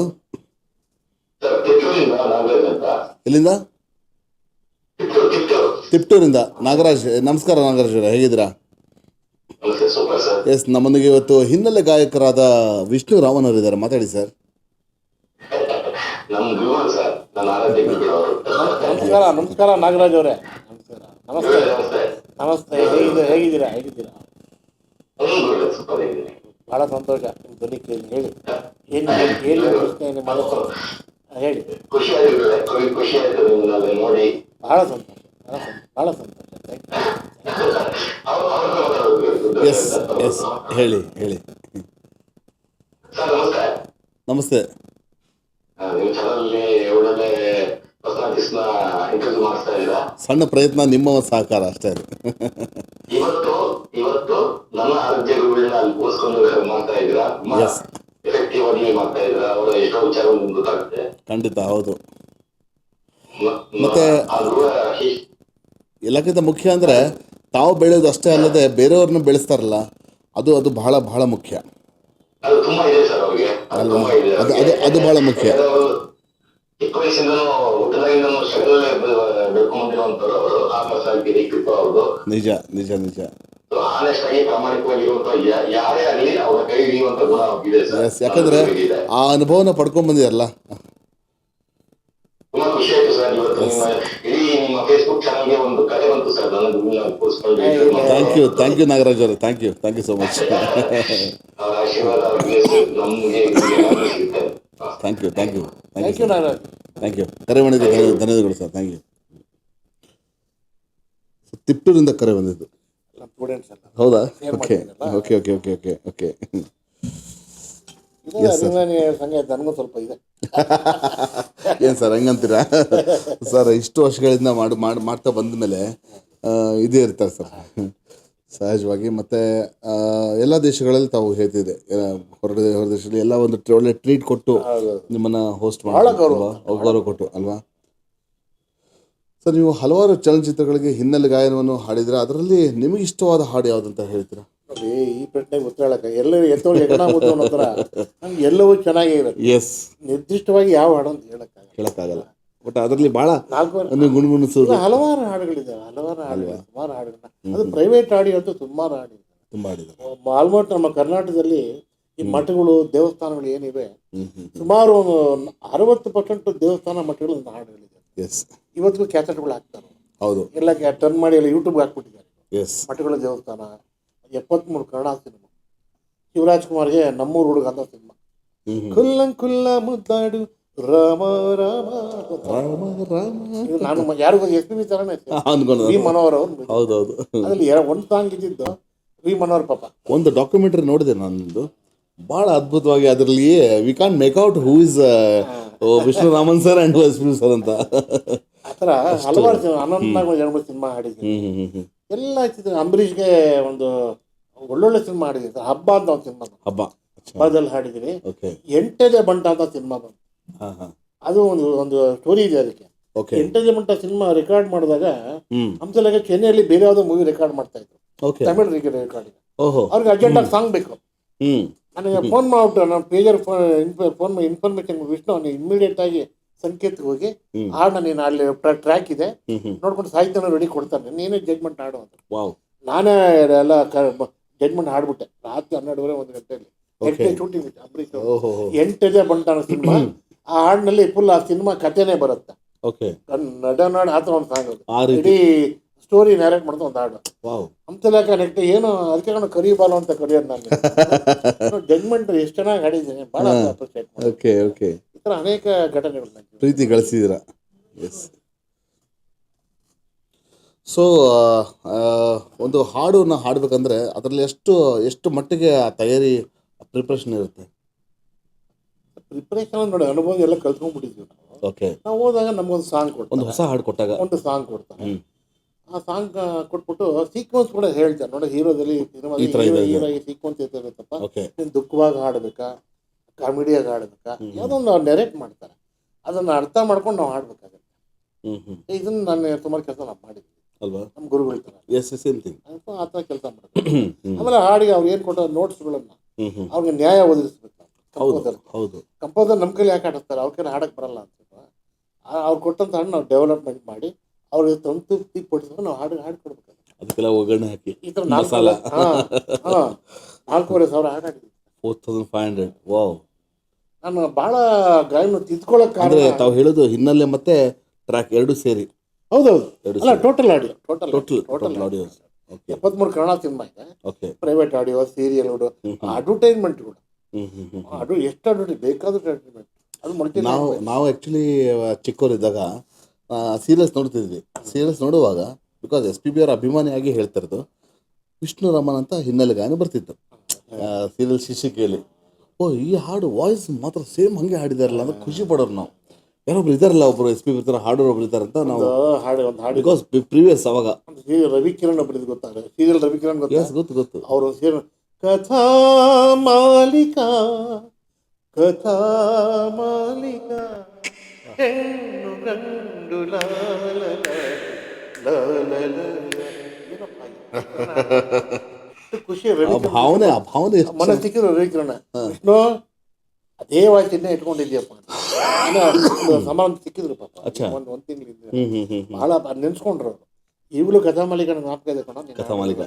ಎಲ್ಲಿಂದ? ತಿಪ್ಟೂರಿಂದ ನಾಗರಾಜ್. ನಮಸ್ಕಾರ ನಾಗರಾಜ್ ಅವರೇ, ಹೇಗಿದ್ದೀರಾ? ಎಸ್, ನಮ್ಮೊಂದಿಗೆ ಇವತ್ತು ಹಿನ್ನೆಲೆ ಗಾಯಕರಾದ ವಿಷ್ಣು ರಾಮನ್ ಅವರು ಇದ್ದಾರೆ. ಮಾತಾಡಿ ಸರ್. ನಮಸ್ಕಾರ. ನಮಸ್ಕಾರ ನಾಗರಾಜ್ ಅವರೇ. ನಮಸ್ಕಾರ. ನಮಸ್ತೆ. ನಮಸ್ತೆ. ಹೇಗಿದ್ದೀರಾ? ಬಹಳ ಸಂತೋಷ ನಿಮ್ಮ ಧ್ವನಿ ಕೇಳಿ. ಹೇಳಿ, ಏನು ಪ್ರಶ್ನೆ ಹೇಳಿ. ಬಹಳ ಸಂತೋಷ, ಬಹಳ ಸಂತೋಷ. ಎಸ್ ಎಸ್, ಹೇಳಿ. ನಮಸ್ತೆ. ಸಣ್ಣ ಪ್ರಯತ್ನ, ನಿಮ್ಮ ಸಹಕಾರ ಅಷ್ಟೇ. ಇವತ್ತು ನನ್ನ ಆರೋಗ್ಯಗಳನ್ನ ಅಲ್ಲಿ ಕೂರಿಸ್ಕೊಂಡು ಮಾಡ್ತಾ ಇದ್ದೀರಾ, ಎಫೆಕ್ಟಿವ್ ಆಗಿ ಮಾಡ್ತಾ ಇದ್ದೀರಾ. ಅವರ ಎಷ್ಟೋ ವಿಚಾರಗಳು ಗೊತ್ತಾಗುತ್ತೆ. ಖಂಡಿತ, ಹೌದು. ಮತ್ತೆ ಎಲ್ಲಕ್ಕಿಂತ ಮುಖ್ಯ ಅಂದರೆ ತಾವು ಬೆಳೆಯೋದು ಅಷ್ಟೇ ಅಲ್ಲದೆ ಬೇರೆಯವ್ರನ್ನ ಬೆಳೆಸ್ತಾರಲ್ಲ, ಅದು ಬಹಳ ಬಹಳ ಮುಖ್ಯ. ಅದು ತುಂಬಾ ಇದೆ ಸರ್ ಅವ್ರಿಗೆ, ಅದು ಬಹಳ ಮುಖ್ಯ. ಚಿಕ್ಕ ವಯಸ್ಸಿಂದನೂ ಹುಟ್ಟದಾಗಿಂದನೂ ಶರೀರಲ್ಲೇ ಬೆಳ್ಕೊಂಡಿರುವಂತವ್ರು ಅವರು. ಆಕಾಶಾಗಿ ಕೃಪ ಅವ್ರದ್ದು. ನಿಜ. ಆನೆಸ್ಟ್ ಆಗಿ ಪ್ರಾಮಾಣಿಕವಾಗಿರುವಂತ ಯಾರೇ ಆಗಲಿ ಅವರ ಕೈ ಹಿಡಿಯುವಂತ ಗುಣ ಇದೆ ಸರ್. ಯಾಕಂದ್ರೆ ಆ ಅನುಭವನ ಪಡ್ಕೊಂಡ್ ಬಂದಿರಲ್ಲ. ತುಂಬಾ ಖುಷಿ ಆಯ್ತು ಸರ್. ಇವತ್ತು ಇಡೀ ನಿಮ್ಮ ಫೇಸ್ಬುಕ್ ಚಾನಲ್ಗೆ ಒಂದು ಕರೆ ಬಂತು ಸರ್. ಥ್ಯಾಂಕ್ ಯು ನಾಗರಾಜ್ ಅವರು. Thank you so much. ಅವರ ಆಶೀರ್ವಾದ ನಮ್ಗೆ ಸಿಗುತ್ತೆ. Thank you. Thank you. ಕರೆ ಮಾಡಿದ್ದು ಧನ್ಯವಾದಗಳು ಸರ್. Thank you. ತಿಪ್ಟೂರಿಂದ ಕರೆ ಬಂದಿದ್ದು. ಹೌದಾ? ಓಕೆ. ನನಗೂ ಸ್ವಲ್ಪ ಇದೆ. ಏನು ಸರ್ ಹಂಗಂತೀರಾ? ಸರ್ ಇಷ್ಟು ವರ್ಷಗಳಿಂದ ಮಾಡ್ತಾ ಬಂದ ಮೇಲೆ ಇದೇ ಇರ್ತಾರೆ ಸರ್ ಸಹಜವಾಗಿ. ಮತ್ತು ಎಲ್ಲ ದೇಶಗಳಲ್ಲಿ ತಾವು ಹೇಳ್ತಿದೆ, ಹೊರ ದೇಶದಲ್ಲಿ ಎಲ್ಲ ಒಂದು ಒಳ್ಳೆ ಟ್ರೀಟ್ ಕೊಟ್ಟು ನಿಮ್ಮನ್ನು ಹೋಸ್ಟ್ ಮಾಡಿ ಗೌರವ ಕೊಟ್ಟು ಅಲ್ವಾ ಸರ್? ನೀವು ಹಲವಾರು ಚಲನಚಿತ್ರಗಳಿಗೆ ಹಿನ್ನೆಲೆ ಗಾಯನವನ್ನು ಹಾಡಿದ್ರೆ, ಅದರಲ್ಲಿ ನಿಮಗೆ ಇಷ್ಟವಾದ ಹಾಡು ಯಾವುದಂತ ಹೇಳ್ತೀರಾ? ನೋಡಿ, ಈ ಪ್ರಶ್ನೆಗೆ ಉತ್ತರ ಹೇಳಕ್ಕೆ ಎಲ್ಲರೂ ಎತ್ತೋಳು ಹೆಗ್ಣ ಮುದ್ದು ಅನ್ನೋ ಥರ ನಮ್ಗೆ ಎಲ್ಲವೂ ಚೆನ್ನಾಗೇ ಇರುತ್ತೆ. ಎಸ್, ನಿರ್ದಿಷ್ಟವಾಗಿ ಯಾವ ಹಾಡು ಅಂತ ಹೇಳಕ್ಕಾಗಲ್ಲ. ಬಟ್ ಅದರಲ್ಲಿ ಭಾಳ ನಾಲ್ಕು ಗುಣಗುಣಿಸೋದು ಹಲವಾರು ಹಾಡುಗಳಿದ್ದಾವೆ, ಹಲವಾರು ಹಾಡುಗಳು, ಸುಮಾರು ಹಾಡುಗಳನ್ನ. ಅದು ಪ್ರೈವೇಟ್ ಆಡಿಯೋ ಅಂತೂ ಸುಮಾರು ಹಾಡಿದ್ದಾರೆ. ತುಂಬ ಹಾಡಿದ್ದಾರೆ. ಆಲ್ಮೋಸ್ಟ್ ನಮ್ಮ ಕರ್ನಾಟಕದಲ್ಲಿ ಈ ಮಠಗಳು ದೇವಸ್ಥಾನಗಳು ಏನಿವೆ ಸುಮಾರು ಒಂದು 60% ದೇವಸ್ಥಾನ ಮಠಗಳು ಹಾಡುಗಳಿದೆ. ಎಸ್, ಇವತ್ತಿಗೂ ಕ್ಯಾಸೆಟ್ಗಳು ಹಾಕ್ತಾರೆ. ಹೌದು, ಎಲ್ಲ ಟರ್ನ್ ಮಾಡಿ ಎಲ್ಲ ಯೂಟ್ಯೂಬ್ಗೆ ಹಾಕ್ಬಿಟ್ಟಿದ್ದಾರೆ. ಎಸ್, ಮಠಗಳ ದೇವಸ್ಥಾನ 73 ಕನ್ನಡ ಸಿನಿಮಾ. ಶಿವರಾಜ್ ಕುಮಾರ್ಗೆ ನಮ್ಮೂರು ಹುಡುಗ ಅಂತ ಸಿನಿಮಾ. ಕುಲ್ಲ ಮುದ್ದಾಡು ರಾಮ ರಾಮ ರಾಮ ರಾಮ. ಇದು ನಾನು ಯಾರಿಗೂ SPB ಥರನೇ ವಿ ಮನೋಹರ್ ಅವ್ರು. ಹೌದೌದು. ಅದ್ರಲ್ಲಿ ಒಂದು ಸಾಂಗ್ ಇದ್ದಿದ್ದು ವಿ ಮನೋಹರ್ ಪಾಪ. ಒಂದು ಡಾಕ್ಯುಮೆಂಟರಿ ನೋಡಿದೆ ನಾನು, ಭಾಳ ಅದ್ಭುತವಾಗಿ. ಅದರಲ್ಲಿ we can't make out who is Vishnu Raman sir and SPB sir ಅಂತ. ಆ ಥರ ಹಲವಾರು ಅನಂತನಾಗ್ ಒಂದು 2-3 ಸಿನಿಮಾ ಹಾಡಿದ್ದೀನಿ. ಎಲ್ಲ ಚಿತ್ರ. ಅಂಬರೀಷ್ಗೆ ಒಂದು ಒಳ್ಳೊಳ್ಳೆ ಸಿನಿಮಾ ಹಾಡಿದ್ದೀನಿ. ಹಬ್ಬ ಅಂತ ಒಂದು ಸಿನಿಮಾ, ಹಬ್ಬದಲ್ಲಿ ಹಾಡಿದ್ದೀನಿ. ಎಂಟದೇ ಬಂಟ ಅಂತ ಸಿನಿಮಾ ಬಂತು. ಅದು ಒಂದು ಸ್ಟೋರಿ ಇದೆ ಅದಕ್ಕೆ. ಎಂಟದೇ ಬಂಟ ಸಿನಿಮಾ ರೆಕಾರ್ಡ್ ಮಾಡಿದಾಗ ಹಂಸಲೇಖ ಚೆನ್ನೈಯಲ್ಲಿ ಬೇರೆ ಯಾವುದೋ ಮೂವಿ ರೆಕಾರ್ಡ್ ಮಾಡ್ತಾ ಇದ್ರು, ತಮಿಳ್ ರೆಕಾರ್ಡಿಂಗ್. ಅವ್ರಿಗೆ ಅರ್ಜೆಂಟಾಗಿ ಸಾಂಗ್ ಬೇಕು. ನನಗೆ ಫೋನ್ ಮಾಡ್ಬಿಟ್ಟು ನಾನು ಪೇಜರ್ ಫೋನ್ ಇನ್ಫಾರ್ಮೇಶನ್ ವಿಷ್ಣು ನೀನು ಇಮಿಡಿಯೇಟ್ ಆಗಿ ಸಂಕೇತಕ್ಕೆ ಹೋಗಿ ಹಾಡನ್ನ ನೀನು ಅಲ್ಲಿ ಟ್ರ್ಯಾಕ್ ಇದೆ ನೋಡ್ಕೊಂಡು ಸಾಹಿತ್ಯನ ರೆಡಿ ಕೊಡ್ತಾನೆ, ನೀನೇ ಜಡ್ಜ್ಮೆಂಟ್ ಹಾಡು ಅಂತ. ನಾನೇ ಎಲ್ಲ ಜಡ್ಜ್ಮೆಂಟ್ ಹಾಡ್ಬಿಟ್ಟೆ ರಾತ್ರಿ 12:30 1 ಗಂಟೆಯಲ್ಲಿ. ಶೂಟಿಂಗ್ ಇತ್ತು ಅಂಬರೀಷ್. 8ನೇ ಬಂಟ ಸಿನಿಮಾ. ಆ ಹಾಡಿನಲ್ಲಿ ಫುಲ್ ಆ ಸಿನಿಮಾ ಕಥೆನೇ ಬರುತ್ತೆ. ನಡ ಆ ಥರ ಒಂದು ಸಾಂಗ್ ಅದು. ಇಡೀ ಸ್ಟೋರಿ ನ್ಯಾರೇಟ್ ಮಾಡ್ತಾ ಒಂದು ಹಾಡು. ಹಂಸಲೇಖ ನೆಕ್ಸ್ಟ್ ಏನು ಅದಕ್ಕೆ ನಾನು ಕರಿಬಾಲು ಅಂತ ಕರೆಯೋದು ನಾನು. ಜಡ್ಜ್ಮೆಂಟ್ ಎಷ್ಟು ಚೆನ್ನಾಗಿ ಹಾಡಿದ್ದೀನಿ, ಭಾಳ ಅಪ್ರಿಷಿಯೇಟ್ ಮಾಡಿ. ಈ ಥರ ಅನೇಕ ಘಟನೆಗಳು ಪ್ರೀತಿ ಗಳಿಸಿದ್ದೀರಾ. ಎಸ್. ಸೊ ಒಂದು ಹಾಡನ್ನ ಹಾಡಬೇಕಂದ್ರೆ ಅದರಲ್ಲಿ ಎಷ್ಟು ಮಟ್ಟಿಗೆ ಆ ತಯಾರಿ ಪ್ರಿಪ್ರೇಷನ್ ಇರುತ್ತೆ? ಪ್ರಿಪ್ರೇಷನ್ ನೋಡಿ, ಅನುಭವ ಎಲ್ಲ ಕಲ್ತ್ಕೊಂಡ್ಬಿಟ್ಟಿದ್ವಿ ನಾವು ಹೋದಾಗ ನಮ್ಗೊಂದು ಸಾಂಗ್ ಕೊಡ್ತಾರೆ, ಒಂದು ಹೊಸ ಹಾಡು ಕೊಟ್ಟಾಗ ಒಂದು ಸಾಂಗ್ ಕೊಡ್ತಾರೆ. ಆ ಸಾಂಗ್ ಕೊಟ್ಬಿಟ್ಟು ಸೀಕ್ವೆನ್ಸ್ ಕೂಡ ಹೇಳ್ತಾರೆ. ನೋಡಿ, ಹೀರೋದಲ್ಲಿ ಹೀರೋ ಸೀಕ್ವೆನ್ಸ್ ಇರ್ತೈತಪ್ಪ, ನೀನು ದುಃಖವಾಗಿ ಹಾಡ್ಬೇಕಾ ಕಾಮಿಡಿಯಾಗಿ ಹಾಡ್ಬೇಕಾ ಯಾವುದೋ ಒಂದು ಅವ್ರು ನೆರೇಟ್ ಮಾಡ್ತಾರೆ. ಅದನ್ನು ಅರ್ಥ ಮಾಡ್ಕೊಂಡು ನಾವು ಹಾಡ್ಬೇಕಾಗತ್ತೆ. ಇದನ್ನ ನಾನು ಸುಮಾರು ಕೆಲಸ ನಾವು ಮಾಡಿದ್ವಿ ಅಲ್ವಾ, ನಮ್ಮ ಗುರುಗಳ ಥರ. ಆ ಥರ ಕೆಲಸ ಮಾಡ್ತಾರೆ. ಆಮೇಲೆ ಹಾಡಿಗೆ ಅವ್ರು ಏನು ಕೊಟ್ಟ ನೋಟ್ಸ್ಗಳನ್ನ ಅವ್ರಿಗೆ ನ್ಯಾಯ ಒದಗಿಸ್ಬೇಕು. ಕಂಪೋಸರ್ ನಮ್ಮ ಕೈಲಿ ಯಾಕೆ ಹಾಡಿಸ್ತಾರೆ, ಅವ್ರ ಕೈಲಿ ಹಾಡಕ್ಕೆ ಬರಲ್ಲ ಅಂತ ಅವ್ರು ಕೊಟ್ಟಂತ ಹಾಡು ನಾವು ಡೆವಲಪ್ಮೆಂಟ್ ಮಾಡಿ ಅವ್ರಿಗೆ ಸಂತೃಪ್ತಿ ಪಡಿಸ್ಕೊಂಡು ನಾವು ಹಾಡ್ಕೊಡ್ಬೇಕು. ಅದಕ್ಕೆಲ್ಲ ಒಗ್ಗರಣೆ ಹಾಕಿ ಈ ಥರ 4,500 ಹಾಡು ಹಾಡಿದ್ವಿ. 4,500. ವಾವ್. ನಾನು ಭಾಳ ಗಾಯನ ತಿದ್ಕೊಳ್ಳೋಕೆ ಕಾರಣ ತಾವು ಹೇಳೋದು ಹಿನ್ನೆಲೆ ಮತ್ತೆ ಟ್ರ್ಯಾಕ್ ಎರಡು ಸೇರಿ. ಹೌದೌದು, ಅಲ್ಲ total audio. Total audio 73 Kannada cinema ಇದೆ. ಪ್ರೈವೇಟ್ ಆಡಿಯೋ, ಸೀರಿಯಲ್, ಅಡ್ವರ್ಟೈಸ್ಮೆಂಟ್ ಕೂಡ. ಅದು ಎಷ್ಟು ಅಡ್ವರ್ಟೈಸ್ ಬೇಕಾದ್ರೂ ಅಡ್ವರ್ಟೈಸ್ಮೆಂಟ್. ಅದು ಮಲ್ಟಿ. ನಾವು ಆ್ಯಕ್ಚುಲಿ ಚಿಕ್ಕವರಿದ್ದಾಗ ಸೀರಿಯಲ್ಸ್ ನೋಡ್ತಿದ್ವಿ. ಸೀರಿಯಲ್ಸ್ ನೋಡುವಾಗ ಬಿಕಾಸ್ SPB ಅವರ ಅಭಿಮಾನಿಯಾಗಿ ಹೇಳ್ತಾ ಇರೋದು ವಿಷ್ಣು ರಾಮನ್ ಅಂತ ಹಿನ್ನೆಲೆ ಗಾಯನ ಬರ್ತಿತ್ತು ಸೀರಿಯಲ್ ಶೀರ್ಷಿಕೆಯಲ್ಲಿ. ಈ ಹಾಡು ವಾಯ್ಸ್ ಮಾತ್ರ ಸೇಮ್ ಹಾಗೆ ಹಾಡಿದಾರಲ್ಲ ಅಂತ ಖುಷಿ ಪಡೋರು ನಾವು. ಯಾರೊಬ್ರು ಇದಾರಲ್ಲ, ಒಬ್ರು SPB ಇರ್ತಾರೆ, ಹಾಡೋರು ಒಬ್ರು ಇದ್ದಾರೆ ಅಂತ ನಾವು ಬಿಕಾಸ್ ಪ್ರೀವಿಯಸ್ ಅವಾಗ ರವಿಕಿರಣ್ ಒಬ್ಬರು ಗೊತ್ತಾರೆ. ಸೀರಿಯಲ್ ರವಿಕಿರಣ್ ಗೊತ್ತು. ಅವರು ಕಥಾ ಮಾಲಿಕಾ ಹೆಣ್ಣು ಗಂಡು ಖುಷಿ. ಭಾವನೆ ಮನ ಸಿಕ್ಕಿದ್ರು ರವಿಕಿರಣ. ವಿಷ್ಣು ಅದೇ ವಾಯ್ಸನ್ನೇ ಇಟ್ಕೊಂಡಿದ್ಯಪ್ಪ, ಸಮಾನ ಸಿಕ್ಕಿದ್ರು ಪಾಪ. ಒಂದು ತಿಂಗಳಿಂದ ಭಾಳ ನೆನ್ಸ್ಕೊಂಡ್ರು ಅವರು. ಈಗಲೂ ಕಥಾ ಮಾಲಿಕ ಜ್ಞಾಪಕ ಇದೆ ಕಣ. ಕಥಾ ಮಾಲಿಕ.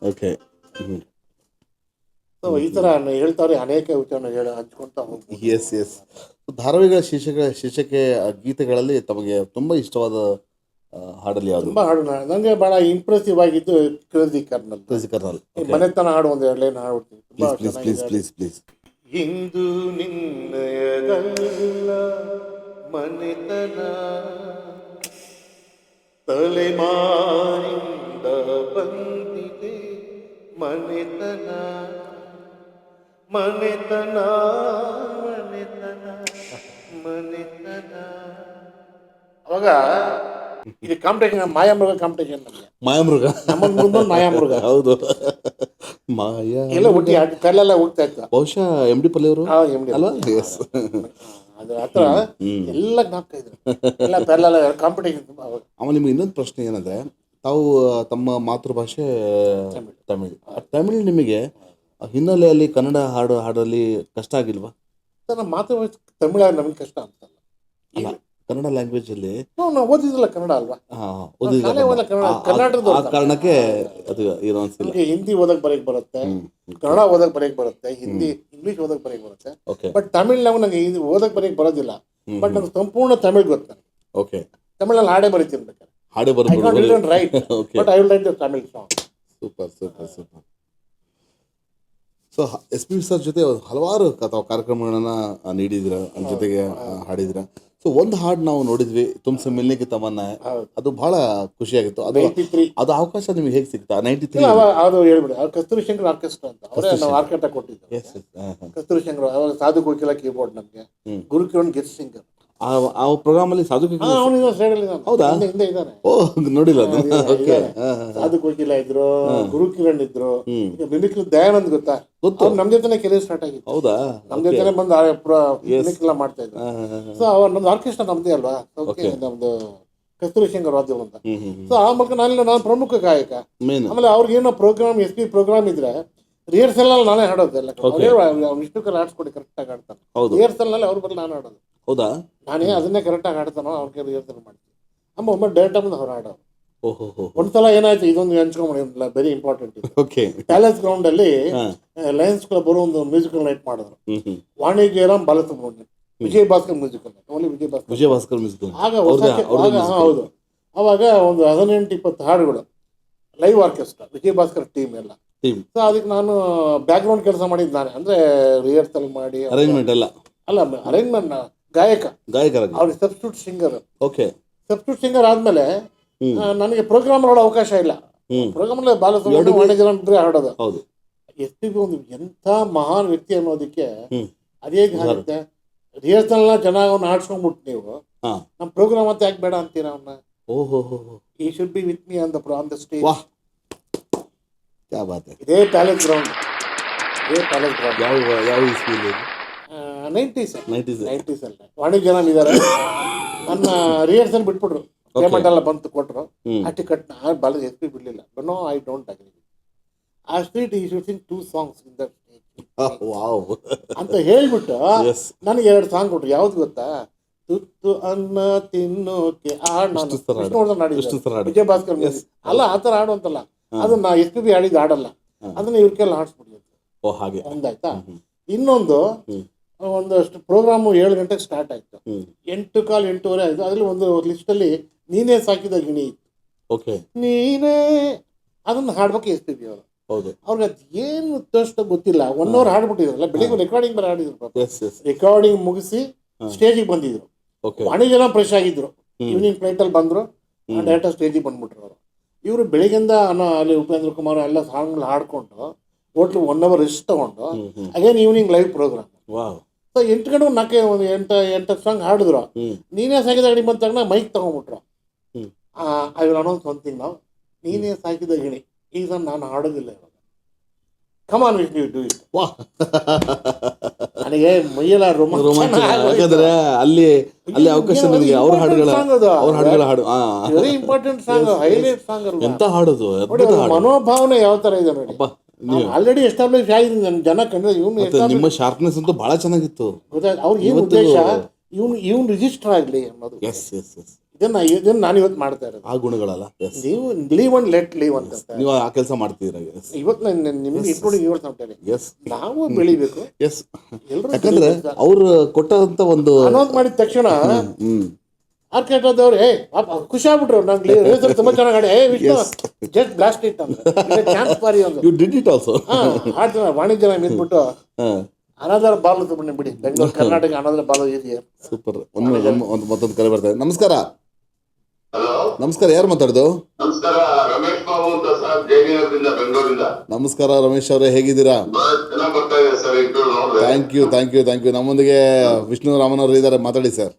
ಓಕೆ. ಸೊ ಈ ಥರ ಹೇಳ್ತಾರೆ, ಅನೇಕ ವಿಚಾರ ಹಂಚ್ಕೊಳ್ತಾ ಹೋಗ್ತೀವಿ. ಎಸ್. ಧಾರಾವಾಹಿಗಳ ಶೀರ್ಷಿಕೆ ಗೀತೆಗಳಲ್ಲಿ ತಮಗೆ ತುಂಬ ಇಷ್ಟವಾದ ಹಾಡಲ್ಲಿ ಯಾವುದು? ತುಂಬ ಹಾಡು ನನಗೆ ಭಾಳ ಇಂಪ್ರೆಸಿವ್ ಆಗಿದ್ದು ಕ್ರೇಜಿ ಕರ್ನಲ್. ಮನೆತನ ಹಾಡು ಒಂದು 2 ಲೈನ್ ಹಾಡ್ಬಿಡ್ತೀನಿ. ಪ್ಲೀಸ್. ಇಂದು ನಿನ್ನಯದಲ್ಲ ಮನೆತನ, ತಲೆಮಾರಿಂದ ಬಂದಿದೆ ಮನೆತನ. ಅವಾಗ ಇದು ಕಾಂಪಿಟೇಷನ್, ಮಾಯಾಮೃಗ ಕಾಂಪಿಟೇಷನ್. ಮಾಯಾಮೃಗ ನಮ್ಮ ಮುಂದೆ ಮಾಯಾಮೃಗ. ಹೌದು, ಎಲ್ಲ ಹುಟ್ಟಿ ಕಲ್ಲೆಲ್ಲ ಹೋಗ್ತಾ ಇತ್ತು. ಬಹುಶಃ MD ಪಲ್ಲೆ ಅವರು ಅಲ್ವಾ? ಅದು ಆ ಥರ ಎಲ್ಲ ಜ್ಞಾಪಕ ಇದ್ರು. ಎಲ್ಲ ಪೆರಲೆಲ್ಲ ಕಾಂಪಿಟೇಷನ್. ಆಮೇಲೆ ನಿಮ್ಗೆ ಇನ್ನೊಂದು ಪ್ರಶ್ನೆ ಏನಂದ್ರೆ, ತಾವು ತಮ್ಮ ಮಾತೃಭಾಷೆ ತಮಿಳ್. ತಮಿಳ್ ನಿಮಗೆ ಹಿನ್ನೆಲೆಯಲ್ಲಿ ಕನ್ನಡ ಹಾಡಲ್ಲಿ ಕಷ್ಟ ಆಗಿಲ್ವಾ? ನಮ್ಮ ಮಾತೃಭಾಷೆ ತಮಿಳ ನಮಗೆ ಕಷ್ಟ ಅಂತಲ್ಲ. ಅಲ್ಲ, ಕನ್ನಡ ಲ್ಯಾಂಗ್ವೇಜ್ ಅಲ್ಲಿ ನಾವು ಓದಿದಿಲ್ಲ ಕನ್ನಡ ಅಲ್ವಾ? ಶಾಲೆ ಓದಲ್ಲ ಕನ್ನಡದ ಆ ಕಾರಣಕ್ಕೆ ಅದು ಏನೋ ಅನ್ಸಿಲ್ಲ. ನಮಗೆ ಹಿಂದಿ ಓದಕ್ ಬರೆಯಕ್ ಬರುತ್ತೆ, ಕನ್ನಡ ಓದಕ್ ಬರೆಯಕ್ ಬರುತ್ತೆ, ಹಿಂದಿ ಇಂಗ್ಲಿಷ್ ಓದಕ್ ಬರೆಯಕ್ ಬರುತ್ತೆ. ಓಕೆ. ಬಟ್ ತಮಿಳ್ ನಾವು ನಂಗೆ ಹಿಂದಿ ಓದಕ್ ಬರೆಯಕ್ ಬರೋದಿಲ್ಲ. ಬಟ್ ನಂಗೆ ಸಂಪೂರ್ಣ ತಮಿಳ್ ಗೊತ್ತು ನನಗೆ. ಓಕೆ. ತಮಿಳಲ್ಲಿ ಹಾಡೇ ಬರೀತೀನಿ ಬೇಕಾದ್ರೆ. ಹಾಡೇ I can't read and write, but I will write the Tamil song. Super super super. So S P sir ಜೊತೆ ಹಲವಾರು ಕಾರ್ಯಕ್ರಮಗಳನ್ನ ನೀಡಿದಿರ, ಅದ್ರ ಜೊತೆಗೆ ಹಾಡಿದಿರ. ಸೊ ಒಂದು ಹಾಡು ನಾವು ನೋಡಿದ್ವಿ, ತುಮ್ಸೆ ಮಿಲ್ನೆ ಕಿ ತಮನ್ನಾ, ಅದು ಬಹಳ ಖುಷಿಯಾಗಿತ್ತು. ಅದು 93 ಅದು ಅವಕಾಶ ನಿಮ್ಗೆ ಹೇಗೆ ಸಿಗ್ತಾ? 93 ಅದು ಹೇಳ್ಬಿಡಿ. ಅವ್ರು ಕಸ್ತೂರಿ ಶಂಕರ್ ಆರ್ಕೆಸ್ಟ್ರಾ ಅಂತ ಅವರೇ ನಾವು ಆರ್ಕೆಸ್ಟ್ರಾ ಕೊಟ್ಟಿದ್ದು. ಕಸ್ತೂರಿ ಶಂಕರ್ ಅವಾಗ ಸಾಧು ಕೋಕಿಲ ಕೀಬೋರ್ಡ್, ನಮಗೆ ಗುರುಕಿರಣ್ ಗೆಸ್ಟ್ ಸಿಂಗರ್. ಆ ಪ್ರೋಗ್ರಾಮ್ ಅಲ್ಲಿ ಸಾಧು ಹೌದಾ? ಹಿಂದೆ ಇದ್ದಾನೆ. ಓ, ನೋಡಿಲ್ಲ ಅದನ್ನ. ಓಕೆ. ಸಾಧು ಕೋಕಿಲ ಇದ್ರು, ಗುರುಕಿರಣ್ ಇದ್ರು. ಈಗ ಮಿಮಿಕ್ರಿ ದಯಾನಂದ್ ಗೊತ್ತಾ? ಅವ್ರು ನಮ್ ಜೊತೆನೆ ಕೆಲಸ ಸ್ಟಾರ್ಟ್ ಆಗಿತ್ತು. ಹೌದಾ? ನಮ್ ಜೊತೆನೆ ಬಂದು ಮಿಮಿಕ್ರಿ ಎಲ್ಲ ಮಾಡ್ತಾ ಇದ್ರು. ಸೊ ಅವ್ರ ನಮ್ದು ಆರ್ಕೆಸ್ಟ್ರಾ ನಮ್ದೇ ಅಲ್ವಾ, ನಮ್ದು ಕಸ್ತೂರಿ ಶಂಕರ್ ವಾದ್ಯ ಅಂತ. ಸೊ ಆ ಮೂಲಕ ನಾನು ಪ್ರಮುಖ ಗಾಯಕ. ಆಮೇಲೆ ಅವ್ರಿಗೆ ಏನೋ ಪ್ರೋಗ್ರಾಮ್, SP ಪ್ರೋಗ್ರಾಮ್ ಇದ್ರೆ ರಿಹರ್ಸಲ್ ಅಲ್ಲಿ ನಾನೇ ಹಾಡೋದು ಎಲ್ಲ. ವಿಷ್ಣು ಕಲ್ ಆಡ್ಸ್ಕೊಡಿ ಕರೆಕ್ಟ್ ಆಗಿ ಆಡ್ತಾನೆ. ರಿಹರ್ಸಲ್ ನಲ್ಲಿ ಅವ್ರ ಬಳಿ ನಾನು ಆಡೋದು. ಹೌದಾ? ನಾನೇ ಅದನ್ನೇ ಕರೆಕ್ಟ್ ಆಗಿ ಆಡ್ತಾನೋ ಅವ್ರಿಗೆ ರಿಹರ್ಸಲ್ ಮಾಡ್ತೀನಿ. ಒಮ್ಮೆ ಡೇಟ್ ಬಂದು ಅವ್ರು ಆಡೋರು. ಓಹೋ. ಒಂದ್ಸಲ ಏನಾಯ್ತು, ಇದೊಂದು ಹಂಚ್ಕೊಂಡ್ ವೆರಿ ಇಂಪಾರ್ಟೆಂಟ್ ಇದು. ಓಕೆ. ಪ್ಯಾಲೇಸ್ ಗ್ರೌಂಡ್ ಅಲ್ಲಿ ಲಯನ್ಸ್ ಕ್ಲಬ್ ಅವರು ಒಂದು ಮ್ಯೂಸಿಕಲ್ ನೈಟ್ ಮಾಡಿದ್ರು. Vani Jayaram, Balasubrahmanyam, Vijay Bhaskar musical night. Only Vijay Bhaskar musical. ಆಗ ಹೌದು, ಅವಾಗ ಒಂದು 18-20 ಹಾಡುಗಳು, live orchestra, Vijay Bhaskar team ಎಲ್ಲ. ಸೊ ಅದಕ್ಕೆ ನಾನು ಬ್ಯಾಕ್ ಗ್ರೌಂಡ್ ಕೆಲಸ ಮಾಡಿದ್ದು ನಾನೇ, ಅಂದ್ರೆ ರಿಹರ್ಸಲ್ ಮಾಡಿ ಅರೇಂಜ್ಮೆಂಟ್ ಎಲ್ಲ. ಅಲ್ಲ, ಅರೇಂಜ್ಮೆಂಟ್ ಗಾಯಕ ಅವ್ರಿಗೆ substitute singer. Okay. Substitute singer ಆದ್ಮೇಲೆ ನನಗೆ ಪ್ರೋಗ್ರಾಮ್ ಮಾಡೋ ಅವಕಾಶ ಇಲ್ಲ. ಪ್ರೋಗ್ರಾಮ್ ಅಲ್ಲಿ ಬಾಲಸುಬ್ರಹ್ಮಣ್ಯಂ, ವಾಣಿ ಜಯರಾಮ್ ಇಬ್ಬರೇ ಹಾಡೋದು. SP ಒಂದು ಎಂಥ ಮಹಾನ್ ವ್ಯಕ್ತಿ ಅನ್ನೋದಕ್ಕೆ ಅದೇ ಆಗುತ್ತೆ. ರಿಹರ್ಸಲ್ ಜನ ಅವ್ನ ಆಡ್ಸ್ಕೊಂಡ್ಬಿಟ್ಟು ನೀವು ನಮ್ಮ ಪ್ರೋಗ್ರಾಮ್ ಅಂತ ಯಾಕೆ ಬೇಡ ಅಂತೀರಾ ಅವನ್ನ? ಈ should be with me on the stage. ಇದೇ ಪ್ಯಾಲೇಸ್ ಗ್ರೌಂಡ್. ಯಾವ ಇಸ್ವಿಲಿ? 90s ಅಲ್ಲಿ ವಾಣಿ ಜಯರಾಮ್ ಇದ್ದಾರೆ. ನನ್ನ ರಿಹರ್ಸಲ್ ಬಿಟ್ಬಿಟ್ರು, ಪೇಮೆಂಟ್ ಎಲ್ಲ ಬಂತು, ಕೊಟ್ಟರು. ಆ ಟಿಕೆಟ್ ಬಾಲ SP ಬಿಡ್ಲಿಲ್ಲ. No, I don't agree. ಆ street he should sing 2 songs in that ಅಂತ ಹೇಳ್ಬಿಟ್ಟು ನನಗೆ 2 ಸಾಂಗ್ ಕೊಟ್ರು. ಯಾವ್ದು ಗೊತ್ತಾ? ತುತ್ತು ಅನ್ನ ತಿನ್ನೋಕೆ ವಿಜಯ್ ಭಾಸ್ಕರ್ ಅಲ್ಲ, ಆತರ ಹಾಡು ಅಂತಲ್ಲ, ಅದನ್ನ SPB ಹಾಡಿದ್ದು ಹಾಡಲ್ಲ, ಅದನ್ನ ಇವ್ರ ಕೆಲ ಹಾಡ್ಸ್ಬಿಡಿ ಅಂತ. ಒಂದಾಯ್ತಾ? ಇನ್ನೊಂದು ಒಂದಷ್ಟು ಪ್ರೋಗ್ರಾಮು 7 ಗಂಟೆಗೆ ಸ್ಟಾರ್ಟ್ ಆಯ್ತು. 8:15, 8:30 ಆಯ್ತು. ಅದ್ರಲ್ಲಿ ಒಂದು ಲಿಸ್ಟ್ ಅಲ್ಲಿ ನೀನೇ ಸಾಕಿದ ಗಿಣಿ ಇತ್ತು. ನೀನೇ ಅದನ್ನ ಹಾಡ್ಬೇಕು SPB ಅವರು. ಅವ್ರಿಗೆ ಅದ್ ಏನು ತೋರಿಸ್ತ ಗೊತ್ತಿಲ್ಲ. 1 hour ಹಾಡ್ಬಿಟ್ಟಿದ್ರಲ್ಲ, ಬೆಳಿಗ್ಗೆ ರೆಕಾರ್ಡಿಂಗ್ ಬೇರೆ ಹಾಡಿದ್ರು. ರೆಕಾರ್ಡಿಂಗ್ ಮುಗಿಸಿ ಸ್ಟೇಜಿಗೆ ಬಂದಿದ್ರು. ವಾಣಿ ಜನ ಫ್ರೆಶ್ ಆಗಿದ್ರು. ಈವ್ನಿಂಗ್ ಫ್ಲೈಟ್ ಅಲ್ಲಿ ಬಂದ್ರು, ಡೈರೆಕ್ಟ್ ಸ್ಟೇಜಿಗೆ ಬಂದ್ಬಿಟ್ರು ಅವರು. ಇವರು ಬೆಳಿಗ್ಗೆಯಿಂದ ಅಲ್ಲಿ ಉಪೇಂದ್ರ ಕುಮಾರ್ ಎಲ್ಲ ಸಾಂಗ್ ಹಾಡ್ಕೊಂಡು ಹೋಟ್ಲು 1 hour ರೆಸ್ಟ್ ತಗೊಂಡು again evening live programme. So 8 ಗಂಟೆ 4 ಸಾಂಗ್ ಹಾಡಿದ್ರು. ನೀನೇ ಸಾಕಿದ ಗಿಣಿ ಬಂದ ತಕ್ಷಣ ಮೈಕ್ ತಗೊಂಡ್ಬಿಟ್ರು. I will announce one thing now. ನೀನೇ ಸಾಕಿದ ಗಿಣಿ ಈಗ ನಾನು ಹಾಡೋದಿಲ್ಲ ಇವಾಗ. Come on with you do it. ನನಗೆ ಮೈಯೆಲ್ಲ ರೋಮಾಂಚನ. ಅಲ್ಲಿ ಅವಕಾಶ ನನಗೆ ಅವ್ರ ಹಾಡುಗಳ ಹಾಡು very important song, highlight song ಅಲ್ವಾ? ಎಂತ ಹಾಡೋದು, ಮನೋಭಾವನೆ ಯಾವ ತರ ಇದೆ ನೋಡಿ. ಆಲ್ರೆಡಿ ಎಸ್ಟಾಬ್ಲಿಷ್ ಆಗಿದೆ, ನನ್ನ ಜನ ಕಂಡ್ರೆ ಇವನು ನಿಮ್ಮ ಶಾರ್ಪ್ನೆಸ್ ಅಂತೂ ಬಹಳ ಚೆನ್ನಾಗಿತ್ತು. ಅವ್ರಿಗೆ ಏನು ಉದ್ದೇಶ, ಇವನು ರಿಜಿಸ್ಟರ್ ಆಗಲಿ ಅನ್ನೋದು. ಇದನ್ನ ನಾನು ಇವತ್ತು ಮಾಡ್ತಾ ಇರೋದು. ಆ ಗುಣಗಳಲ್ಲ, ನೀವು ಲೀವ್ ಅಂಡ್ ಲೆಟ್ ಲೀವ್ ಅಂತ ನೀವು ಆ ಕೆಲಸ ಮಾಡ್ತೀರಾ ಇವತ್ತು. ನಿಮ್ಗೆ ಇಟ್ಕೊಂಡು ನಾವು ಬೆಳಿಬೇಕು. ಯಾಕಂದ್ರೆ ಅವ್ರು ಕೊಟ್ಟಂತ ಒಂದು ಅನೌನ್ಸ್ ಮಾಡಿದ ತಕ್ಷಣ ಆರ್ಕೆಸ್ಟ್ರಾದವ್ರು ಖುಷಿ ಆಗ್ಬಿಟ್ರು. ನಂಗೆ ತುಂಬಾ ಚೆನ್ನಾಗಿ ಹಾಡಿ, ವಿಷ್ಣು ಜಸ್ಟ್ ಬ್ಲಾಸ್ಟ್ ಇಟ್ ಅಂತ ಚಾನ್ಸ್ ಪಾರಿ ಒಂದು ಹಾಡ್ತಾರೆ. ವಾಣಿ ಜಯರಾಮ್ ಇದ್ಬಿಟ್ಟು ಅನಾದರ ಬಾಲು ತಗೊಂಡು ಬಿಡಿ, ಬೆಂಗಳೂರು ಕರ್ನಾಟಕ ಅನಾದರ ಬಾಲು ಇದೆಯಾ? ಸೂಪರ್. ಮತ್ತೊಂದು ಕರೆ ಬರ್ತಾರೆ. ನಮಸ್ಕಾರ. ಹಲೋ, ನಮಸ್ಕಾರ. ಯಾರು ಮಾತಾಡೋದು? ನಮಸ್ಕಾರ, ರಮೇಶ್ ಬಾಬು ಅಂತ ಸರ್, ಜಯನಗರದಿಂದ, ಬೆಂಗಳೂರಿಂದ. ನಮಸ್ಕಾರ ರಮೇಶ್ ಅವರೇ, ಹೇಗಿದ್ದೀರಾ? ಚೆನ್ನಾಗಿ ಬರ್ತಾ ಇದೆ ಸರ್. Thank you. ನಮ್ಮೊಂದಿಗೆ ವಿಷ್ಣು ರಾಮನ್ ಅವರು ಇದ್ದಾರೆ, ಮಾತಾಡಿ ಸರ್.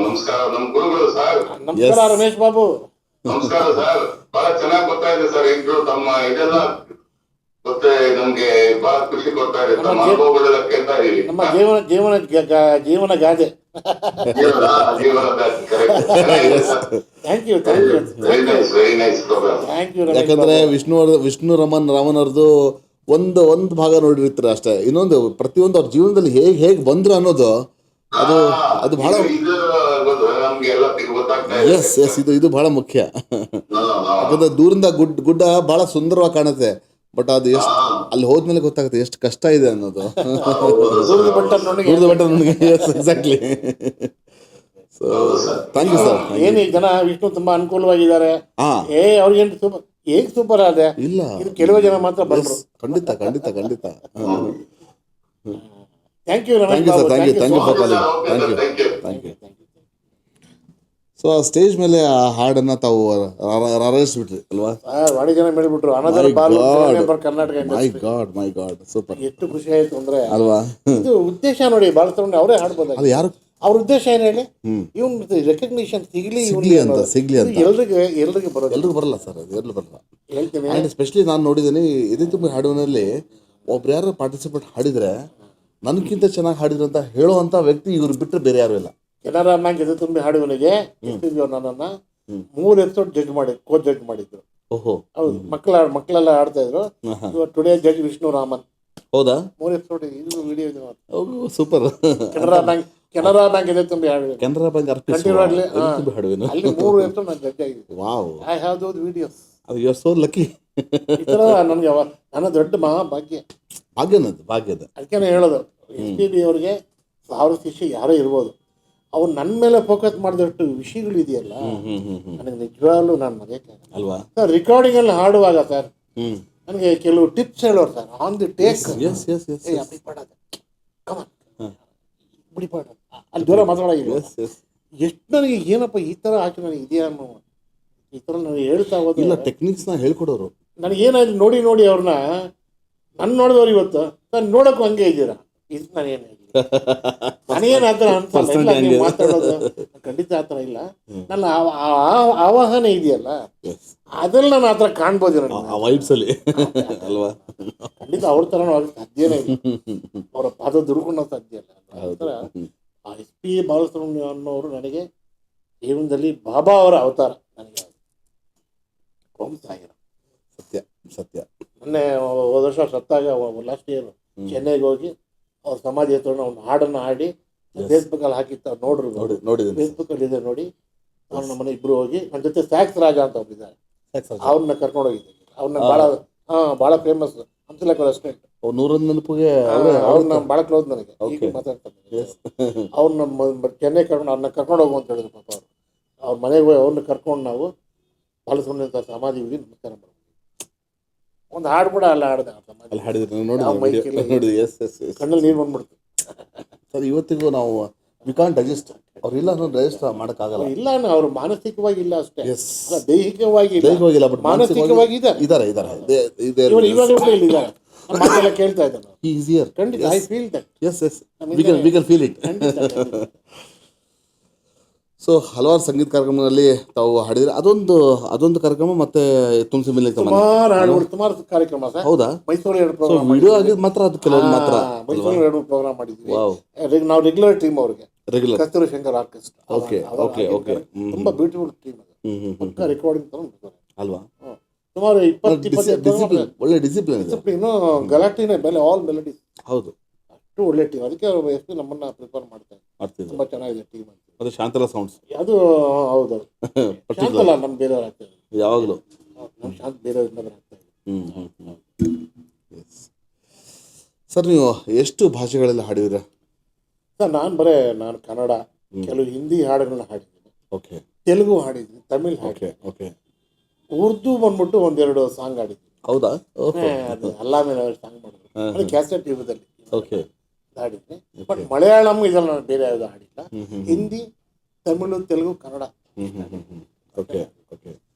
ನಮಸ್ಕಾರ, ನಮ್ಮ ಗುರುಗಳು ಸರ್. ನಮಸ್ಕಾರ ರಮೇಶ್ ಬಾಬು. ನಮಸ್ಕಾರ ಸರ್, ಬಹಳ ಚೆನ್ನಾಗಿ ಬರ್ತಾ ಇದೆ ಸರ್ ಇಂಟ್ರೋ. ತಮ್ಮ ಇದೆಲ್ಲ ಮತ್ತೆ ನಮ್ಗೆ ಬಹಳ ಖುಷಿ ಕೊಡ್ತಾ ಇದೆ. ತಮ್ಮ ಅನುಭವಗಳೆಲ್ಲ ಕೇಳ್ತಾ ಇದೀವಿ. ನಮ್ಮ ಜೀವನ ಗಾದೆ thank you thank you very nice, very nice programme. Thank you. ಯಾಕಂದ್ರೆ ವಿಷ್ಣು ರಮನ್ ಅವ್ರದ್ದು ಒಂದು ಭಾಗ ನೋಡಿರ್ತಾರೆ ಅಷ್ಟೇ. ಇನ್ನೊಂದು ಪ್ರತಿಯೊಂದು ಅವ್ರ ಜೀವನದಲ್ಲಿ ಹೇಗೆ ಬಂದ್ರು ಅನ್ನೋದು ಅದು ಬಹಳ ಇದು ನಮ್ಗೆಲ್ಲ ಗೊತ್ತಾಗ್ತಾ ಎಸ್ ಎಸ್ ಇದು ಬಹಳ ಮುಖ್ಯ. ಯಾಕಂದ್ರೆ ದೂರಿಂದ ಗುಡ್ಡ ಬಹಳ ಸುಂದರವಾಗಿ ಕಾಣುತ್ತೆ, ಬಟ್ ಅದು ಎಷ್ಟು ಅಲ್ಲಿ ಹೋದ್ಮೇಲೆ ಗೊತ್ತಾಗುತ್ತೆ ಎಷ್ಟು ಕಷ್ಟ ಇದೆ ಅನ್ನೋದು. Exactly. So thank you sir. ಏನು ಜನ ವಿಷ್ಣು ತುಂಬಾ ಅನುಕೂಲವಾಗಿದ್ದಾರೆ. ಅವ್ರಿಗೇನು ಸೂಪರ್ ಹೇಗೆ ಸೂಪರ್ ಆದೆ ಇಲ್ಲ, ಇದು ಕೆಲವು ಜನ ಮಾತ್ರ ಬಂದ್ರು. ಖಂಡಿತ ಖಂಡಿತ ಖಂಡಿತ. Thank you thank you sir. Thank you for calling. Thank you. So ಆ ಸ್ಟೇಜ್ ಮೇಲೆ ಆ ಹಾಡನ್ನ ತಾವು ರಾರಾಯಿಸ್ಬಿಟ್ರಿ ಅಲ್ವಾ? ಭಾಳ ಜನ ಮೇಳ್ಬಿಟ್ರು. ಕರ್ನಾಟಕ. My god super. ಎಷ್ಟು ಖುಷಿ ಆಯ್ತು ಅಂದ್ರೆ ಅಲ್ವಾ? ಇದು ಉದ್ದೇಶ ನೋಡಿ, ಬಾಲಸುಬ್ರಹ್ಮಣ್ಯ ಅವರೇ ಹಾಡ್ಬೋದು. ಅದು ಯಾರು ಅವ್ರ ಉದ್ದೇಶ ಏನು ಹೇಳಿ, ಇವನ್ ರೆಕಗ್ನಿಷನ್ ಸಿಗ್ಲಿ ಅಂತ. ಎಲ್ರಿಗೂ ಬರೋದು, ಎಲ್ರಿಗೂ ಬರಲ್ಲ ಸರ್, ಅದು ಎಲ್ರಿಗೂ ಬರಲ್ಲ. ಹೇಳ್ತೀನಿ. ಆ್ಯಂಡ್ ಎಸ್ಪೆಷಲಿ ನಾನು ನೋಡಿದ್ದೀನಿ ಇದೇ ತುಂಬ ಹಾಡುವಿನಲ್ಲಿ ಒಬ್ರು ಯಾರು ಪಾರ್ಟಿಸಿಪೇಟ್ ಹಾಡಿದರೆ ನನಗಿಂತ ಚೆನ್ನಾಗಿ ಹಾಡಿದ್ರು ಅಂತ ಹೇಳುವಂಥ ವ್ಯಕ್ತಿ ಇವ್ರು ಬಿಟ್ಟರೆ ಬೇರೆ ಯಾರು ಇಲ್ಲ. ಕೆನರಾ ಬ್ಯಾಂಕ್ ಎದೆ ತುಂಬಿ ಹಾಡುವನಿಗೆ ನನ್ನನ್ನ 3 ಎಪಿಸೋಡ್ ಜಡ್ಜ್ ಮಾಡಿದ್ರು. ಓಹೋ, ಹೌದು. ಮಕ್ಕಳೆಲ್ಲ ಆಡ್ತಾ ಇದ್ರು. Today judge Vishnu Raman. ಹೌದಾ? 3 ಎಪಿಸೋಡ್ ಇದು ವಿಡಿಯೋ ಇದೆ. ಸೂಪರ್. ಕೆನರಾ ಬ್ಯಾಂಕ್ ಎದೆ ತುಂಬಿ ಹಾಡುವೆ. ಕೆನರಾ ಬ್ಯಾಂಕ್ ಹಾಡುವೇನು ಅಲ್ಲಿ 3 ಎಪಿಸೋಡ್ ನಾನು ಜಡ್ಜ್ ಆಗಿದ್ದೀನಿ. Wow, I have those videos. You are so lucky. ಈ ಥರ ನನಗೆ ನನ್ನ ದೊಡ್ಡ ಭಾಗ್ಯ. ಭಾಗ್ಯದ ಅದಕ್ಕೆ ಹೇಳೋದು, SPB ಅವ್ರಿಗೆ 1000 ಶಿಷ್ಯ ಯಾರೋ ಇರ್ಬೋದು, ಅವ್ರು ನನ್ನ ಮೇಲೆ ಫೋಕಸ್ ಮಾಡಿದಷ್ಟು ವಿಷಯಗಳು ಇದೆಯಲ್ಲ, ನನಗೆ ನಿಜವಾಗ್ಲೂ ನಾನು ಮರೆಯೋಕ್ಕೆ ಅಲ್ವಾ ಸರ್. ರೆಕಾರ್ಡಿಂಗಲ್ಲಿ ಹಾಡುವಾಗ ಸರ್ ನನಗೆ ಕೆಲವು ಟಿಪ್ಸ್ ಹೇಳೋರು ಸರ್. ಆನ್ ದಿ ಟೇಕ್ ಅಲ್ಲಿ ದೂರ ಮಾತಾಡೋದು ಎಷ್ಟು ನನಗೆ ಏನಪ್ಪ ಈ ಥರ ಹಾಕಿ ನನಗೆ ಇದೆಯಾ ಅನ್ನೋ ಈ ಥರ ನನಗೆ ಹೇಳ್ತಾ ಹೋದ್ರೆ ಇಲ್ಲ ಟೆಕ್ನಿಕ್ಸ್ನ ಹೇಳ್ಕೊಡೋರು. ನನಗೇನಾದ್ರು ನೋಡಿ ಅವ್ರನ್ನ ನಾನು ನೋಡಿದವ್ರು ಇವತ್ತು ನಾನು ನೋಡೋಕ್ಕೂ ಹಂಗೆ ಇದ್ದೀರಾ. ಇದು ನಾನೇನು ನನಗೇನು ಆ ಥರ ಅನ್ಸಲ್ಲ, ಮಾತಾಡೋದು ಖಂಡಿತ ಆ ಥರ ಇಲ್ಲ. ನನ್ನ ಆವಾಹನೆ ಇದೆಯಲ್ಲ ಅದ್ರಲ್ಲಿ ನಾನು ಆ ಥರ ಕಾಣ್ಬೋದು ವೈಬ್ಸಲ್ಲಿ ಅಲ್ವಾ? ಖಂಡಿತ ಅವ್ರ ಥರ ಸಾಧ್ಯನೇ ಇಲ್ಲ, ಅವರ ಪಾದ ದುರ್ಕೊಂಡು ಸಾಧ್ಯ ಇಲ್ಲ. ಆ ಥರ SP ಬಾಲಸುಬ್ರಹ್ಮಣ್ಯ ಅನ್ನೋರು ನನಗೆ ಜೀವನದಲ್ಲಿ ಬಾಬಾ ಅವರ ಅವತಾರ. ನನಗೆ ಓಂ ಸಾಯಿರಾಮ್. ಸತ್ಯ. ಮೊನ್ನೆ ಹೋದ ವರ್ಷ ಸತ್ತಾಗ ಲಾಸ್ಟ್ ಇಯರ್ ಚೆನ್ನೈಗೆ ಹೋಗಿ ಅವ್ರ ಸಮಾಧಿ ಹತ್ರ ಒಂದು ಹಾಡನ್ನು ಹಾಡಿ ಫೇಸ್ಬುಕ್ಕಲ್ಲಿ ಹಾಕಿತ್ತು. ನೋಡಿ ಫೇಸ್ಬುಕ್ಕಲ್ಲಿ ಇದೆ ನೋಡಿ. ಅವ್ರು ನಮ್ಮನೆ ಇಬ್ಬರು ಹೋಗಿ ನನ್ನ ಜೊತೆ ಸ್ಯಾಕ್ಸ್ ರಾಜ ಅಂತ ಒಬ್ಬಿದ್ದಾರೆ, ಅವ್ರನ್ನ ಕರ್ಕೊಂಡು ಹೋಗಿದ್ದೀನಿ. ಅವ್ರನ್ನ ಭಾಳ ಫೇಮಸ್ ಹಂಸಲೇಖ ರೆಸ್ಟೋರೆಂಟ್. ಅವ್ರನ್ನ ಭಾಳ ಕ್ಲೋಸ್ ನನಗೆ, ಈಗ ಮಾತಾಡ್ತಾರೆ. ಅವ್ರನ್ನ ಚೆನ್ನೈ ಅವ್ರನ್ನ ಕರ್ಕೊಂಡು ಹೋಗು ಅಂತ ಹೇಳಿದ್ರು. ಪಾಪ ಅವ್ರ ಮನೆಗೆ ಹೋಗಿ ಅವ್ರನ್ನ ಕರ್ಕೊಂಡು ನಾವು ಬಾಲಸುಬ್ರಹ್ಮಣ್ಯ ಸಮಾಧಿ ಹೋಗಿ ನಮಸ್ಕಾರ ಮಾಡ್ತೀವಿ. ಒಂದು ಹಾಡು ಕೂಡ ಅಲ್ಲ ಹಾಡಿದೆ. ಕಣ್ಣಲ್ಲಿ ನೀರು ಬಂದ್ಬಿಡ್ತು ಸರ್. ಇವತ್ತಿಗೂ ನಾವು ವಿ ಕಾಂಟ್ ಡೈಜೆಸ್ಟ್ ಅವ್ರಿಲ್ಲ ಡೈಜೆಸ್ಟ್ ಮಾಡೋಕ್ಕಾಗಲ್ಲ. ಇಲ್ಲ ಅವ್ರು ಮಾನಸಿಕವಾಗಿ ಇಲ್ಲ ಅಷ್ಟೇ, ದೈಹಿಕವಾಗಿ ಇಲ್ಲ, ಬಟ್ ಮಾನಸಿಕವಾಗಿ ಇದ್ದಾರೆ. ಮಾತೆಲ್ಲ ಕೇಳ್ತಾ ಇದ್ದಾರೆ. ಖಂಡಿತ I feel that. We can feel it. So ಹಲವಾರು ಸಂಗೀತ ಕಾರ್ಯಕ್ರಮಗಳಲ್ಲಿ ತಾವು ಹಾಡಿದ್ರೆ ಅದೊಂದು ಕಾರ್ಯಕ್ರಮ ಮತ್ತೆ ತುಳಸಿ ಮೇಲೆ ಸುಮಾರು ಕಾರ್ಯಕ್ರಮ ಸರ್. ಹೌದಾ? ಮೈಸೂರು 2 ಪ್ರೋಗ್ರಾಮ್ ವಿಡಿಯೋ ಆಗಿದ್ದು ಮಾತ್ರ ಅದು ಕೆಲವೊಂದು ಮಾತ್ರ. ಮೈಸೂರು 2 ಪ್ರೋಗ್ರಾಮ್ ಮಾಡಿದ್ವಿ ನಾವು. ರೆಗ್ಯುಲರ್ ಟೀಮ್ ಅವ್ರಿಗೆ ಕಸ್ತೂರಿ ಶಂಕರ್ ಆರ್ಕೆಸ್ಟ್ರಾ. ಓಕೆ. ತುಂಬಾ ಬ್ಯೂಟಿಫುಲ್ ಟೀಮ್ ಅದು. ಪಕ್ಕ ರೆಕಾರ್ಡಿಂಗ್ ತರ ಅಲ್ವಾ? ಸುಮಾರು 20 ಒಳ್ಳೆ ಡಿಸಿಪ್ಲಿನ್ ಗಲಾಟಿನೇ ಬೆಲೆ ಆಲ್ ಮೆಲಡೀಸ್. ಹೌದು, ಅಷ್ಟು ಒಳ್ಳೆ ಟೀಮ್. ಅದಕ್ಕೆ SP ನಮ್ಮನ್ನ ಪ್ರಿಪೇರ್ ಮಾಡ್ತಾರೆ. ತುಂಬಾ ಚೆನ್ನಾಗಿದೆ ಟೀಮ್ ಅಂತ. ಅದು ಶಾಂತಲಾ ಸೌಂಡ್ಸ್ ಅದು ಹೌದು. ಶಾಂತಲಾ ನಮ್ಮ ಬೇರೆಯವ್ರು ಆಗ್ತದೆ ಯಾವಾಗಲೂ. ನಮ್ಮ ಶಾಂತ ಬೇರೆಯವ್ರಿಂದ ಆಗ್ತದೆ. ಸರ್ ನೀವು ಎಷ್ಟು ಭಾಷೆಗಳೆಲ್ಲ ಹಾಡಿದ್ದೀರಾ ಸರ್? ನಾನು ಕನ್ನಡ, ಕೆಲವು ಹಿಂದಿ ಹಾಡುಗಳನ್ನ ಹಾಡಿದ್ದೀನಿ. ಓಕೆ. ತೆಲುಗು ಹಾಡಿದ್ದೀನಿ, ತಮಿಳ್ ಹಾಡಿದ್ದೀನಿ, ಉರ್ದು ಬಂದ್ಬಿಟ್ಟು 1-2 ಸಾಂಗ್ ಹಾಡಿದ್ದೀನಿ. ಹೌದಾ? ಅದು ಅಲ್ಲಾ ಮೇಲೆ ಸಾಂಗ್ ಮಾಡಿದ್ರು, ಅದು ಕ್ಯಾಸೆಟ್ ಯುಗದಲ್ಲಿ ಹಾಡಿದ್ದೆ. ಬಟ್ ಮಲಯಾಳಂ ಇದೆಲ್ಲ ನಾನು ಬೇರೆ ಯಾವುದು ಹಾಡಿಲ್ಲ. ಹಿಂದಿ, ತಮಿಳು, ತೆಲುಗು, ಕನ್ನಡ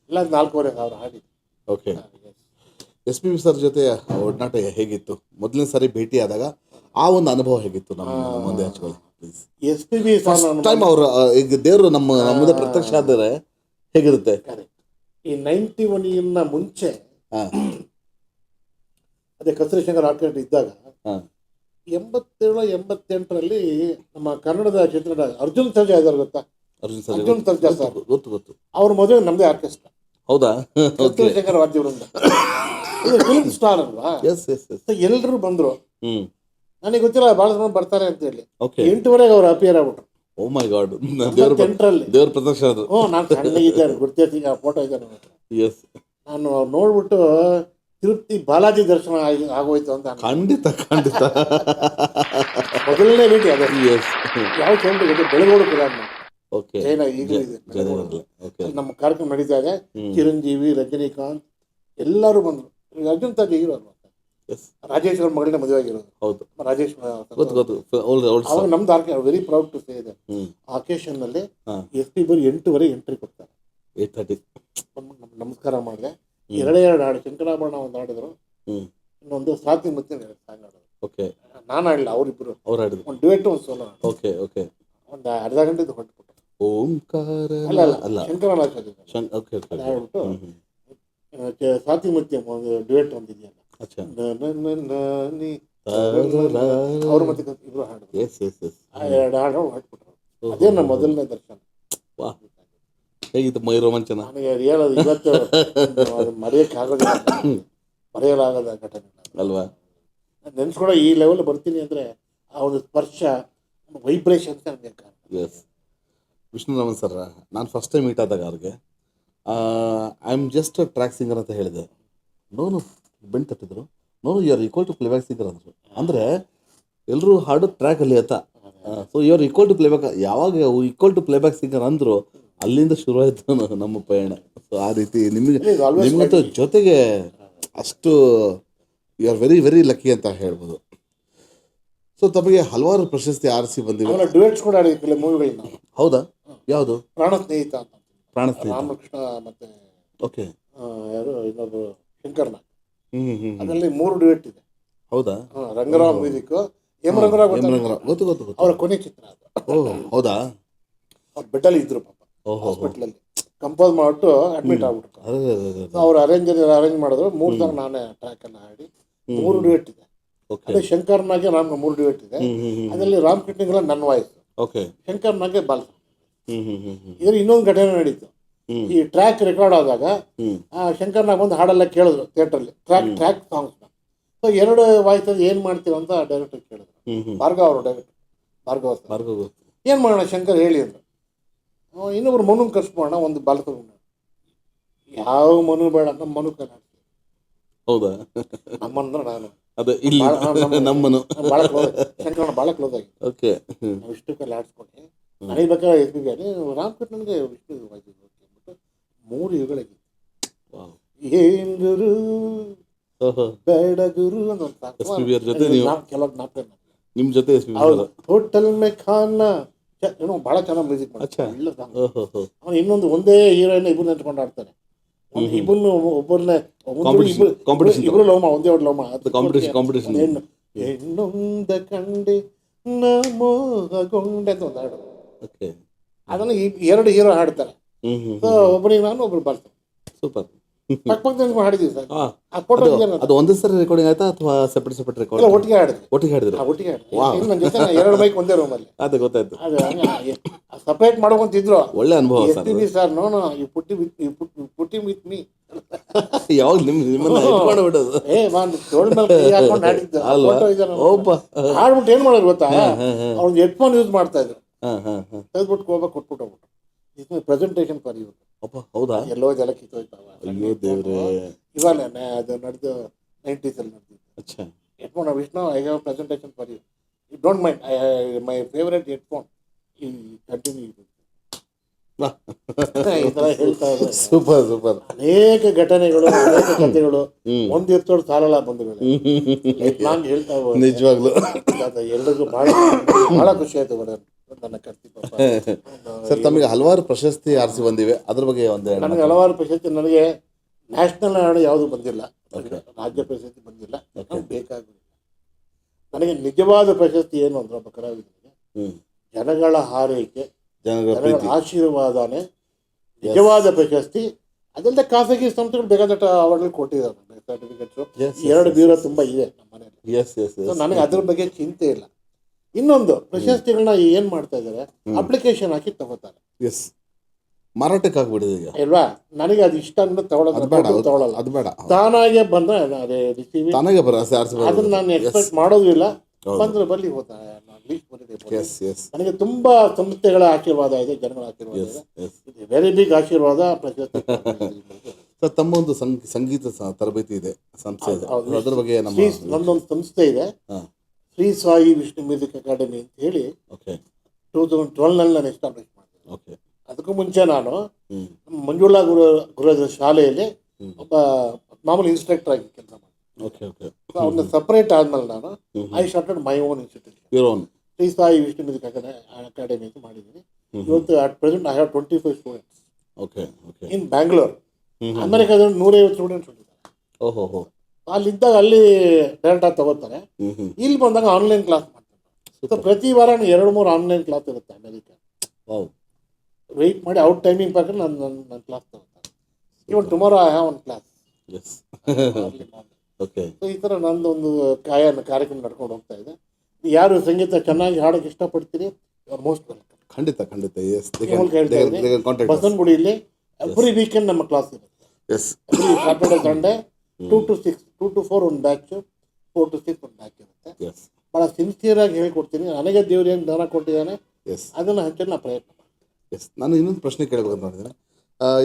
ಎಲ್ಲ 4,500 ಹಾಡಿದ್ದೆ. ಓಕೆ. SPB ಸರ್ ಜೊತೆ ಒಡನಾಟ ಹೇಗಿತ್ತು? ಮೊದಲನೇ ಸಾರಿ ಭೇಟಿ ಆದಾಗ ಆ ಒಂದು ಅನುಭವ ಹೇಗಿತ್ತು? ನಮ್ಮ ಮುಂದೆ ಹಚ್ಕೊಳ್ಳಿ ಪ್ಲೀಸ್. SPB ಟೈಮ್ ಅವರು ಈಗ ದೇವರು ನಮ್ಮ ಮುಂದೆ ಪ್ರತ್ಯಕ್ಷ ಆದರೆ ಹೇಗಿರುತ್ತೆ? ಈ 91 ಮುಂಚೆ ಅದೇ ಕಸ್ತೂರಿ ಶಂಕರ್ ಆರ್ಕೆಸ್ಟ್ರಾ ಇದ್ದಾಗ 87-88ರಲ್ಲಿ ನಮ್ಮ ಕನ್ನಡದ ಚಿತ್ರದ ಅರ್ಜುನ್ ಸರ್ಜಾ ಇದ್ದಾರೆ ಗೊತ್ತಾ? ಅರ್ಜುನ್ ಸರ್ಜಾ ಸರ್ ಗೊತ್ತು. ಅವ್ರ ಮದುವೆ ನಮ್ದೇ ಆರ್ಕೆಸ್ಟ್ರಾ. ಹೌದಾ? ಚಂದ್ರಶೇಖರ್ ವಾದ್ಯವೃಂದ. ಇದು ಫಿಲ್ಮ್ ಸ್ಟಾರ್ ಅಲ್ವಾ? ಎಲ್ಲರೂ ಬಂದ್ರು. ನನಗೆ ಗೊತ್ತಿಲ್ಲ ಭಾಳ ಜನ ಬರ್ತಾರೆ ಅಂತ ಹೇಳಿ. 8:30 ಅವ್ರು ಅಪಿಯರ್ ಆಗ್ಬಿಟ್ರು. ಓ ಮೈ ಗಾಡ್. ದೇವ್ರ ಪ್ರದರ್ಶನ ಅದು. ನಾನು ಸಣ್ಣಗಿದ್ದೇನೆ, ಗುರ್ತಿರ್ತೀನಿ, ಫೋಟೋ ಇದೆ ನನ್ನ ಹತ್ರ. ನಾನು ನೋಡ್ಬಿಟ್ಟು ತಿರುಪತಿ ಬಾಲಾಜಿ ದರ್ಶನ ಆಗೋಯ್ತು ಅಂತ. ಖಂಡಿತ ಮೊದಲನೇ ಭೇಟಿ ಅದೇ. ಯಾವ ಸೌಂಡ್ ಗೊತ್ತು? ಬೆಳಗೋಡು ಕಿರಾಣ ಜೈನ ಈಗಲೂ ಇದೆ. ನಮ್ಮ ಕಾರ್ಯಕ್ರಮ ನಡೀತಾ ಇದೆ. ಚಿರಂಜೀವಿ, ರಜನಿಕಾಂತ್ ಎಲ್ಲರೂ ಬಂದ್ರು. ಅರ್ಜುನ್ ಸರ್ಜಾ ಹೀರೋ ಅಲ್ವಾ? ರಾಜೇಶ್ ಅವ್ರ ಮಗಳನ್ನ ಮದುವೆ ಆಗಿರೋದು. ರಾಜೇಶ್ ಅವಾಗ ನಮ್ದು ವೆರಿ ಪ್ರೌಡ್ ಟು ಸೇ ಇದೆ. ಆಕೇಶನ್ ನಲ್ಲಿ SP ಬರೀ 8:30 ಎಂಟ್ರಿ ಕೊಡ್ತಾರೆ. 8:30 ನಮಸ್ಕಾರ ಮಾಡಿದೆ. 2 ಹಾಡು ಶಂಕರಾಭರಣ ಒಂದು ಹಾಡಿದ್ರು, ಇನ್ನೊಂದು ಸಾತಿ ಮುತ್ತಿನ ಸಾಂಗ್ ಹಾಡಿದ್ರು. ನಾನು ಹಾಡಿಲ್ಲ, ಅವರಿಬ್ರು ಒಂದು ಡ್ಯುಯೆಟ್ ಒಂದು ಸೋಲೋ ಒಂದು ಅರ್ಧ ಗಂಟೆದು ಹೊಟ್ಬಿಟ್ಟು ಅಲ್ಲ ಶಂಕರಾಚಾರ್ಯ ಸಾತಿ ಮುತ್ಯ ಒಂದು ಡ್ಯುಯೆಟ್ ಒಂದಿದೆಯಲ್ಲ, ಅವ್ರ ಮತ್ತೆ ಇಬ್ರು ಹಾಡಿದ್ರು. 2 ಹಾಡು ಹೊಟ್ಬಿಟ್ರು. ಅದೇ ನಮ್ಮ ಮೊದಲನೇ ದರ್ಶನ. ಹೇಗಿತ್ತು ಮೈ ರೋಮಾಂಚನ? ನನಗೆ ಹೇಳೋದು ಇವತ್ತು ಮರೆಯಲಾಗದ ಘಟನೆ ಅಲ್ವಾ? ನೆನ್ಸ್ಕೊಡೋ ಈ ಲೆವೆಲ್ ಬರ್ತೀನಿ ಅಂದರೆ ಆ ಒಂದು ಸ್ಪರ್ಶ, ವೈಬ್ರೇಷನ್ ನನಗೆ. ವಿಷ್ಣುರಾಮನ್ ಸರ್, ನಾನು ಫಸ್ಟ್ ಟೈಮ್ ಮೀಟ್ ಆದಾಗ ಅವ್ರಿಗೆ I am just track singer ಅಂತ ಹೇಳಿದೆ. ನೋನು ಬೆಂಡ್ ತಟ್ಟಿದ್ರು. No no you are equal to playback singer ಅಂದರು. ಅಂದರೆ ಎಲ್ಲರೂ ಹಾಡು ಟ್ರ್ಯಾಕಲ್ಲಿ ಆಯ್ತಾ. So you are equal to playback. ಯಾವಾಗ ಈಕ್ವಲ್ ಟು ಪ್ಲೇಬ್ಯಾಕ್ ಸಿಂಗರ್ ಅಂದರು ಅಲ್ಲಿಂದ ಶುರುವಾಯಿತು ನಮ್ಮ ಪಯಣ. ಸೊ ಆ ರೀತಿ ನಿಮಗಂತೂ ಜೊತೆಗೆ ಅಷ್ಟು you are very very lucky ಅಂತ ಹೇಳ್ಬೋದು. ಸೊ ತಮಗೆ ಹಲವಾರು ಪ್ರಶಸ್ತಿ ಆರಿಸಿ ಬಂದಿವೆ. ಡ್ಯುಯೆಟ್ಸ್ ಕೂಡ ಆಡಿದ್ವಿ ಮೂವಿಗಳನ್ನ. ಹೌದಾ? ಯಾವುದು? ಪ್ರಾಣ ಸ್ನೇಹಿತ ಅಂತ. ಪ್ರಾಣ ಸ್ನೇಹಿತ ರಾಮಕೃಷ್ಣ ಮತ್ತೆ ಯಾರು ಇನ್ನೊಬ್ರು ಶಂಕರ್ನಾಗ್. ಅದರಲ್ಲಿ 3 ಡ್ಯುಯೆಟ್ ಇದೆ. ಹೌದಾ? ರಂಗರಾವ್ ಮ್ಯೂಸಿಕ್, ಎಂ ರಂಗರಾವ್ ಗೊತ್ತು. ಅವರ ಕೊನೆ ಚಿತ್ರ ಅದು. ಹೌದಾ? ಅವ್ರು ಬೆಡ್ಡಲ್ಲಿ ಇದ್ರು ಪಾಪ, ಹಾಸ್ಪಿಟ್ಲಲ್ಲಿ ಕಂಪೋಸ್ ಮಾಡಿಬಿಟ್ಟು ಅಡ್ಮಿಟ್ ಆಗ್ಬಿಟ್ರು. ಅವ್ರು ಅರೇಂಜ್ ಮಾಡಿದ್ರು. 3 ಸಾಂಗ್ ನಾನೇ ಟ್ರ್ಯಾಕನ್ನು ಹಾಡಿ 3 ಡ್ಯುಯೆಟ್ ಇದೆ. ಅದೇ ಶಂಕರ್ನಾಗೆ ರಾಮ್ಗೆ 3 ಡ್ಯುಯೆಟ್ ಇದೆ. ಅದರಲ್ಲಿ ರಾಮ್ ಕಿಟ್ನಿಂಗ್ ನನ್ನ ವಾಯ್ಸ್, ಶಂಕರ್ನಾಗೆ ಬಾಲ್. ಇದ್ರ ಇನ್ನೊಂದು ಘಟನೆ ನಡೀತು. ಈ ಟ್ರ್ಯಾಕ್ ರೆಕಾರ್ಡ್ ಆದಾಗ ಶಂಕರ್ನಾಗ್ ಬಂದು ಹಾಡೆಲ್ಲ ಕೇಳಿದ್ರು ಥಿಯೇಟ್ರಲ್ಲಿ, ಟ್ರ್ಯಾಕ್ ಸಾಂಗ್ಸ್ನ. ಸೊ 2 ವಾಯ್ಸಲ್ಲಿ ಏನು ಮಾಡ್ತೀವಿ ಅಂತ ಡೈರೆಕ್ಟರ್ ಕೇಳಿದ್ರು. ಭಾರ್ಗವ್ ಅವರು ಡೈರೆಕ್ಟರ್, ಭಾರ್ಗವ್ ಏನು ಮಾಡೋಣ ಶಂಕರ್ ಹೇಳಿ ಅಂದರು. ಇನ್ನೊಬ್ರು ಮನು ಕರ್ಸ್ಬೋಣ, ಒಂದು ಬಾಲ್ ತಗೊಂಡು. ಯಾವ ಮನು ಬೇಡ, ನಮ್ಮ ಮನು ಕನ್ನಡ. ಹೌದಾ? ನಮ್ಮಂದ್ರೆ ನಾನು ನಮ್ಮನು ಭಾಳ ಕ್ಲೋಸ್, ಶಂಕರಣ್ಣ ಭಾಳ ಕ್ಲೋಸ್ ಆಗಿ. ನಾವು ಇಷ್ಟಕ್ಕೆಲ್ಲ ಆಡಿಸ್ಕೊಂಡೆ. ನನಗೆ ಬೇಕಾದ್ರೆ ಎಸ್ಬಿಗೆ ರಾಮಕೃಷ್ಣನ್ಗೆ ವಿಷ್ಣು ಅಂದ್ಬಿಟ್ಟು 3 ಯುಗಳಿಗೆ ಏನ್ ಗುರು ಬೇಡ ಗುರು ಅಂತ ಕೆಲವು ಜ್ಞಾಪಕ. ನಿಮ್ಮ ಜೊತೆ ಹೋಟೆಲ್ ಮೆಖಾನ ಏನೋ ಭಾಳ ಚೆನ್ನಾಗಿ ಮ್ಯೂಸಿಕ್ ಮಾಡ್ತಾರೆ. ಅವನು ಇನ್ನೊಂದು ಒಂದೇ ಹೀರೋಯಿನ್ ಇಬ್ಬರು ನೆಂಟ್ಕೊಂಡು ಆಡ್ತಾನೆ. ಇಬ್ಬರು ಒಬ್ಬರನ್ನೇ ಇಬ್ರು ಲೋಮ, ಒಂದೇ ಒಂದು ಲೋಮ ಕಾಂಪಿಟೇಷನ್. ಹೆಣ್ಣೊಂದ ಕಂಡೆ ನಮೋಹಗೊಂಡೆ ಅಂತ ಒಂದು ಹಾಡು. ಅದನ್ನು 2 ಹೀರೋ ಹಾಡ್ತಾರೆ. ಸೊ ಒಬ್ಬನಿಗೆ ನಾನು, ಒಬ್ರು ಬರ್ತಾರೆ. ಸೂಪರ್. ಪಕ್ಕ ಹಾಡಿದ್ವಿ ಸರ್. ಅದು ಒಂದೇ ಸರಿ ರೆಕಾರ್ಡಿಂಗ್ ಆಯ್ತಾ ಅಥವಾ ಸೆಪರೇಟ್ ರೆಕಾರ್ಡ್? ಒಟ್ಟಿಗೆ ಹಾಡಿದ್ವಿ. ಒಟ್ಟಿಗೆ ಹಾಡಿದ್ರು. ನನ್ನ ಜೊತೆ 2 ಮೈಕ್ ಒಂದೇ ರೂಮಲ್ಲಿ. ಅದೇ ಗೊತ್ತಾಯ್ತು. ಸಪರೇಟ್ ಮಾಡ್ಕೊಂತಿದ್ರು. ಒಳ್ಳೆ ಅನುಭವ ಸರ್. ನೋನು ಯು ಪುಟ್ಟಿ ವಿತ್ ಮೀ. ಯಾವಾಗ ನಿಮ್ಮನ್ನ ಇಟ್ಕೊಂಡು ಬಿಡೋದು? ತೋಳ ಮೇಲೆ ಹಾಕೊಂಡು ಹಾಡಿದ್ದು ಹಾಡ್ಬಿಟ್ಟು ಏನ್ ಮಾಡೋದು ಗೊತ್ತಾ? ಅವ್ನು ಹೆಡ್ಫೋನ್ ಯೂಸ್ ಮಾಡ್ತಾ ಇದ್ರು. ತೆಗೆದ್ಬಿಟ್ಟು ಕೊಟ್ಬಿಟ್ಟು ಹೋಗ್ಬಿಟ್ಟು ಇದು ಪ್ರೆಸೆಂಟೇಷನ್ ಫಾರ್ ಯು. ಹೌದಾ? ಎಲ್ಲೋ ಜಲ ಕಿತ್ತೋಯ್ತಾವ. ಇವಾಗ ಅದು ನಡೆದು 90s ನಡೆದಿದ್ದು. Headphone Vishnu, I have presentation for you, you don't mind, my favourite headphone, ಈ ಕಂಟಿನ್ಯೂ. ಈ ಥರ ಹೇಳ್ತಾ ಇದ್ದಾರೆ. ಸೂಪರ್. ಅನೇಕ ಘಟನೆಗಳು, ಅನೇಕ ಕಥೆಗಳು ಒಂದಿರ್ತೋಡು ಸಾಲಲ್ಲ ಬಂಧುಗಳು. ನಾನು ಹೇಳ್ತಾ ಇರ್ಬೋದು. ನಿಜವಾಗ್ಲು ಎಲ್ರಿಗೂ ಬಹಳ ಖುಷಿ ಆಯ್ತು ಮೇಡಮ್. ನನ್ನ ಕರ್ತಿ ಸರ್, ತಮಗೆ ಹಲವಾರು ಪ್ರಶಸ್ತಿ ಆರಿಸಿ ಬಂದಿವೆ, ಅದ್ರ ಬಗ್ಗೆ ನನಗೆ ಹಲವಾರು ಪ್ರಶಸ್ತಿ. ನನಗೆ ನ್ಯಾಷನಲ್ ಅವಾರ್ಡ್ ಯಾವುದು ಬಂದಿಲ್ಲ, ರಾಜ್ಯ ಪ್ರಶಸ್ತಿ ಬಂದಿಲ್ಲ, ಬೇಕಾಗಿಲ್ಲ. ನನಗೆ ನಿಜವಾದ ಪ್ರಶಸ್ತಿ ಏನು ಅಂದ್ರೆ ಒಬ್ಬ ಕಲಾವಿದನಿಗೆ ಜನಗಳ ಹಾರೈಕೆ, ಜನಗಳ ಆಶೀರ್ವಾದನೇ ನಿಜವಾದ ಪ್ರಶಸ್ತಿ. ಅದಲ್ಲದೆ ಖಾಸಗಿ ಸಂಸ್ಥೆಗಳು ಬೇಕಾದಷ್ಟು ಅವಾರ್ಡ್ಗಳು ಕೊಟ್ಟಿದ್ದಾರೆ ಸರ್ಟಿಫಿಕೇಟ್ಸು. Yes, yes, 2 ಬ್ಯೂರೋ ತುಂಬ ಇದೆ ನಮ್ಮ ಮನೇಲಿ. ಎಸ್ ಎಸ್ ಸೊ ನನಗೆ ಅದ್ರ ಬಗ್ಗೆ ಚಿಂತೆ ಇಲ್ಲ. ಇನ್ನೊಂದು ಪ್ರಶಸ್ತಿಗಳನ್ನ ಏನು ಮಾಡ್ತಾ ಇದ್ದಾರೆ, ಅಪ್ಲಿಕೇಶನ್ ಹಾಕಿ ತಗೋತಾರೆ. ಎಸ್, ಮಾರಾಟಕ್ಕೆ ಆಗ್ಬಿಟ್ಟಿದೆ ಈಗ ಅಲ್ವಾ? ನನಗೆ ಅದು ಇಷ್ಟ ಅನ್ನೋದು ತಗೊಳ್ಳಲ್ಲ. ಅದು ಬೇಡ, ತಾನಾಗೆ ಬಂದ್ರೆ ಅದೇ ರಿಸೀವ್ ತಾನಾಗೆ ಅದನ್ನ ನಾನು ಎಕ್ಸ್ಪೆಕ್ಟ್ ಮಾಡೋದು ಇಲ್ಲ. ಬಂದ್ರೆ ಬರ್ಲಿ ಹೋಗ್ತಾ ಲೀಸ್ಟ್ ಬರೀಬೇಕು. ನನಗೆ ತುಂಬಾ ಸಂಸ್ಥೆಗಳ ಆಶೀರ್ವಾದ ಇದೆ, ಜನಗಳ ಆಶೀರ್ವಾದ ಇದೆ. ವೆರಿ ಬಿಗ್ ಆಶೀರ್ವಾದ ಪ್ರಶಸ್ತಿ. ಸರ್, ತಮ್ಮ ಒಂದು ಸಂಗೀತ ತರಬೇತಿ ಇದೆ, ಸಂಸ್ಥೆ ಇದೆ, ಅದ್ರ ಬಗ್ಗೆ ನನ್ನೊಂದು ಸಂಸ್ಥೆ ಇದೆ, ಶ್ರೀ ಸಾಯಿ ವಿಷ್ಣು ಮ್ಯೂಸಿಕ್ ಅಕಾಡೆಮಿ ಅಂತ ಹೇಳಿ 2012 ನಾನು ಎಸ್ಟಾಬ್ಲಿಷ್ ಮಾಡಿದೆ. ಅದಕ್ಕೂ ಮುಂಚೆ ನಾನು ಮಂಜುಳಾ ಗುರು ಶಾಲೆಯಲ್ಲಿ ಒಬ್ಬ ಮಾಮೂಲಿ ಇನ್ಸ್ಟ್ರಕ್ಟರ್ ಆಗಿ ಕೆಲಸ ಮಾಡಿದೆ. ಅವ್ರನ್ನ ಸಪ್ರೇಟ್ ಆದ್ಮೇಲೆ ನಾನು I started my own institution, Shri Sai Vishnu music academy ಅಂತ ಮಾಡಿದ್ದೀನಿ. ಇವತ್ತು at present I have 25 students in Bangalore. ಅಮೆರಿಕಾದಲ್ಲಿ 150 ಸ್ಟೂಡೆಂಟ್ಸ್ ಹೊಂದಿದ್ದಾರೆ. ಅಲ್ಲಿದ್ದಾಗ ಅಲ್ಲಿ ಡೈರೆಕ್ಟ್ ಆಗಿ ತಗೋತಾರೆ. ಇಲ್ಲಿ ಬಂದಾಗ ಆನ್ಲೈನ್ ಕ್ಲಾಸ್ ಮಾಡ್ತಾರೆ. ಸೊ ಪ್ರತಿ ವಾರ 2-3 ಆನ್ಲೈನ್ ಕ್ಲಾಸ್ ಇರುತ್ತೆ ಅಮೆರಿಕ. ವೆಯ್ಟ್ ಮಾಡಿ ಔಟ್ ಟೈಮಿಂಗ್ ಪ್ರಕಾರ ನನ್ನ ಕ್ಲಾಸ್ ತಗೋತಾರೆ. Even tomorrow I have one class. So ಈ ಥರ ನಂದೊಂದು ಕಾರ್ಯಕ್ರಮ ನಡ್ಕೊಂಡು ಹೋಗ್ತಾ ಇದೆ. ಯಾರು ಸಂಗೀತ ಚೆನ್ನಾಗಿ ಹಾಡೋಕೆ ಇಷ್ಟಪಡ್ತೀರಿ, ಮೋಸ್ಟ್ ವೆಲ್ಕಮ್. ಖಂಡಿತ. ಬಸವನಗುಡಿಯಲ್ಲಿ ಎವ್ರಿ ವೀಕೆಂಡ್ ನಮ್ಮ ಕ್ಲಾಸ್ ಇರುತ್ತೆ. Every Saturday Sunday 2 to 6, 2 to 4 ಒಂದು ಬ್ಯಾಚ್, 4 to 6 ಒಂದು ಬ್ಯಾಚ್ ಇರುತ್ತೆ. ಭಾಳ ಸಿನ್ಸಿಯರಾಗಿ ಹೇಳ್ಕೊಡ್ತೀನಿ. ನನಗೆ ದೇವ್ರು ಏನು ದಾನ ಕೊಟ್ಟಿದ್ದಾನೆ ಅದನ್ನು ಹಂಚಲು ನಾನು ಪ್ರಯತ್ನ ಮಾಡ್ತೀನಿ. ನಾನು ಇನ್ನೊಂದು ಪ್ರಶ್ನೆ ಕೇಳಬೇಕು ಮಾಡಿದ್ರೆ,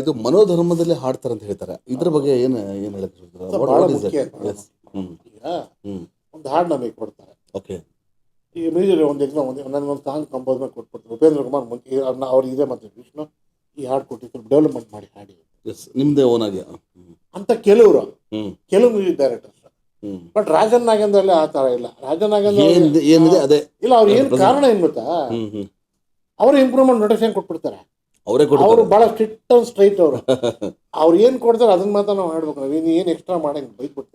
ಇದು ಮನೋಧರ್ಮದಲ್ಲಿ ಹಾಡ್ತಾರೆ ಅಂತ ಹೇಳ್ತಾರೆ, ಇದ್ರ ಬಗ್ಗೆ ಏನು ಹೇಳಕ್ಕೆ ಭಾಳ ಮುಖ್ಯ. ಈಗ ಒಂದು ಹಾಡು ನಮಗೆ ಕೊಡ್ತಾರೆ. ಈಗ ಮ್ಯೂಸಿಕ್ ಒಂದು ಎಕ್ಸಾಮ್ ನನಗೊಂದು ಸಾಂಗ್ ಕಂಪೋಸ್ ಮಾಡಿ ಕೊಟ್ಬಿಡ್ತಾರೆ. ಉಪೇಂದ್ರ ಕುಮಾರ್ ಮುಂಚೆ ಅವ್ರು ಇದೆ ಮತ್ತೆ ವಿಷ್ಣು ಈ ಹಾಡು ಕೊಟ್ಟು ಸ್ವಲ್ಪ ಡೆವಲಪ್ಮೆಂಟ್ ಮಾಡಿ ಹಾಡಿ ನಿಮ್ಮದೇ ಓನ್ ಆಗಿ ಅಂತ ಕೆಲವು ಮ್ಯೂಸಿಕ್ ಡೈರೆಕ್ಟರ್ಸ್. ಬಟ್ ರಾಜನ್ ನಾಗೇಂದ್ರಲ್ಲಿ ಆ ಥರ ಇಲ್ಲ. ರಾಜನ್ ನಾಗೇಂದ್ರ ಏನಿದೆ ಅದೇ ಇಲ್ಲ. ಅವ್ರು ಏನು ಕಾರಣ ಏನು ಗೊತ್ತಾ, ಅವರು ಇಂಪ್ರೂವ್ಮೆಂಟ್ ನೋಟಿಫಿಕೇಶನ್ ಕೊಟ್ಬಿಡ್ತಾರೆ. ಅವರು ಭಾಳ ಸ್ಟ್ರಿಕ್ಟ್ ಅಂಡ್ ಸ್ಟ್ರೈಟ್ ಅವರು. ಅವ್ರು ಏನು ಕೊಡ್ತಾರೆ ಅದನ್ನ ಮಾತ್ರ ನಾವು ಹಾಡ್ಬೇಕು. ನಾವು ಏನು ಎಕ್ಸ್ಟ್ರಾ ಮಾಡಂಗೆ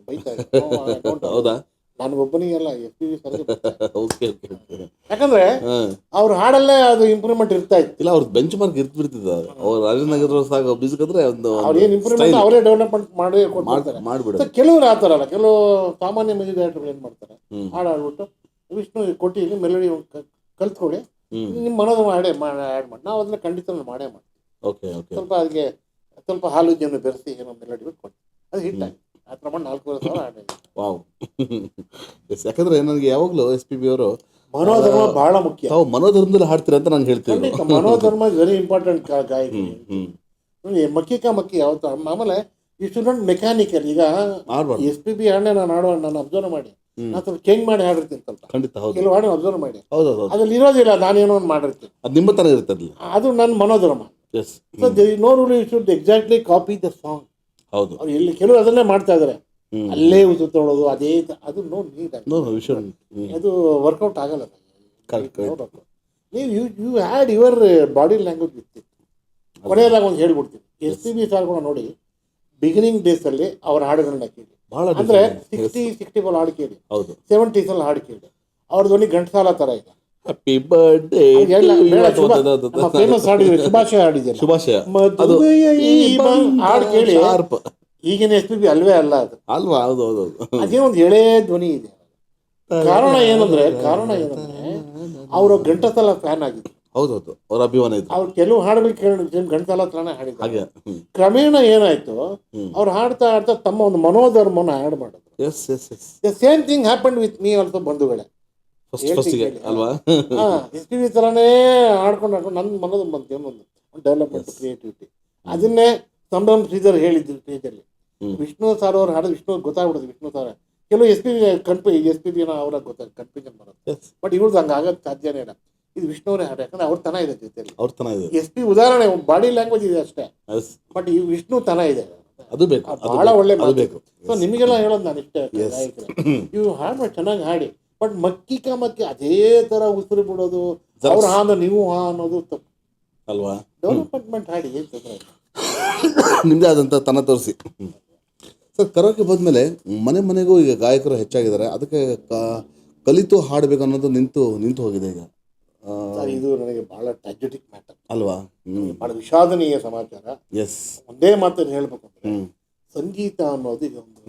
ಬೈತಾ ಹೌದಾ? ನಾನು ಒಬ್ಬನಿಗೆಲ್ಲ SPB ಸರ್. ಯಾಕಂದ್ರೆ ಅವ್ರ ಹಾಡಲ್ಲೇ ಅದು ಇಂಪ್ರೂವ್ಮೆಂಟ್ ಇರ್ತಾ ಇತ್ತು. ಇಲ್ಲ, ಅವ್ರ ಬೆಂಚ್ ಮಾರ್ಕ್ ಇರ್ತ ಬಿಡ್ತಿದ್ದ. ಅವ್ರು ರಾಜನಗರ ಸಾಗ ಮ್ಯೂಸಿಕ್ ಅಂದ್ರೆ ಅವ್ರು ಏನು ಇಂಪ್ರೂವ್ಮೆಂಟ್ ಅವರೇ ಡೆವಲಪ್ಮೆಂಟ್ ಮಾಡ್ತಾರೆ. ಕೆಲವರು ಆ ಥರ ಅಲ್ಲ. ಕೆಲವು ಸಾಮಾನ್ಯ ಮ್ಯೂಸಿಕ್ ಡೈರೆಕ್ಟರ್ಗಳು ಏನು ಮಾಡ್ತಾರೆ, ಹಾಡು ಹಾಡ್ಬಿಟ್ಟು ವಿಷ್ಣು ಕೊಟ್ಟಿಲ್ಲಿ ಮೆಲೋಡಿ ಕಲ್ತ್ಕೊಳ್ಳಿ, ನಿಮ್ಮ ಮನೋದ ಆ್ಯಡ್ ಮಾಡಿ ನಾವು ಅದನ್ನ ಖಂಡಿತ ಮಾಡೇ ಮಾಡ್ತೀವಿ. ಸ್ವಲ್ಪ ಅದಕ್ಕೆ ಸ್ವಲ್ಪ ಹಾಲು ಜನ ಬೆರೆಸಿ ಏನೋ ಮೆಲೋಡಿ ಕೊಟ್ಟು ಅದು ಹಿಟ್ ಆಗಿ ಆ ಪ್ರಮಾಣ 4,000 ಹಾಡಿದೆ. ವಾವ್. ಯಾಕಂದ್ರೆ ನನಗೆ ಯಾವಾಗಲೂ SPB ಅವರು ಮನೋಧರ್ಮ ಬಹಳ ಮುಖ್ಯ. ತಾವು ಮನೋಧರ್ಮದಲ್ಲಿ ಹಾಡ್ತೀರ ಅಂತ ನಾನು ಹೇಳ್ತೀನಿ. ಮನೋಧರ್ಮ ಇಸ್ ವೆರಿ ಇಂಪಾರ್ಟೆಂಟ್ ಗಾಯಕಿ. ಮಕ್ಕಿ ಯಾವತ್ತು ಆಮೇಲೆ ಈ ಸ್ಟೂಡೆಂಟ್ ಮೆಕ್ಯಾನಿಕಲ್. ಈಗ SPB ಹಾಡನೆ ನಾನು ಅಬ್ಸರ್ವ್ ಮಾಡಿ ನಾನು ಸ್ವಲ್ಪ ಚೇಂಜ್ ಮಾಡಿ ಹಾಡಿರ್ತೀನಿ. ಸ್ವಲ್ಪ ಕೆಲವು ಹಾಡು ಅಬ್ಸರ್ವ್ ಮಾಡಿ ಅದ್ರಲ್ಲಿ ಇರೋದಿಲ್ಲ, ನಾನೇನೋ ಒಂದು ಮಾಡಿರ್ತೀನಿ. ಅದು ನಿಮ್ಮ ತರ ಇರ್ತದೆ, ಅದು ನನ್ನ ಮನೋಧರ್ಮ. So no rule you should exactly copy the song. ಹೌದು, ಅವ್ರು ಇಲ್ಲಿ ಕೆಲವರು ಅದನ್ನೇ ಮಾಡ್ತಾ ಇದಾರೆ, ಅಲ್ಲೇ ಉಸು ತೊಳೋದು ಅದೇ. ಅದು ನೋ ನೀಡ್, ಅದು ವರ್ಕೌಟ್ ಆಗಲ್ಲ. ನೀವು you had your body language with it. ಕೊನೆಯದಾಗ ಒಂದು ಹೇಳ್ಬಿಡ್ತೀನಿ, SPB ಸಾರ್ಗಳನ್ನ ನೋಡಿ ಬಿಗಿನಿಂಗ್ ಡೇಸ್ ಅಲ್ಲಿ ಅವ್ರ ಹಾಡುಗಳನ್ನ ಕೇಳಿ. ಅಂದ್ರೆ 60-64 ಹಾಡು ಕೇಳಿ, 70s ಅಲ್ಲಿ ಹಾಡು ಕೇಳಿ. ಅವ್ರ ಧ್ವನಿ ಗಂಟಸಾಲ ತರ ಇದೆ. ಹ್ಯಾಪಿ ಬರ್ಡೇ ಫೇಮಸ್ ಹಾಡಿದ್ರೆ ಶುಭಾಶಯ ಹಾಡಿದೆ, ಹಾಡು ಕೇಳಿ. ಈಗಿನ SPB ಅಲ್ವೇ ಅಲ್ಲ ಅದು ಅಲ್ವಾ? ಅದೇ ಒಂದು ಎಳೆ ಧ್ವನಿ ಇದೆ. ಕಾರಣ ಏನಂದ್ರೆ ಅವರ ಘಂಟಸಾಲ ಫ್ಯಾನ್ ಆಗಿದ್ರು. ಹೌದೌದು, ಅವ್ರ ಅಭಿಮಾನ ಇತ್ತು. ಅವ್ರು ಕೆಲವು ಹಾಡುಗಳು ಕೇಳಿ ಘಂಟಸಾಲ ಹತ್ರನೇ ಹಾಡಿದ್ರು. ಕ್ರಮೇಣ ಏನಾಯ್ತು, ಅವ್ರು ಹಾಡ್ತಾ ಹಾಡ್ತಾ ತಮ್ಮ ಒಂದು ಮನೋಧರ್ಮನ ಆ್ಯಡ್ ಮಾಡಿದ್ರು. The same thing happen with me also. ಬಂಧುಗಳೇ, SPB ಥರನೇ ಹಾಡ್ಕೊಂಡು ನನ್ನ ಮನೋದು ಬಂತು ಒಂದು ಡೆವಲಪ್ಮೆಂಟ್, ಕ್ರಿಯೇಟಿವಿಟಿ. ಅದನ್ನೇ ಸಂಭ್ರಮ್ ಶ್ರೀಧರ್ ಹೇಳಿದ್ರು ಸ್ಟೇಜಲ್ಲಿ. ವಿಷ್ಣು ಸರ್ ಅವ್ರು ಹಾಡೋದು ವಿಷ್ಣು ಗೊತ್ತಾಗ್ಬಿಡುದು. ವಿಷ್ಣು ಸರ್ ಕೆಲವು SPB ಅವ್ರ ಕನ್ಫ್ಯೂಷನ್ ಬರುತ್ತೆ. ಬಟ್ ಇವ್ರದ್ದು ಹಂಗೆ ಆಗೋದು ಸಾಧ್ಯನೇ ಇಲ್ಲ. ಇದು ವಿಷ್ಣು ಅವರೇ ಹಾಡು, ಯಾಕಂದ್ರೆ ಅವ್ರ ತನ ಇದೆ ಜೊತೆಯಲ್ಲಿ. SPB ಉದಾಹರಣೆ ಬಾಡಿ ಲ್ಯಾಂಗ್ವೇಜ್ ಇದೆ ಅಷ್ಟೇ, ಬಟ್ ಈ ವಿಷ್ಣು ತನ ಇದೆ, ಅದು ಬೇಕು, ಬಹಳ ಒಳ್ಳೆ ಮಾತು. ಸೊ ನಿಮಗೆಲ್ಲ ಹೇಳೋದು ನಾನು ಇಷ್ಟೇ, ಇವು ಹಾಡು ಚೆನ್ನಾಗಿ ಹಾಡಿ. ಬಟ್ ಮಕ್ಕಿ ಅದೇ ತರ ಉಸಿರು ಬಿಡೋದು, ಅವ್ರು ಹಾ ನೀವು ಹಾ ಅನ್ನೋದು ತಪ್ಪು ಅಲ್ವಾ? ಡೆವಲಪ್ಮೆಂಟ್ ಹಾಡಿ ಏನು ತೊಂದರೆ ಇಲ್ಲ, ನಿಮ್ಮದೇ ಆದಂಥ ತನ ತೋರಿಸಿ. ಸರ್, ಕರೋಕೆ ಬಂದಮೇಲೆ ಮನೆಗೂ ಈಗ ಗಾಯಕರು ಹೆಚ್ಚಾಗಿದ್ದಾರೆ. ಅದಕ್ಕೆ ಕಲಿತು ಹಾಡಬೇಕು ಅನ್ನೋದು ನಿಂತು ಹೋಗಿದೆ ಈಗ. ಸರ್ ಇದು ನನಗೆ ಬಹಳ ಟ್ರಾಜಿಡಿಕ್ ಮ್ಯಾಟರ್, ಅಲ್ವಾ? ಬಹಳ ವಿಷಾದನೀಯ ಸಮಾಚಾರ. ಎಸ್. ಒಂದೇ ಮಾತನ್ನು ಹೇಳ್ಬೇಕು ಅಂದ್ರೆ ಸಂಗೀತ ಅನ್ನೋದು ಈಗ ಒಂದು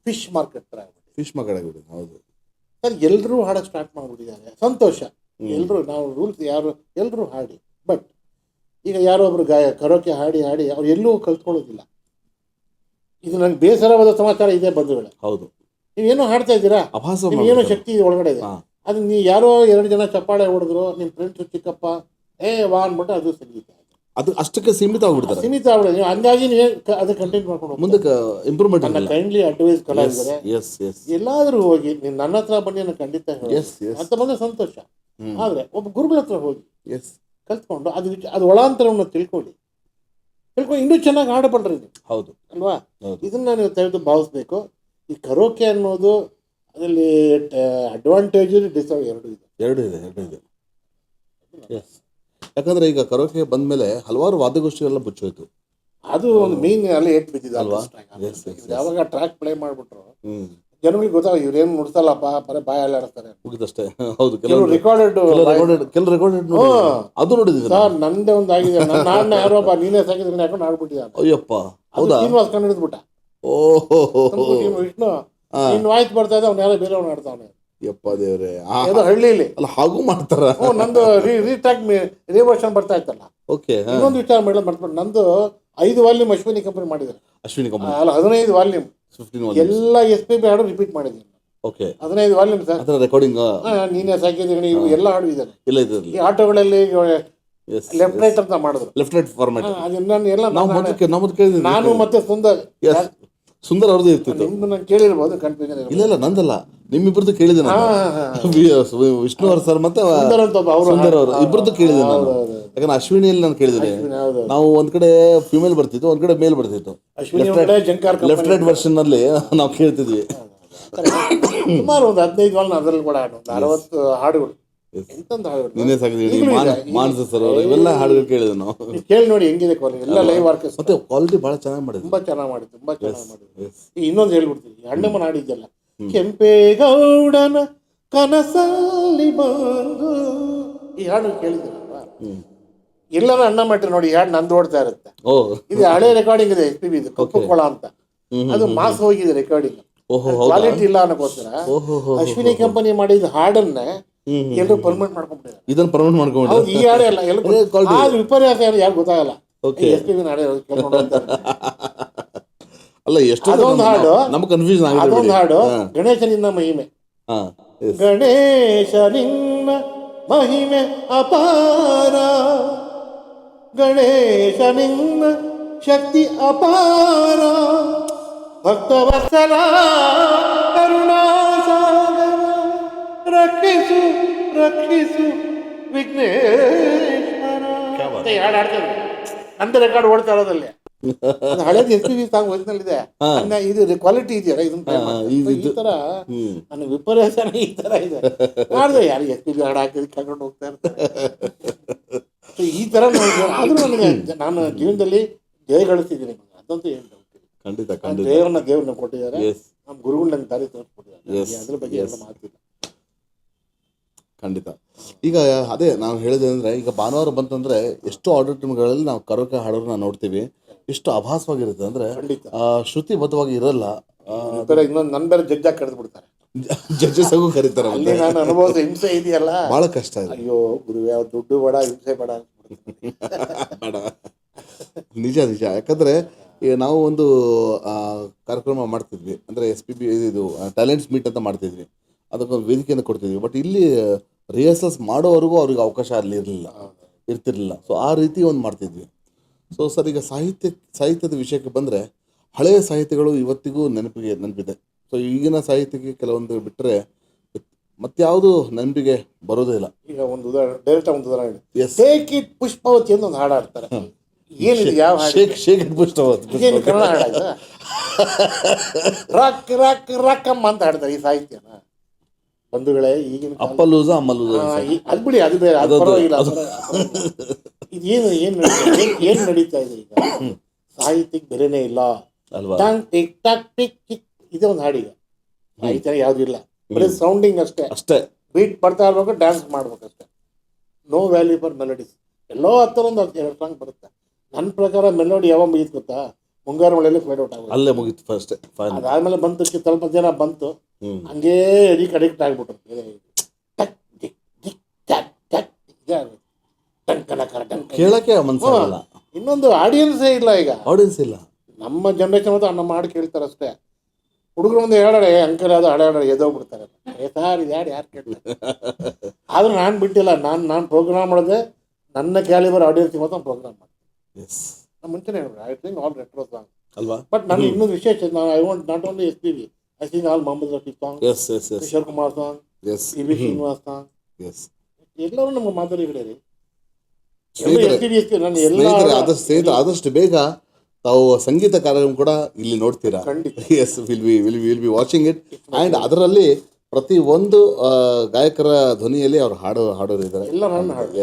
ಫಿಶ್ ಮಾರ್ಕೆಟ್ ತರ ಆಗ್ಬಿಟ್ಟಿದೆ. Fish market. ಹೌದು ಸರ್, ಎಲ್ಲರೂ ಹಾಡಕ್ಕೆ ಸ್ಟಾರ್ಟ್ ಮಾಡ್ಬಿಟ್ಟಿದ್ದಾರೆ. ಸಂತೋಷ, ಎಲ್ಲರೂ ನಾವು ರೂಲ್ಸ್ ಯಾರು ಎಲ್ಲರೂ ಹಾಡಿ. ಬಟ್ ಈಗ ಯಾರೋ ಒಬ್ರು ಕರೋಕೆ ಹಾಡಿ ಹಾಡಿ ಅವ್ರು ಎಲ್ಲೂ ಕಲ್ತ್ಕೊಳ್ಳೋದಿಲ್ಲ. ಇದು ನನಗೆ ಬೇಸರವಾದ ಸಮಾಚಾರ ಇದೆ ಬಂಧುಗಳೇ. ಹೌದು, ನೀವೇನೋ ಹಾಡ್ತಾ ಇದ್ದೀರಾ, ಏನೋ ಶಕ್ತಿ ಒಳಗಡೆ ಇದೆ. ಅದು ನೀವು ಯಾರೋ 2 ಜನ ಚಪ್ಪಾಳೆ ಹೊಡೆದ್ರು, ನಿಮ್ಮ ಫ್ರೆಂಡ್ಸ್ ಚಿಕ್ಕಪ್ಪ ವಾ ಅಂದ್ಬಿಟ್ಟು ಅದು ಸಂಗೀತ, ಅದು ಅಷ್ಟಕ್ಕೆ ಸೀಮಿತ ಆಗ್ಬಿಡ್ತಾರೆ. ಸೀಮಿತ ಆಗ್ಬಿಡುತ್ತೆ. ನೀವು ಹಂಗಾಗಿ ನೀವು ಅದು ಕಂಟಿನ್ಯೂ ಮಾಡ್ಕೊಂಡು ಮುಂದಕ್ಕೆ ಇಂಪ್ರೂವ್ಮೆಂಟ್ ನನ್ನ ಕೈಂಡ್ಲಿ ಅಡ್ವೈಸ್ ಕಲಾವಿದರೆ ಎಲ್ಲಾದ್ರೂ ಹೋಗಿ ನೀವು ನನ್ನ ಹತ್ರ ಬನ್ನಿ, ನಾನು ಖಂಡಿತ ಅಂತ ಬಂದ್ರೆ ಸಂತೋಷ. ಆದ್ರೆ ಒಬ್ಬ ಗುರುಗಳ ಹತ್ರ ಹೋಗಿ ಕಲ್ತ್ಕೊಂಡು ಅದು ಒಳಾಂತರವನ್ನು ತಿಳ್ಕೊಂಡು ಇನ್ನೂ ಚೆನ್ನಾಗಿ ಹಾಡಬಲ್ರಿ ನೀವು. ಹೌದು ಅಲ್ವಾ? ಇದನ್ನ ನೀವು ತೆಗೆದು ಭಾವಿಸ್ಬೇಕು. ಈ ಕರೋಕೆ ಅನ್ನೋದು ಅದರಲ್ಲಿ ಅಡ್ವಾಂಟೇಜ್ ಎರಡು ಇದೆ. ಯಾಕಂದ್ರೆ ಈಗ ಕರೋಕೆ ಬಂದ್ಮೇಲೆ ಹಲವಾರು ವಾದ್ಯಗೋಷ್ಠಿಗಳೆಲ್ಲ ಮುಚ್ಚೋಯ್ತು. ಅದು ಒಂದು ಮೇನ್ ಅಲ್ಲಿ ಏಟ್ ಬಿದ್ದಿದೆ ಅಲ್ವಾ? ಯಾವಾಗ ಟ್ರ್ಯಾಕ್ ಪ್ಲೇ ಮಾಡ್ಬಿಟ್ರು ಜನಗಳಿಗೆ ಗೊತ್ತಾಗ ಇವ್ರೇನು ನುಡ್ಸಲ್ಲಪ್ಪ, ಬರೀ ಬಾಯಲ್ಲಿ ಆಡಿಸ್ತಾರೆ ಮುಗಿದಷ್ಟೇ. ಹೌದು, ಕೆಲವು ರೆಕಾರ್ಡೆಡ್ ಅದು ನೋಡಿದ್ವಿ ಸರ್. ನಂದೇ ಒಂದು ಆಗಿದೆ, ನನ್ನ ಹಾಡನ್ನ ಯಾರೊಬ್ಬ ನೀನೇ ಸಾಕಿದ್ರೆ ಹಾಕೊಂಡು ಆಡ್ಬಿಟ್ಟಿದ್ದಾನೆ. ಅಯ್ಯಪ್ಪ, ಹೌದಾ? ಶ್ರೀನಿವಾಸ್ ಕಂಡು ಹಿಡಿದ್ಬಿಟ್ಟ. ವಿಷ್ಣು ಇನ್ನು ವಾಯ್ಸ್ ಬರ್ತಾ ಇದೆ, ಅವ್ನು ಯಾರೋ ಬೇರೆಯವ್ನು ಆಡ್ತಾವನೆ. ಯಪ್ಪ ದೇವ್ರೆ, ಹಳ್ಳಿಲಿ ಅಲ್ಲ ಹಾಗೂ ಮಾಡ್ತಾರ. ನಂದು ರೀಟ್ರಾಕ್ ರಿವರ್ಷನ್ ಬರ್ತಾ ಇತ್ತಲ್ಲ. ಓಕೆ, ಇನ್ನೊಂದು ವಿಚಾರ ಮೇಡಮ್ ಮಾಡ್ಬಿಟ್ಟು, ನಂದು 5 ವಾಲ್ಯೂಮ್ ಅಶ್ವಿನಿ ಕಂಪನಿ ಮಾಡಿದ್ದಾರೆ. ಅಶ್ವಿನಿ ಕಂಪನಿ ಅಲ್ಲ, 15 ವಾಲ್ಯೂಮ್ ಎಲ್ಲ SPB ಹಾಡು ರಿಪೀಟ್ ಮಾಡಿದ್ದೀನಿ. Okay, 15 volume sir. ಅದರ ರೆಕಾರ್ಡಿಂಗ್ ನೀನೇ ಸಾಕಿದ್ದೀನಿ, ಇವು ಎಲ್ಲ ಹಾಡು ಇದ್ದಾರೆ. ಇಲ್ಲ ಇದರಲ್ಲಿ ಈ ಆಟೋಗಳಲ್ಲಿ ಲೆಫ್ಟ್ ರೈಟ್ ಅಂತ ಮಾಡಿದ್ರು, ಲೆಫ್ಟ್ ರೈಟ್ ಫಾರ್ಮ್ಯಾಟ್. ಅದನ್ನ ಎಲ್ಲ ನಾನು ಮತ್ತೆ ಸುಂದರ್ ಅವ್ರದ್ದು ಇರ್ತಿತ್ತು. ನಿಮ್ದು ನಾನು ಕೇಳಿರ್ಬೋದು, ಕನ್ಫ್ಯೂಷನ್ ಇಲ್ಲ ನಂದಲ್ಲ, ನಿಮ್ಮಿಬ್ರದ್ದು ಕೇಳಿದೆ ನಾನು. ವಿಷ್ಣು ಅವ್ರ ಸರ್ ಮತ್ತೆ ಸುಂದರ್ ಅವರು ಇಬ್ಬರದ್ದು ಕೇಳಿದೆ ನಾನು. ಯಾಕಂದ್ರೆ ಅಶ್ವಿನಿಯಲ್ಲಿ ನಾನು ಕೇಳಿದ್ದೀನಿ. ನಾವು ಒಂದ್ ಕಡೆ ಫಿಮೇಲ್ ಬರ್ತಿತ್ತು, ಒಂದ್ ಕಡೆ ಮೇಲ್ ಬರ್ತಿತ್ತು. ಲೆಫ್ಟ್ ರೈಟ್ ವರ್ಷನ್ ನಲ್ಲಿ ನಾವು ಕೇಳ್ತಿದ್ವಿ. ಸುಮಾರು ಒಂದು 15 ವಾಲ್ಯೂಮ್ ಅದರಲ್ಲಿ ಕೂಡ 60 ಹಾಡುಗಳು. ನಿನ್ನೆ ಸಾಕಿದ್ವಿ, ಮಾನಸ ಸರ್ ಅವರು ಇವೆಲ್ಲ ಹಾಡುಗಳು ಕೇಳಿದ್ವಿ ನಾವು. ಕೇಳಿ ನೋಡಿ ಹೆಂಗಿದೆ ಕ್ವಾಲಿಟಿ, ಎಲ್ಲ ಲೈವ್ ಆರ್ಕೆಸ್ಟ್ರಾ. ಮತ್ತೆ ಕ್ವಾಲಿಟಿ ಬಹಳ ಚೆನ್ನಾಗಿ ಮಾಡಿದ್ರು, ತುಂಬಾ ಚೆನ್ನಾಗಿ ಮಾಡಿದ್ರು. ಇನ್ನೊಂದು ಹೇಳ್ಬಿಡ್ತೀನಿ, ಅಣ್ಣಮ್ಮನ ಹಾಡಿದ್ದಲ್ಲ, ಕೆಂಪೇಗೌಡನ ಕನಸಲ್ಲಿ ಬಂದು, ಈ ಹಾಡು ಕೇಳಿದ್ರಲ್ವಾ? ಎಲ್ಲಾನು ಅಣ್ಣ ಮಾಡ್ರಿ ನೋಡಿ, ಈ ಹಾಡು ನಂದು ಓಡ್ತಾ ಇರುತ್ತೆ. ಇದು ಹಳೆ ರೆಕಾರ್ಡಿಂಗ್ ಇದೆ SPB, ಇದು ಕಪ್ಪು ಕೊಳ ಅಂತ. ಅದು ಮಾಸ್ ಹೋಗಿದೆ ರೆಕಾರ್ಡಿಂಗ್, ಕ್ವಾಲಿಟಿ ಇಲ್ಲ ಅನ್ನೋಕ್ಕೋಸ್ಕರ ಅಶ್ವಿನಿ ಕಂಪನಿ ಮಾಡಿದ ಹಾಡನ್ನ ಎಲ್ಲರೂ ಪರ್ಮನೆಂಟ್ ಮಾಡ್ಕೊಂಡ್ಬಿಟ್ಟಿದ್ದಾರೆ. ಇದನ್ನ ಪರ್ಮನೆಂಟ್ ಮಾಡ್ಕೊಂಡ್ಬಿಟ್ಟಿದ್ದಾರೆ. ಈ ಹಾಡೇ ಅಲ್ಲ, ಎಲ್ಲ ವಿಪರ್ಯಾಸ ಯಾರು ಗೊತ್ತಾಗಲ್ಲ. SPB ಹಾಡೇ ಅಲ್ಲ, ಎಷ್ಟು ಅದೊಂದು ಹಾಡು ನಮ್ಗೆ ಕನ್ಫ್ಯೂಷನ್ ಆಗಿದೆ. ಅದೊಂದು ಹಾಡು ಗಣೇಶನಿಂದ ಮಹಿಮೆ, ಗಣೇಶನಿನ್ನ ಮಹಿಮೆ ಅಪಾರ, ಗಣೇಶನಿನ್ನ ಶಕ್ತಿ ಅಪಾರ, ಭಕ್ತವತ್ಸಲ ಕರುಣಾಸಾಗರ, ರಕ್ಷಿಸು ರಕ್ಷಿಸು ವಿಘ್ನೇಶ್ವರ. ಹಾಡು ಹಾಡ್ತಾರೆ, ಅಂತ ರೆಕಾರ್ಡ್ ಓಡ್ತಾ ಇರೋದಲ್ಲಿ. ಹಳೇದು SPB ಸಾಂಗ್ ಒರಿಜಿನಲ್ ಇದು ಕ್ವಾಲಿಟಿ ಇದೆಯಲ್ಲ, ಈ ತರ ನನಗೆ ವಿಪರ್ಯಾಸನ ಈ ತರ ಇದೆ. ಮಾಡಿದ್ರೆ ಯಾರು SPB ಹಾಡು ಹಾಕಿದ್ ಕರ್ಕೊಂಡು ಹೋಗ್ತಾ ಇರ್ತಾರೆ. ಈ ತರ ಆದ್ರೂ ನನಗೆ ನಾನು ಜೀವನದಲ್ಲಿ ಜಯ ಗಳಿಸ್ತಿದ್ದೀನಿ, ಅದಂತೂ ಏನು ದೇವ್ರನ್ನ ಕೊಟ್ಟಿದ್ದಾರೆ, ನಮ್ಮ ಗುರುಗಳು ನಂಗೆ ದಾರಿ ತೋರಿಸ್ಕೊಟ್ಟಿದ್ದಾರೆ. ಅದ್ರ ಬಗ್ಗೆ ಎಲ್ಲ ಮಾತಿಲ್ಲ. ಖಂಡಿತ. ಈಗ ಅದೇ ನಾವು ಹೇಳಿದೆ ಅಂದ್ರೆ, ಈಗ ಭಾನುವಾರ ಬಂತಂದ್ರೆ ಎಷ್ಟು ಆಡಿಟೋರಿಯಂಗಳಲ್ಲಿ ನಾವು ಕರೋಕೆ ಹಾಡೋರನ್ನ ನೋಡ್ತೀವಿ, ಎಷ್ಟು ಅಭಾಸವಾಗಿರುತ್ತೆ ಅಂದ್ರೆ ಶ್ರುತಿಬದ್ಧವಾಗಿ ಇರಲ್ಲ. ಇನ್ನೊಂದು ನನ್ನ ಬೇರೆ ಜಡ್ಜಾಗಿ ಕರೆದು ಬಿಡ್ತಾರೆ, ಜಡ್ಜಸ್ ಆಗೂ ಕರೀತಾರೆ. ಅಲ್ಲಿ ನಾನು ಅನುಭವದ ಹಿಂಸೆ ಇದೆಯಲ್ಲ, ಬಹಳ ಕಷ್ಟ ಇದೆ. ಅಯ್ಯೋ ಗುರುವೇ, ದುಡ್ಡು ಬೇಡ, ಹಿಂಸೆ ಬೇಡ ಬೇಡ. ನಿಜ ನಿಜ. ಯಾಕಂದ್ರೆ ಈಗ ನಾವು ಒಂದು ಕಾರ್ಯಕ್ರಮ ಮಾಡ್ತಿದ್ವಿ, ಅಂದ್ರೆ SPB ಇದು ಟ್ಯಾಲೆಂಟ್ಸ್ ಮೀಟ್ ಅಂತ ಮಾಡ್ತಿದ್ವಿ, ಅದಕ್ಕೊಂದು ವೇದಿಕೆಯನ್ನು ಕೊಡ್ತಿದ್ವಿ. ಬಟ್ ಇಲ್ಲಿ ರಿಹರ್ಸಲ್ಸ್ ಮಾಡೋವರೆಗೂ ಅವ್ರಿಗೆ ಅವಕಾಶ ಅಲ್ಲಿ ಇರ್ತಿರ್ಲಿಲ್ಲ. ಸೊ ಆ ರೀತಿ ಒಂದು ಮಾಡ್ತಿದ್ವಿ. ಸೊ ಸರ್, ಈಗ ಸಾಹಿತ್ಯದ ವಿಷಯಕ್ಕೆ ಬಂದರೆ, ಹಳೆಯ ಸಾಹಿತ್ಯಗಳು ಇವತ್ತಿಗೂ ನೆನಪಿದೆ. ಸೊ ಈಗಿನ ಸಾಹಿತ್ಯಕ್ಕೆ ಕೆಲವೊಂದು ಬಿಟ್ಟರೆ ಮತ್ಯಾವುದು ನೆನಪಿಗೆ ಬರೋದೇ ಇಲ್ಲ. ಈಗ ಒಂದು ಉದಾಹರಣೆ, ಪುಷ್ಪಾವತಿ ಅಂತ ಒಂದು ಹಾಡು ಹಾಡ್ತಾರೆ. ಏನಿದೆ, ಯಾವ ಶೇಖ್ ಪುಷ್ಪಾವತಿ ಏನು ಕನ್ನಡ ಹಾಡ? ರಾಕ್ ರಾಕ್ ರಾಕಮ್ಮ ಅಂತ ಹಾಡ್ತಾರೆ ಈ ಸಾಹಿತ್ಯನ. ಬಂಧುಗಳೇ, ಈಗಿನ ಅಪ್ಪಲೂಸ ಅಮ್ಮಲೂಸ ಅದು ಬಿಡಿ, ಅದು ಬೇರೆ, ಅದು ಪರವಾಗಿಲ್ಲ. ಇದೇನು ಏನು ನಡೀತಾ ಇದೆ ಈಗ? ಸಾಹಿತ್ಯಕ್ಕೆ ಬೆಲೆನೇ ಇಲ್ಲ ಅಲ್ವಾ? ಟಿಕ್ ಟಾಕ್ ಟಿಕ್ ಟಿಕ್ ಇದೇ ಒಂದು ಹಾಡಿಗೆ ಸಾಹಿತ್ಯ ಯಾವ್ದು ಇಲ್ಲ, ಬರೀ ಸೌಂಡಿಂಗ್ ಅಷ್ಟೇ. ಬೀಟ್ ಬರ್ತಾ ಇರ್ಬೇಕು, ಡ್ಯಾನ್ಸ್ ಮಾಡ್ಬೇಕಷ್ಟೇ. No value for melodies. ಎಲ್ಲೋ ಹತ್ತರೊಂದು 2 ಸಾಂಗ್ ಬರುತ್ತೆ. ನನ್ನ ಪ್ರಕಾರ ಮೆಲೋಡಿ ಯಾವಾಗ ಮುಗೀತು ಗೊತ್ತಾ, ಮುಂಗಾರು ಮಳೆಯಲ್ಲಿ ಫೇಡ್ ಔಟ್ ಆಗೋದು. ಅಲ್ಲೇ ಮುಗೀತು ಫಸ್ಟ್ ಫೈನಲ್. ಅದಾದ್ಮೇಲೆ ಬಂತು ಸ್ವಲ್ಪ ಜನ ಬಂತು, ಹಂಗೇ ಅದಕ್ಕೆ ಅಡಿಕ್ಟ್ ಆಗ್ಬಿಟ್ರು. ಟಕ್ ಟಿಕ್ ಟಿಕ್ ಟಕ್ ಟಕ್ ಇದೇ ಆಗೋದು. ಟಂಕನಕರ ಟಂಕ. ಕೇಳಕ್ಕೆ ಮನ್ಸಾಗಲ್ಲ. ಇನ್ನೊಂದು ಆಡಿಯನ್ಸೇ ಇಲ್ಲ ಈಗ. ಆಡಿಯನ್ಸ್ ಇಲ್ಲ. ನಮ್ಮ ಜನರೇಷನ್ ಮತ್ತು ನಮ್ಮ ಹಾಡು ಕೇಳ್ತಾರೆ ಅಷ್ಟೇ. ಹುಡುಗರು ಮುಂದೆ ಹೇಳೋಣ ಅಂಕಲ್ ಯಾವುದು ಹಾಡು ಎದೋಗ್ಬಿಡ್ತಾರೆ. ಸಾರ್ ಇದು ಯಾರು ಕೇಳ್ತಾರೆ. ಆದ್ರೆ ನಾನು ಬಿಟ್ಟಿಲ್ಲ. ನಾನು ಪ್ರೋಗ್ರಾಮ್ ಮಾಡಿದೆ ನನ್ನ ಕ್ಯಾಲಿಬರ್ ಆಡಿಯನ್ಸ್ ಮಾತ್ರ ಪ್ರೋಗ್ರಾಮ್ ಮಾಡ್ತೀನಿ. ನಾನು ಮುಂಚೆನೇ ಹೇಳಿದ್ರೆ I sing all retro song ಅಲ್ವಾ. ಬಟ್ ನನಗೆ ಇನ್ನೊಂದು ವಿಶೇಷ, I want not only SPB, I sing all Mohammed Rafi song, Kishore Kumar song, PB Srinivas song. ಎಲ್ಲರೂ ನಮ್ಗೆ ಮಾದರಿಗಳೇ ರೀ. ನಾನು ಎಲ್ಲ ಆದಷ್ಟು ಬೇಗ ತಾವು ಸಂಗೀತ ಕಾರ್ಯಕ್ರಮ ಕೂಡ ಇಲ್ಲಿ ನೋಡ್ತೀರಾ. Yes, will be watching it. And ಅದರಲ್ಲಿ ಪ್ರತಿ ಒಂದು ಗಾಯಕರ ಧ್ವನಿಯಲ್ಲಿ ಅವ್ರು ಹಾಡೋರು ಇದ್ದಾರೆ.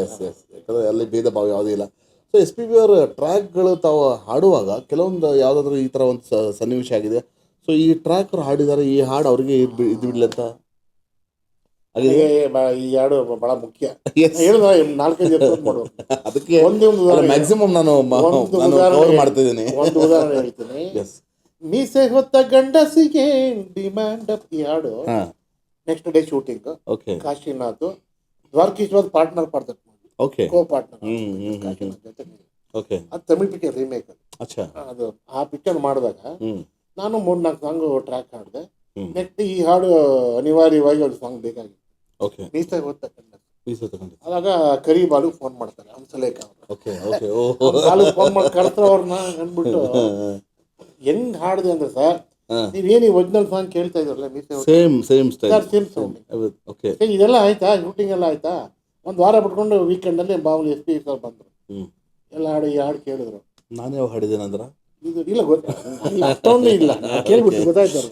ಎಸ್ ಯಾಕಂದರೆ ಅಲ್ಲಿ ಭೇದ ಭಾವ ಯಾವುದೂ ಇಲ್ಲ. ಸೊ SPB ಅವರ ಟ್ರ್ಯಾಕ್ಗಳು ತಾವು ಹಾಡುವಾಗ ಕೆಲವೊಂದು ಯಾವುದಾದ್ರೂ ಈ ಥರ ಒಂದು ಸನ್ನಿವೇಶ ಆಗಿದೆ, ಸೊ ಈ ಟ್ರ್ಯಾಕ್ ಅವ್ರು ಹಾಡಿದ್ದಾರೆ, ಈ ಹಾಡು ಅವ್ರಿಗೆ ಇದು ಬಿಡ್ಲಿ ಅಂತ ಈ ಹಾಡು ಬಹಳ ಮುಖ್ಯ. ಹೇಳಿದ 4-5 ಎಪಿಸೋಡ್ ಮಾಡುವ ಅದಕ್ಕೆ ಮ್ಯಾಕ್ಸಿಮಮ್ ನಾನು ಕವರ್ ಮಾಡ್ತಿದ್ದೀನಿ. ಒಂದು ಉದಾಹರಣೆ ಹೇಳ್ತೀನಿ. ಮೀಸೆ ಹೊತ್ತ ಗಂಡಸಿಗೆ ಡಿಮ್ಯಾಂಡ್ ಅಪ್. ಈ ಹಾಡು next day shooting Kashinath Dwarakishwar partner ಪಾಡ್ತಾರೆ, ಕೋ ಪಾರ್ಟ್ನರ್ ಜೊತೆ. ಅದು ತಮಿಳ್ ಪಿಕ್ಚರ್ ರೀಮೇಕ್. ಅದು ಆ ಪಿಕ್ಚರ್ ಮಾಡಿದಾಗ ನಾನು 3-4 ಸಾಂಗ್ ಟ್ರ್ಯಾಕ್ ಹಾಡಿದೆ. ನೆಕ್ಸ್ಟ್ ಈ ಹಾಡು ಅನಿವಾರ್ಯವಾಗಿ ಒಂದು ಸಾಂಗ್ ಬೇಕಾಗಿತ್ತು, ಮೀಸೆ ಹೊತ್ತ ಗಂಡಸಿ. ಅವಾಗ ಕರಿ ಬಾಲು ಫೋನ್ ಮಾಡ್ತಾರೆ, ಹಂಸಲೇಖ ಅವರು. ಬಾಲು ಫೋನ್ ಮಾಡಿ ಕರೆಸ್ತಾರೆ ಅವ್ರನ್ನ. ಅಂದ್ಬಿಟ್ಟು ಹೆಂಗ್ ಹಾಡಿದೆ ಅಂದ್ರೆ, ಸರ್ ನೀವೇನು ಒರಿಜಿನಲ್ ಸಾಂಗ್ ಕೇಳ್ತಾ ಇದ್ರಲ್ಲ ಸೇಮ್ ಸೌಂಡ್, ಇದೆಲ್ಲ ಆಯ್ತಾ, ಶೂಟಿಂಗ್ ಎಲ್ಲ ಆಯ್ತಾ, ಒಂದು ವಾರ ಬಿಟ್ಕೊಂಡು ವೀಕೆಂಡಲ್ಲಿ ಬಾವುಲಿ SPB ಸರ್ ಬಂದರು, ಎಲ್ಲ ಹಾಡು ಈ ಹಾಡು ಕೇಳಿದ್ರು. ನಾನು ಯಾವ ಹಾಡಿದ್ದೇನಂದ್ರ ಇದು ಇಲ್ಲ ಅಷ್ಟೊಂದು ಇಲ್ಲ, ಕೇಳ್ಬಿಟ್ಟು ಗೊತ್ತಾಯ್ತಲ್ಲ.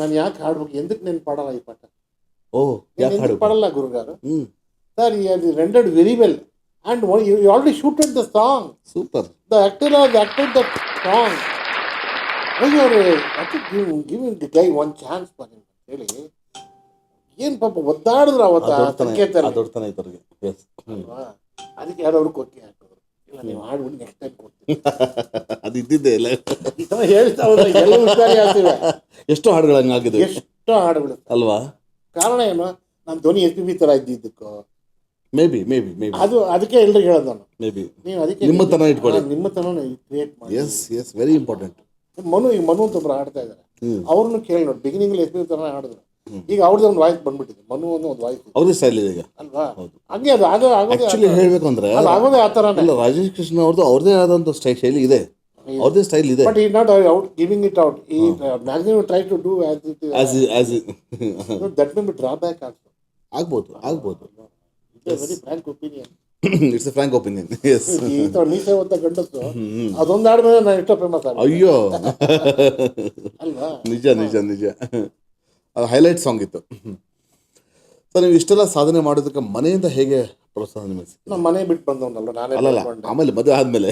ನಾನು ಯಾಕೆ ಹಾಡ್ಬೇಕು, ಎಂದಕ್ಕೆ ನೆನ್ಪು ಪಾಡಲ್ಲ ಈ ಪಾಠ, ಪಾಡಲ್ಲ ಗುರುಗಾರು. Sir rendered very well and you already shooted the song. Super. The actor has acted that song. Why you are giving the guy one chance for him? ಹೇಳಿ ಏನು ಪಾಪ ಒದ್ದಾಡಿದ್ರು ಅವತ್ತು ಸಂಕೇತ. ಅದಕ್ಕೆ ಯಾರವ್ರು ಕೊಕ್ಕಿ ಹಾಕಿದ್ರು, ಇಲ್ಲ ನೀವು ಹಾಡ್ಬಿಟ್ಟು ನೆಕ್ಸ್ಟ್ ಟೈಮ್ ಕೊಡ್ತೀವಿ. ಅದು ಇದ್ದಿದ್ದೆ ಇಲ್ಲ ಹೇಳ್ತಾ ಹೋದ್ರೆ ಎಲ್ಲ ಹುಷಾರಿ ಆಗ್ತಿವೆ. ಎಷ್ಟು ಹಾಡುಗಳು ಹಂಗಾಗಿದೆ, ಎಷ್ಟೋ ಹಾಡುಗಳು ಅಲ್ವಾ. ಕಾರಣ ಏನು, ನಾನು ಧ್ವನಿ SPB ಥರ ಇದ್ದಿದ್ದಕ್ಕೋ ಮೇ ಬಿ ಅದು. ಅದಕ್ಕೆ ಎಲ್ರಿಗೆ ಹೇಳೋದು ನಾನು, ನೀವು ಅದಕ್ಕೆ ನಿಮ್ಮತನ ಇಟ್ಕೊಳ್ಳಿ, ನಿಮ್ಮತನ ಕ್ರಿಯೇಟ್ ಮಾಡಿ. Yes very important. ಮನು ಅಂತ ಒಬ್ರು ಹಾಡ್ತಾ ಇದ್ದಾರೆ, ಅವ್ರನ್ನು ಕೇಳಿ ನೋಡಿ. ಬಿಗಿನಿಂಗ್ SPB ಥರ ಹಾಡಿದ್ರು, ಈಗ ಅವ್ರದ್ದು ಒಂದು ವಾಯ್ಸ್ ಬಂದ್ಬಿಟ್ಟಿದೆ. ಮನು ಅನ್ನೋ ಒಂದು ವಾಯ್ಸ್ ಅವ್ರದೇ ಸ್ಟೈಲ್ ಇದೆ ಈಗ ಅಲ್ವಾ. ಹಂಗೆ ಅದು ಆಕ್ಚುಲಿ ಹೇಳ್ಬೇಕು ಅಂದ್ರೆ ಆಗೋದೇ ಆ ಥರ. ರಾಜೇಶ್ ಕೃಷ್ಣ ಅವ್ರದ್ದು ಅವ್ರದೇ ಆದಂಥ ಶೈಲಿ ಇದೆ, ಅವ್ರದೇ ಸ್ಟೈಲ್ ಇದೆ. ಬಟ್ ಈ not out giving it out. ಈ maximum try to do that may be drawback ಆಗ್ಬೋದು. Very frank opinion. It's a frank opinion. Yes, ಮೀಸೆ ಹೊತ್ತ ಗಂಡಸು ಅದೊಂದು ಹಾಡು ಮೇಲೆ ನಾನು ಇಷ್ಟ ಫೇಮಸ್ ಆಗ. ಅಯ್ಯೋ ಅಲ್ವಾ, ನಿಜ ಅದು ಹೈಲೈಟ್ ಸಾಂಗ್ ಇತ್ತು. ಸರ್, ನೀವು ಇಷ್ಟೆಲ್ಲ ಸಾಧನೆ ಮಾಡೋದಕ್ಕೆ ಮನೆಯಿಂದ ಹೇಗೆ ಪ್ರೋತ್ಸಾಹ ನಿಮಗೆ? ನಮ್ಮ ಮನೆ ಬಿಟ್ಟು ಬಂದವನಲ್ಲ ನಾನೇ. ಆಮೇಲೆ ಮದುವೆ ಆದ್ಮೇಲೆ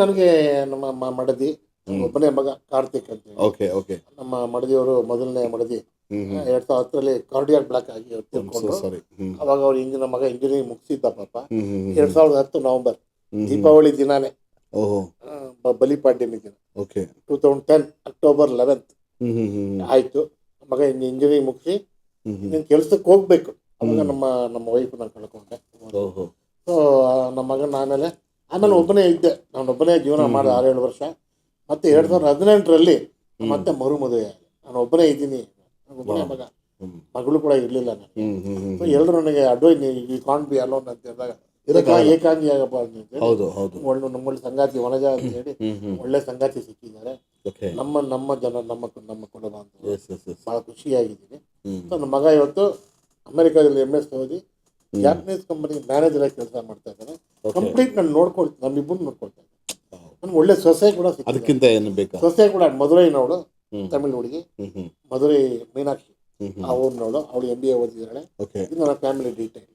ನನಗೆ ನಮ್ಮ ಮಡದಿ ಒಬ್ಬನೇ ಮಗ ಕಾರ್ತಿಕ್ ಅಂತ. ನಮ್ಮ ಮಡದಿಯವರು ಮೊದಲನೇ ಮಡದಿ 2010 ಕಾರ್ಡಿಯಾಕ್ ಬ್ಲಾಕ್ ಆಗಿ ತಿಳ್ಕೊಂಡ್ರು. ಅವಾಗ ಅವ್ರು ಮಗ ಇಂಜಿನಿಯರಿಂಗ್ ಮುಗಿಸಿದ್ದ ಪಾಪ. 2010 ನವೆಂಬರ್ ದೀಪಾವಳಿ ದಿನಾನೇ, ಬಲಿಪಾಡ್ಯಮಿ ದಿನ 2010 ಅಕ್ಟೋಬರ್ 11 ಆಯ್ತು. ಮಗ ಇಂಜಿನಿಯರಿಂಗ್ ಮುಗಿಸಿ ನೀನು ಕೆಲ್ಸಕ್ಕೆ ಹೋಗ್ಬೇಕು. ಅವಾಗ ನಮ್ಮ ವೈಫ್ ನಾನು ಕಳ್ಕೊಂಡೆ. ಸೊ ನಮ್ಮ ಮಗನ ಆಮೇಲೆ ಒಬ್ಬನೇ ಇದ್ದೆ. ನಾನು ಒಬ್ಬನೇ ಜೀವನ ಮಾಡಿದೆ 6-7 ವರ್ಷ. ಮತ್ತೆ 2018 ಮತ್ತೆ ಮದುವೆ. ನಾನು ಒಬ್ಬನೇ ಇದ್ದೀನಿ, ಒಬ್ಬನೇ ಮಗ, ಮಗಳು ಕೂಡ ಇರಲಿಲ್ಲ ನನಗೆ. ಸೊ ಎಲ್ಲರೂ ನನಗೆ advice, you can't be alone ಅಂತ ಹೇಳಿದಾಗ ಏಕಾಂಗಿ ಆಗಪ್ಪ ಅಂತ ಒಳ್ಳೆ ನಮ್ಮೊಳ್ಳೆ ಸಂಗಾತಿ ವನಜ ಅಂತ ಹೇಳಿ ಒಳ್ಳೆ ಸಂಗಾತಿ ಸಿಕ್ಕಿದ್ದಾರೆ. ನಮ್ಮ ಜನ ನಮ್ಮ ಕುಟುಂಬ ಅಂತ ಭಾಳ ಖುಷಿಯಾಗಿದ್ದೀನಿ. ಸೊ ನಮ್ಮ ಮಗ ಇವತ್ತು ಅಮೆರಿಕಾದಲ್ಲಿ MS ಓದಿ ಜಾಪನೀಸ್ ಕಂಪನಿ ಮ್ಯಾನೇಜರ್ ಆಗಿ ಕೆಲಸ ಮಾಡ್ತಾ ಇದ್ದಾರೆ. ಕಂಪ್ಲೀಟ್ ನಾನು ನೋಡ್ಕೊಳ್ತೀನಿ, ನಮ್ಮಿಬ್ಬರು ನೋಡ್ಕೊಳ್ತಾ ಇದ್ದೀನಿ. ನನ್ಗೆ ಒಳ್ಳೆ ಸೊಸೆ ಕೂಡ ಸಿಕ್ಕಿದೆ. ಸೊಸೆ ಕೂಡ ಮಧುರೈನವಳು, ತಮಿಳ್ ಹುಡುಗಿ, ಮಧುರೈ ಮೀನಾಕ್ಷಿ ಆ ಊರಿನವಳು. ಅವಳು MBA ಓದಿದ್ದಾಳೆ. ಇದು ನನ್ನ ಫ್ಯಾಮಿಲಿ ಡೀಟೇಲ್.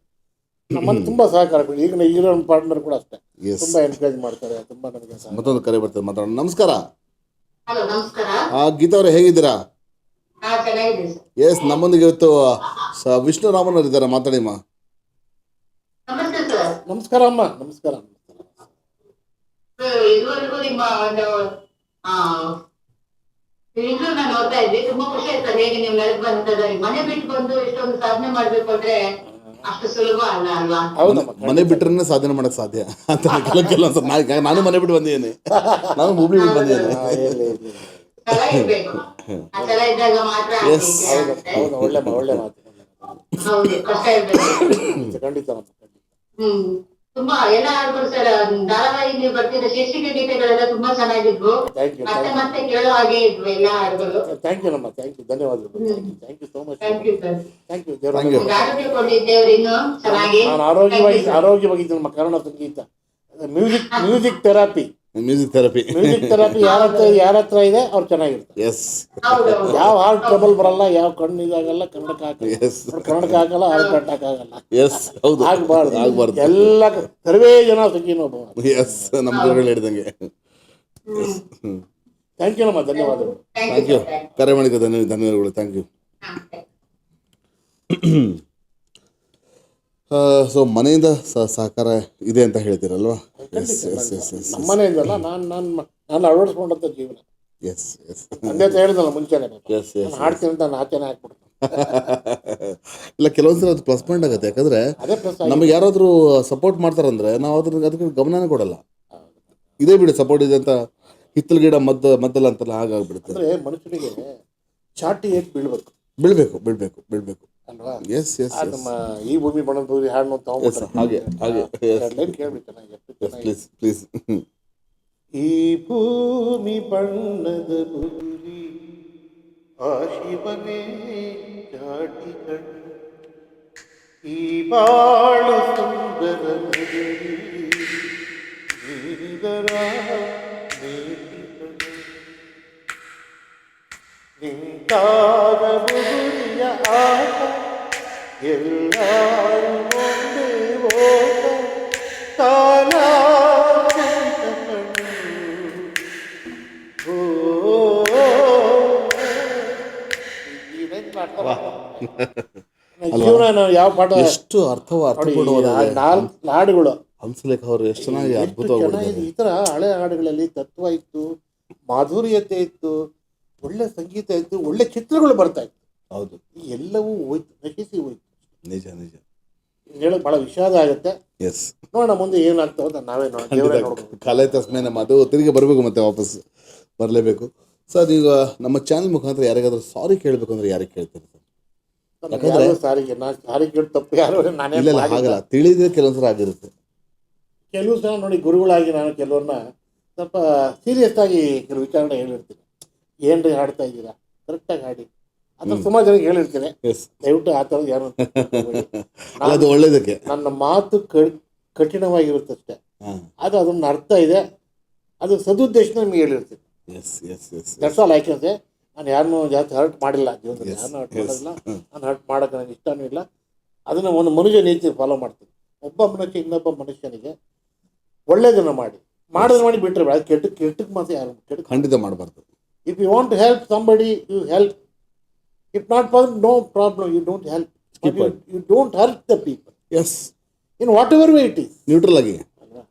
ನಮ್ಮನ್ನು ತುಂಬಾ ಸಹಕಾರ ಕೊಡಿ. ಈಗ ನಮ್ಮ ಪಾರ್ಟ್ನರ್ ಕೂಡ ಅಷ್ಟೇ, ತುಂಬಾ ಎನ್ಕರೇಜ್ ಮಾಡ್ತಾರೆ. ತುಂಬಾ ನಮಗೆ ಮತ್ತೊಂದು ಕರೆ ಬರ್ತದೆ, ಮಾತಾಡೋಣ. ನಮಸ್ಕಾರ. ಗೀತಾ ಅವರೇ, ಹೇಗಿದ್ದೀರಾ? ಎಸ್, ನಮ್ಮೊಂದಿಗೆ ಇವತ್ತು ವಿಷ್ಣು ರಾಮನ್ ಅವರು ಇದ್ದಾರೆ, ಮಾತಾಡಿಮ್ಮ. ನಮಸ್ಕಾರ ಅಮ್ಮ. ನಮಸ್ಕಾರ. ಇದುವರೆಗೂ ನಿಮ್ಮ ಒಂದು ಇಂಟರ್ವ್ಯೂ ನಾನು ನೋಡ್ತಾ ಇದ್ವಿ. ತುಂಬಾ ಖುಷಿ ಆಯ್ತು ಹೇಗೆ ನೀವು ನಡೆದು ಬಂದದ. ಮನೆ ಬಿಟ್ಟು ಬಂದು ಇಷ್ಟೊಂದು ಸಾಧನೆ ಮಾಡ್ಬೇಕು ಅಂದ್ರೆ ಅಷ್ಟು ಸುಲಭ ಅಲ್ಲ ಅಲ್ವಾ? ಹೌದಮ್ಮ. ಮನೆ ಬಿಟ್ರೆ ಸಾಧನೆ ಮಾಡಕ್ ಸಾಧ್ಯ ಅಂತ ಕೆಲವೊಂದ್ಸಲ ನಾನು ಮನೆ ಬಿಟ್ಟು ಬಂದಿದ್ದೇನೆ, ನಾನು ಹುಬ್ಳಿ ಬಿಟ್ಟು ಬಂದಿದ್ದೇನೆ. ಛಲ ಇರ್ಬೇಕು. ಆ ಛಲ ಇದ್ದಾಗ ಮಾತ್ರ Yes. ಹೌದು, ಒಳ್ಳೆ ಮಾತು. ಹೌದು, ಕಷ್ಟ ಇರ್ಬೇಕು. ಖಂಡಿತ. ತುಂಬಾ ಎಲ್ಲ ಹಾಡುಗಳು ಸರ್, ಧಾರಾವಾಹಿ ನೀವು ಬರ್ತಿದ್ದ ಶೀರ್ಷಿಕೆ ಗೀತೆಗಳೆಲ್ಲ ತುಂಬಾ ಚೆನ್ನಾಗಿದ್ವು. Thank you. ಮತ್ತೆ ಮತ್ತೆ ಕೇಳೋ ಹಾಗೆ ಇದ್ವು ಎಲ್ಲ ಹಾಡುಗಳು. ಥ್ಯಾಂಕ್ ಯು ನಮ್ಮ. ಥ್ಯಾಂಕ್ ಯು, ಧನ್ಯವಾದಗಳು. Thank you so much. Thank you sir. Thank you. ನಿಮ್ಗೆ ಆರೋಗ್ಯ ಕೊಡ್ಲಿ ದೇವ್ರು ಇನ್ನೂ ಚೆನ್ನಾಗಿ. ನಾನು ಆರೋಗ್ಯವಾಗಿದ್ದೆ ನಮ್ಮ ಕನ್ನಡ ಸಂಗೀತ. ಮ್ಯೂಸಿಕ್ ಥೆರಪಿ ಯಾರ ಹತ್ರ ಇದೆ ಅವ್ರು ಚೆನ್ನಾಗಿರ್ತಾರೆ. ಎಸ್, ಹೌದೌದು. ಯಾವ ಹಾರ್ಟ್ ಟ್ರಬಲ್ ಬರಲ್ಲ, ಯಾವ ಕಣ್ಣು ಇದಾಗಲ್ಲ, ಕನ್ನಡಕ್ಕೆ ಹಾಕಲ್ಲ, ಹಾರ್ಟ್ ಅಟ್ಯಾಕ್ ಆಗಲ್ಲ. ಎಸ್, ಹೌದು, ಆಗ್ಬಾರ್ದು. ಎಲ್ಲ ಸರ್ವೇ ಜನ ಸುಖಿನೋ ಭವ. ಎಸ್, ನಮ್ಮ ಗುರುಗಳು ಹೇಳಿದಂಗೆ. ಥ್ಯಾಂಕ್ ಯು ನಮ್ಮ. ಧನ್ಯವಾದಗಳು. Thank you. ಕರೆ ಮಾಡಿದ ಧನ್ಯವಾದಗಳು. Thank you. ಸೊ ಮನೆಯಿಂದ ಸಹಕಾರ ಇದೆ ಅಂತ ಹೇಳ್ತೀರಲ್ವಾ? ನಮ್ಮ ಮನೆಯಿಂದಲ್ಲ, ನಾನು ಅಳವಡಿಸ್ಕೊಂಡಂತ ಜೀವನ. ಎಸ್ ಎಸ್ ತಂದೆ ಅಂತ ಹೇಳಿದಲ್ಲ ಮುಂಚೆನೆ, ಎಸ್ ಎಸ್ ಹಾಡ್ತೀನಿ ಅಂತ ನಾನು ಆಚೆನೆ ಹಾಕ್ಬಿಡ್ತೀನಿ. ಇಲ್ಲ, ಕೆಲವೊಂದ್ಸಲ ಅದು ಪ್ಲಸ್ ಪಾಯಿಂಟ್ ಆಗುತ್ತೆ. ಯಾಕಂದ್ರೆ ಅದೇ ಪ್ಲಸ್. ನಮಗೆ ಯಾರಾದರೂ ಸಪೋರ್ಟ್ ಮಾಡ್ತಾರಂದ್ರೆ ನಾವು ಅದಕ್ಕೆ ಗಮನನೇ ಕೊಡಲ್ಲ. ಇದೇ ಬಿಡಿ ಸಪೋರ್ಟ್ ಇದೆ ಅಂತ ಹಿತ್ತಲ ಗಿಡ ಮದ್ದಲ್ಲ ಅಂತಲ್ಲ, ಹಾಗಾಗ್ಬಿಡುತ್ತೆ. ಅಂದ್ರೆ ಮನುಷ್ಯನಿಗೆ ಚಾಟಿ ಏಟ್ ಬೀಳ್ಬೇಕು ಅಲ್ವಾ? ಎಸ್ ಎಸ್, ನಮ್ಮ ಈ ಭೂಮಿ ಬಣ್ಣದ ಬೂದಿ ಹಾಡನ್ನು ತಗೊಂಡ್ಬಿಟ್ರೆ ಹಾಗೆ ಕೇಳ್ಬೇಕು ಚೆನ್ನಾಗಿ. Please please. ಈ ಭೂಮಿ ಬಣ್ಣದ ಬೂದಿ ಆ ಶಿವನೇ ಚಾಟಿ ಕಣ್ಣು, ಈ ಬಾಳು ಸುಂದರ ನಗರಿ ನೀರಿದರ ನೀತಿ ಕಣ್ಣು, ನಿಂತಾಗ ಬುಗುರಿಯ ಆಟ ಎಲ್ಲರೂ ಒಂದೇ ಓಟ ಜೀವನ. ನಾವು ಯಾವ ಪಾಠ ಎಷ್ಟು ಅರ್ಥಪೂರ್ಣವಾದ ಹಾಡುಗಳು ಹಂಸಲೇಖ ಅವರು ಎಷ್ಟು ಚೆನ್ನಾಗಿ ಅದ್ಭುತವಾಗಿ. ಈ ತರ ಹಳೆ ಹಾಡುಗಳಲ್ಲಿ ತತ್ವ ಇತ್ತು, ಮಾಧುರ್ಯತೆ ಇತ್ತು, ಒಳ್ಳೆ ಸಂಗೀತ ಇತ್ತು, ಒಳ್ಳೆ ಚಿತ್ರಗಳು ಬರ್ತಾ ಇತ್ತು. ಹೌದು, ಎಲ್ಲವೂ ಹೋಯ್ತು, ನಶಿಸಿ ಹೋಯ್ತು. ನಿಜ ನಿಜ. ಹೇಳಕ್ ಬಹಳ ವಿಷಾದ ಆಗುತ್ತೆ. ಎಸ್, ನೋಡೋಣ ಮುಂದೆ ಏನಾಗ್ತಾವ ನಾವೇ ನೋಡ್ಬೋದು. ಕಲೆ ತಸ್ಮೇನೆ ಮಾತು ತಿರುಗಿ ಬರಬೇಕು, ಮತ್ತೆ ವಾಪಸ್ ಬರಲೇಬೇಕು. ಸರ್, ಈಗ ನಮ್ಮ ಚಾನಲ್ ಮುಖಾಂತರ ಯಾರಿಗಾದ್ರೂ ಸಾರಿ ಕೇಳಬೇಕು ಅಂದ್ರೆ ಯಾರಿಗೆ ಕೇಳ್ತಾರೆ ಸರ್? ಸಾರಿಗೆ ನಾನು ಸಾರಿ ಕೇಳಿ ತಪ್ಪು ಯಾರು ನಾನೇ ಆಗಲ್ಲ, ತಿಳಿದ್ರೆ ಕೆಲವೊಂದ್ಸಲ ಆಗಿರುತ್ತೆ. ಕೆಲವು ಸಲ ನೋಡಿ ಗುರುಗಳಾಗಿ ನಾನು ಕೆಲವ್ರನ್ನ ಸ್ವಲ್ಪ ಸೀರಿಯಸ್ ಆಗಿ ಕೆಲವು ವಿಚಾರಣೆ ಹೇಳಿರ್ತೀನಿ. ಏನ್ರಿ ಹಾಡ್ತಾ ಇದ್ದೀರಾ, ಕರೆಕ್ಟಾಗಿ ಹಾಡಿ ಅಂತ ಸುಮಾರು ಜನಕ್ಕೆ ಹೇಳಿರ್ತೀನಿ. ದಯವಿಟ್ಟು ಆ ಥರದ್ದು ಯಾರು ಅದು ಒಳ್ಳೇದಕ್ಕೆ. ನನ್ನ ಮಾತು ಕಠಿಣವಾಗಿರುತ್ತಷ್ಟೇ, ಅದು ಅದನ್ನ ಅರ್ಥ ಇದೆ, ಅದು ಸದುದ್ದೇಶ ನಿಮ್ಗೆ ಹೇಳಿರ್ತೀನಿ. That's all I can say. ನಾನು ಯಾರನ್ನೂ ಜಾಸ್ತಿ ಹರ್ಟ್ ಮಾಡಿಲ್ಲ ಜೀವನದಲ್ಲಿ, ಯಾರನ್ನೂ ಹರ್ಟ್ ಮಾಡಿಲ್ಲ. ನಾನು ಹರ್ಟ್ ಮಾಡೋಕೆ ನನಗೆ ಇಷ್ಟನೂ ಇಲ್ಲ. ಅದನ್ನು ಒಂದು ಮನುಷ್ಯ ನೀತಿ ಫಾಲೋ ಮಾಡ್ತೀನಿ. ಒಬ್ಬ ಮನುಷ್ಯ ಇನ್ನೊಬ್ಬ ಮನುಷ್ಯನಿಗೆ ಒಳ್ಳೇದನ್ನು ಮಾಡಿ ಬಿಟ್ಟರೆ ಅದು ಕೆಟ್ಟಕ್ಕೆ ಮಾತ್ರ ಯಾರು ಖಂಡಿತ ಮಾಡಬಾರ್ದು. If you want to help somebody you help. If not possible, no problem, you don't help. You don't hurt the people. Yes, in whatever way it is, neutral ಆಗಿ.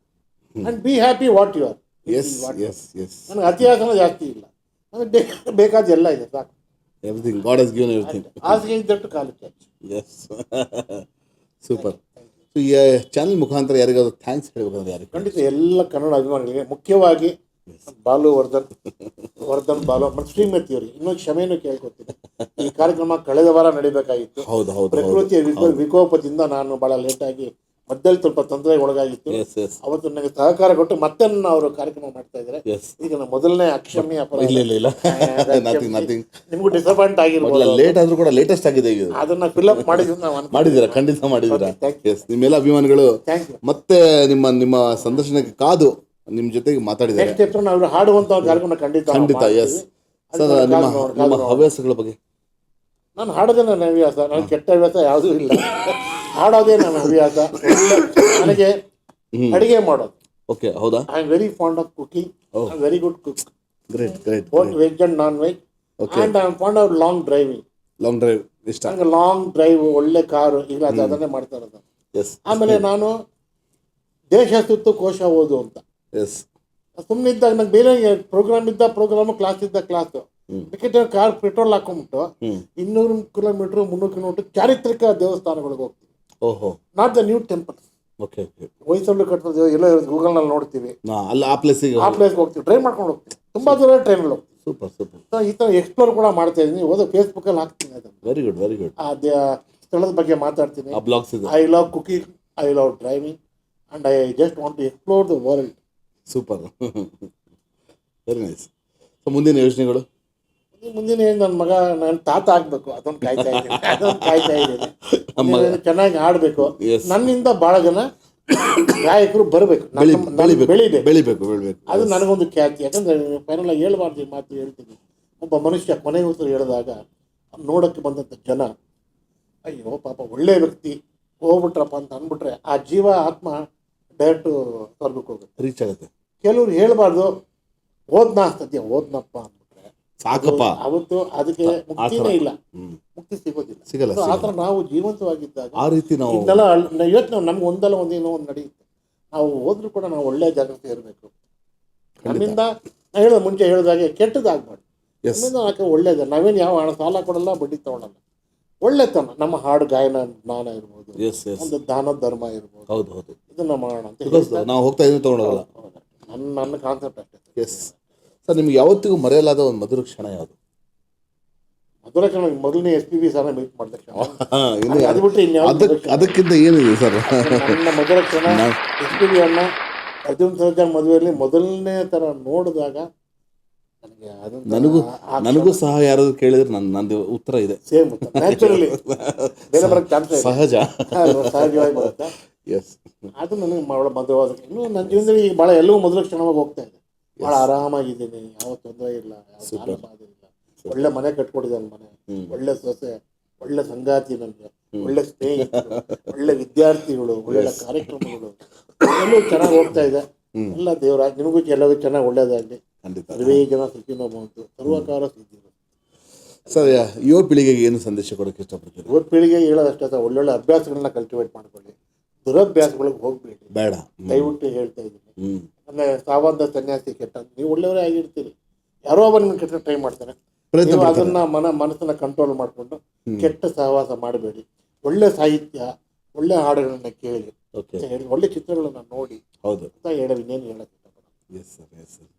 And be happy what you are. ನನಗೆ ಅತಿಯಾಸನ ಜಾಸ್ತಿ ಇಲ್ಲ, ನನಗೆ ಬೇಕಾದ ಎಲ್ಲ ಇದೆ, ಸಾಕು. Everything God has given everything. ಹಾಸಿಗೆ ಇದ್ದಟ್ಟು ಕಾಲು ಚಾಚಿ. Yes, super. ಸೊ ಈ ಚಾನಲ್ ಮುಖಾಂತರ ಯಾರಿಗಾದ್ರು ಥ್ಯಾಂಕ್ಸ್ ಹೇಳ್ಬೇಕಂದ್ರೆ ಯಾರಿಗೆ? ಖಂಡಿತ ಎಲ್ಲ ಕನ್ನಡ ಅಭಿಮಾನಿಗಳಿಗೆ, ಮುಖ್ಯವಾಗಿ ವರ್ಧನ್ ಬಾಲು ಮತ್ತು ಶ್ರೀಮತಿ ಅವರಿಗೆ ಇನ್ನೊಂದು ಕ್ಷಮೆಯನ್ನು ಕೇಳ್ಕೊತೀನಿ. ಈ ಕಾರ್ಯಕ್ರಮ ಕಳೆದ ವಾರ ನಡೀಬೇಕಾಗಿತ್ತು. ಪ್ರಕೃತಿಯ ವಿಕೋಪದಿಂದ ನಾನು ಬಹಳ ಲೇಟಾಗಿ ಮಧ್ಯದಲ್ಲಿ ಸ್ವಲ್ಪ ತೊಂದರೆಗೆ ಒಳಗಾಗಿತ್ತು. ಅವತ್ತು ನನಗೆ ಸಹಕಾರ ಕೊಟ್ಟು ಮತ್ತೆ ಅವರು ಕಾರ್ಯಕ್ರಮ ಮಾಡ್ತಾ ಇದ್ದಾರೆ. ಈಗ ನಮ್ಮ ಮೊದಲನೇ ಅಕ್ಷಮ್ಯ ನಿಮಗೂ ಡಿಸಪಾಯಿಂಟ್ ಆಗಿರ್ಬೋದು. ಲೇಟ್ ಆದ್ರೂ ಕೂಡ ಲೇಟೆಸ್ಟ್ ಆಗಿದೆ. ಅದನ್ನ ಫಿಲ್ಅಪ್ ಮಾಡಿದ್ದೀರಾ, ಖಂಡಿತ ಮಾಡಿದ್ದೀರಾ. ನಿಮ್ಮೆಲ್ಲ ಅಭಿಮಾನಿಗಳು ಮತ್ತೆ ನಿಮ್ಮ ಸಂದರ್ಶನಕ್ಕೆ ಕಾದು ನಿಮ್ಮ ಜೊತೆಗೆ ಮಾತಾಡಿದ್ದಾರೆ. ನೆಕ್ಸ್ಟ್ ಎಪಿಸೋಡ್ ನಾವು ಹಾಡುವಂತ ಕಾರ್ಯಕ್ರಮ ಖಂಡಿತ. ಎಸ್ ಸರ್, ನಿಮ್ಮ ಹವ್ಯಾಸಗಳ ಬಗ್ಗೆ? ನಾನು ಹಾಡೋದೇ ನನ್ನ ಹವ್ಯಾಸ. ನನಗೆ ಕೆಟ್ಟ ಹವ್ಯಾಸ ಯಾವುದೂ ಇಲ್ಲ. ಹಾಡೋದೇ ನನ್ನ ಹವ್ಯಾಸ. ನನಗೆ ಅಡಿಗೆ ಮಾಡೋದು. ಓಕೆ, ಹೌದಾ? I am very fond of cooking. I am very good cook. Great. Both veg and non veg. And I am fond of long driving. Long drive ಇಷ್ಟ. ನನಗೆ ಲಾಂಗ್ ಡ್ರೈವ್, ಒಳ್ಳೆ ಕಾರು, ಈಗ ಅದನ್ನೇ ಮಾಡ್ತಾ ಇರೋದು. ಆಮೇಲೆ ನಾನು ದೇಶ ಸುತ್ತು ಕೋಶ ಓದು ಅಂತ. ಎಸ್. ಸುಮ್ಮನೆ ಇದ್ದಾಗ ನಂಗೆ ಬೇರೆ ಪ್ರೋಗ್ರಾಮ್ ಇದ್ದ ಪ್ರೋಗ್ರಾಮು, ಕ್ಲಾಸ್ ಇದ್ದ ಕ್ಲಾಸು, ಟಿಕೆಟ್ ಕಾರ್ ಪೆಟ್ರೋಲ್ ಹಾಕೊಂಡ್ಬಿಟ್ಟು 200 ಕಿಲೋಮೀಟ್ರ್ 300 ಕಿಲೋಮೀಟ್ರ್ ಚಾರಿತ್ರಿಕ ದೇವಸ್ಥಾನಗಳಿಗೆ ಹೋಗ್ತೀವಿ. ಓಹೋ. Not the new temple. Okay okay. ವಯಸ್ಸಲ್ಲಿ ಕಟ್ಟೋದು ಎಲ್ಲೋ ಗೂಗಲ್ನಲ್ಲಿ ನೋಡ್ತೀವಿ, ಅಲ್ಲಿ ಆ ಪ್ಲೇಸಿಗೆ ಹೋಗ್ತೀವಿ, ಟ್ರೈನ್ ಮಾಡ್ಕೊಂಡು ಹೋಗ್ತೀವಿ, ತುಂಬ ದೂರ ಟ್ರೈನ್ಗಳು ಹೋಗ್ತೀವಿ. Super super. ಸೊ ಈ ಥರ ಎಕ್ಸ್ಪ್ಲೋರ್ ಕೂಡ ಮಾಡ್ತಾ ಇದ್ದೀನಿ, ಓದೋ ಫೇಸ್ಬುಕ್ಕಲ್ಲಿ ಹಾಕ್ತೀನಿ ಅದನ್ನು. Very good very good. ಆ ಸ್ಥಳದ ಬಗ್ಗೆ ಮಾತಾಡ್ತೀನಿ. ಆ ಬ್ಲಾಗ್ಸ್ ಇದೆ. I love cooking, I love driving and I just want to explore the world. Super. Very nice. So ಮುಂದಿನ ಯೋಜನೆಗಳು? ಮುಂದಿನ ಏನು, ನನ್ನ ಮಗ ನನ್ನ ತಾತ ಆಗಬೇಕು, ಅದೊಂದು ಕಾಯ್ತಾ ಇದ್ದೀನಿ. ಚೆನ್ನಾಗಿ ಆಡಬೇಕು, ನನ್ನಿಂದ ಭಾಳ ಜನ ಗಾಯಕರು ಬರಬೇಕು, ಬೆಳಿಬೇಕು. ಅದು ನನಗೊಂದು ಖ್ಯಾತಿ. ಯಾಕಂದರೆ ಫೈನಲ್ ಆಗಿ ಹೇಳ್ಬಾರ್ದು ಈ ಮಾತು ಹೇಳ್ತೀನಿ. ಒಬ್ಬ ಮನುಷ್ಯ ಕೊನೆಗೆ ಉಸಿರು ಹೇಳಿದಾಗ ನೋಡೋಕ್ಕೆ ಬಂದಂಥ ಜನ, ಅಯ್ಯೋ ಪಾಪ ಒಳ್ಳೆಯ ವ್ಯಕ್ತಿ ಹೋಗ್ಬಿಟ್ರಪ್ಪ ಅಂತ ಅಂದ್ಬಿಟ್ರೆ ಆ ಜೀವ ಆತ್ಮ ಡೈರೆಕ್ಟು ಸ್ವರ್ಗಕ್ಕೆ ಹೋಗುತ್ತೆ, ರೀಚ್ ಆಗುತ್ತೆ. ಕೆಲವ್ರು ಹೇಳ್ಬಾರ್ದು, ಓದ್ನಪ್ಪ ಅಂದ್ಬಿಟ್ರೆ ಸಾಕಪ್ಪ, ಅವತ್ತು ಅದಕ್ಕೆ ಮುಕ್ತಿನೇ ಇಲ್ಲ, ಮುಕ್ತಿ ಸಿಗೋದಿಲ್ಲ. ಆ ಥರ ನಾವು ಜೀವಂತವಾಗಿದ್ದಾಗ ಆ ರೀತಿ ನಾವು ಇದೆಲ್ಲ ಇವತ್ತು ನಮ್ಗೆ ಒಂದಲ್ಲ ಒಂದೇನೋ ಒಂದು ನಡೆಯುತ್ತೆ. ನಾವು ಹೋದ್ರೂ ಕೂಡ ನಾವು ಒಳ್ಳೆಯ ಜಾಗೃತಿ ಇರಬೇಕು. ನಮ್ಮಿಂದ ಮುಂಚೆ ಹೇಳಿದಾಗೆ ಕೆಟ್ಟದಾಗಬಾರ್ದು, ನಮ್ಮಿಂದ ಯಾಕೆ ಒಳ್ಳೇದು. ನಾವೇನು ಯಾವ ಹಣ ಸಾಲ ಕೊಡಲ್ಲ, ಬಡ್ಡಿ ತಗೊಳ್ಳಲ್ಲ, ಒಳ್ಳೆತನ, ನಮ್ಮ ಹಾಡು ಗಾಯನ ಜ್ಞಾನ ಇರ್ಬೋದು, ಒಂದು ದಾನ ಧರ್ಮ ಇರ್ಬೋದು, ಹೌದು ಇದನ್ನ ಮಾಡೋಣ ಅಂತ ನಾವು ಹೋಗ್ತಾ ಇದೀವಿ, ತಗೊಂಡೋಗಲ್ಲ. ನನ್ನ ಕಾನ್ಸೆಪ್ಟ್ ಅಷ್ಟೇ. Yes sir. ನಿಮ್ಗೆ ಯಾವತ್ತಿಗೂ ಮರೆಯಲಾದ ಒಂದು ಮಧುರ ಕ್ಷಣ ಯಾವುದು? ಮಧುರ ಕ್ಷಣ ಮೊದಲನೇ SPB ಸರ್ ಮೀಟ್ ಮಾಡಿದ ಕ್ಷಣ. ಅದು ಬಿಟ್ಟು ಅದಕ್ಕಿಂತ ಏನಿದೆ ಸರ್? ನನ್ನ ಮಧುರ ಕ್ಷಣ SPB ಅನ್ನ ಅರ್ಜುನ್ ಸರ್ಜಾ ಮದುವೆಯಲ್ಲಿ ಮೊದಲನೇ ಥರ ನೋಡಿದಾಗ ನನಗೂ ಸಹ ಯಾರಾದ್ರು ಕೇಳಿದ್ರೆ ನಂದು ಉತ್ತರ ಇದೆ, ಸೇಮ್ ನ್ಯಾಚುರಲಿ, ಬೇರೆ ಬರೋಕ್ಕೆ ಚಾನ್ಸ್ ಸಹಜವಾಗಿ ಬರುತ್ತೆ. ಎಸ್. ಅದು ನನಗೆ ಮಧುರವಾದ. ಇನ್ನೂ ನನ್ನ ಜೀವನದಲ್ಲಿ ಈಗ ಭಾಳ ಎಲ್ಲವೂ ಮೊದಲ ಕ್ಷಣವಾಗಿ ಹೋಗ್ತಾ ಇದೆ. ಭಾಳ ಆರಾಮಾಗಿದ್ದೀನಿ, ಯಾವ ತೊಂದರೆ ಇಲ್ಲ, ಯಾವ ಸಾಲ ಬಾಧೆ ಇಲ್ಲ, ಒಳ್ಳೆ ಮನೆ ಕಟ್ಕೊಟ್ಟಿದ್ದಾನೆ, ಮನೆ ಒಳ್ಳೆ ಸೊಸೆ, ಒಳ್ಳೆ ಸಂಗಾತಿ, ನನಗೆ ಒಳ್ಳೆ ಸ್ನೇಹಿತರು, ಒಳ್ಳೆ ವಿದ್ಯಾರ್ಥಿಗಳು, ಒಳ್ಳೆ ಕಾರ್ಯಕ್ರಮಗಳು ಎಲ್ಲವೂ ಚೆನ್ನಾಗಿ ಹೋಗ್ತಾ ಇದೆ. ಎಲ್ಲ ದೇವರಾಗ ನಿಮಗೂ ಎಲ್ಲವೂ ಚೆನ್ನಾಗಿ ಒಳ್ಳೇದಾಗಲಿ. ಸರ್ವೇ ಜನ ಸುಖಿನೋ ಭವಂತು, ಸರ್ವಕಾರ ಸಿದ್ಧಿ. ಸರ್, ಯುವ ಪೀಳಿಗೆಗೆ ಏನು ಸಂದೇಶ ಕೊಡೋಕ್ಕೆ ಇಷ್ಟಪಡ್ತೀವಿ? ಯುವ ಪೀಳಿಗೆಗೆ ಹೇಳೋದಷ್ಟೇ, ಒಳ್ಳೊಳ್ಳೆ ಅಭ್ಯಾಸಗಳನ್ನ ಕಲ್ಟಿವೇಟ್ ಮಾಡ್ಕೊಳ್ಳಿ, ದುರಭ್ಯಾಸಗಳಿಗೆ ಹೋಗ್ಬೇಡಿ, ಬೇಡ, ದಯವಿಟ್ಟು ಹೇಳ್ತಾ ಇದ್ದೀನಿ. ಅಂದರೆ ಸಾವಂತ ಸನ್ಯಾಸಿ ಕೆಟ್ಟ, ನೀವು ಒಳ್ಳೆಯವರೇ ಆಗಿರ್ತೀರಿ, ಯಾರೋ ಒಬ್ಬ ನಿಮ್ಗೆ ಕೆಟ್ಟ ಟ್ರೈ ಮಾಡ್ತಾರೆ, ನೀವು ಅದನ್ನ ಮನಸ್ಸನ್ನ ಕಂಟ್ರೋಲ್ ಮಾಡಿಕೊಂಡು ಕೆಟ್ಟ ಸಹವಾಸ ಮಾಡಬೇಡಿ. ಒಳ್ಳೆ ಸಾಹಿತ್ಯ, ಒಳ್ಳೆ ಹಾಡುಗಳನ್ನ ಕೇಳಿ, ಒಳ್ಳೆ ಚಿತ್ರಗಳನ್ನ ನೋಡಿ ಅಂತ ಹೇಳಿ ಇನ್ನೇನು ಹೇಳಕ್ಕೆ ಇಷ್ಟಪಡ್ತೀನಿ. Yes sir, yes sir.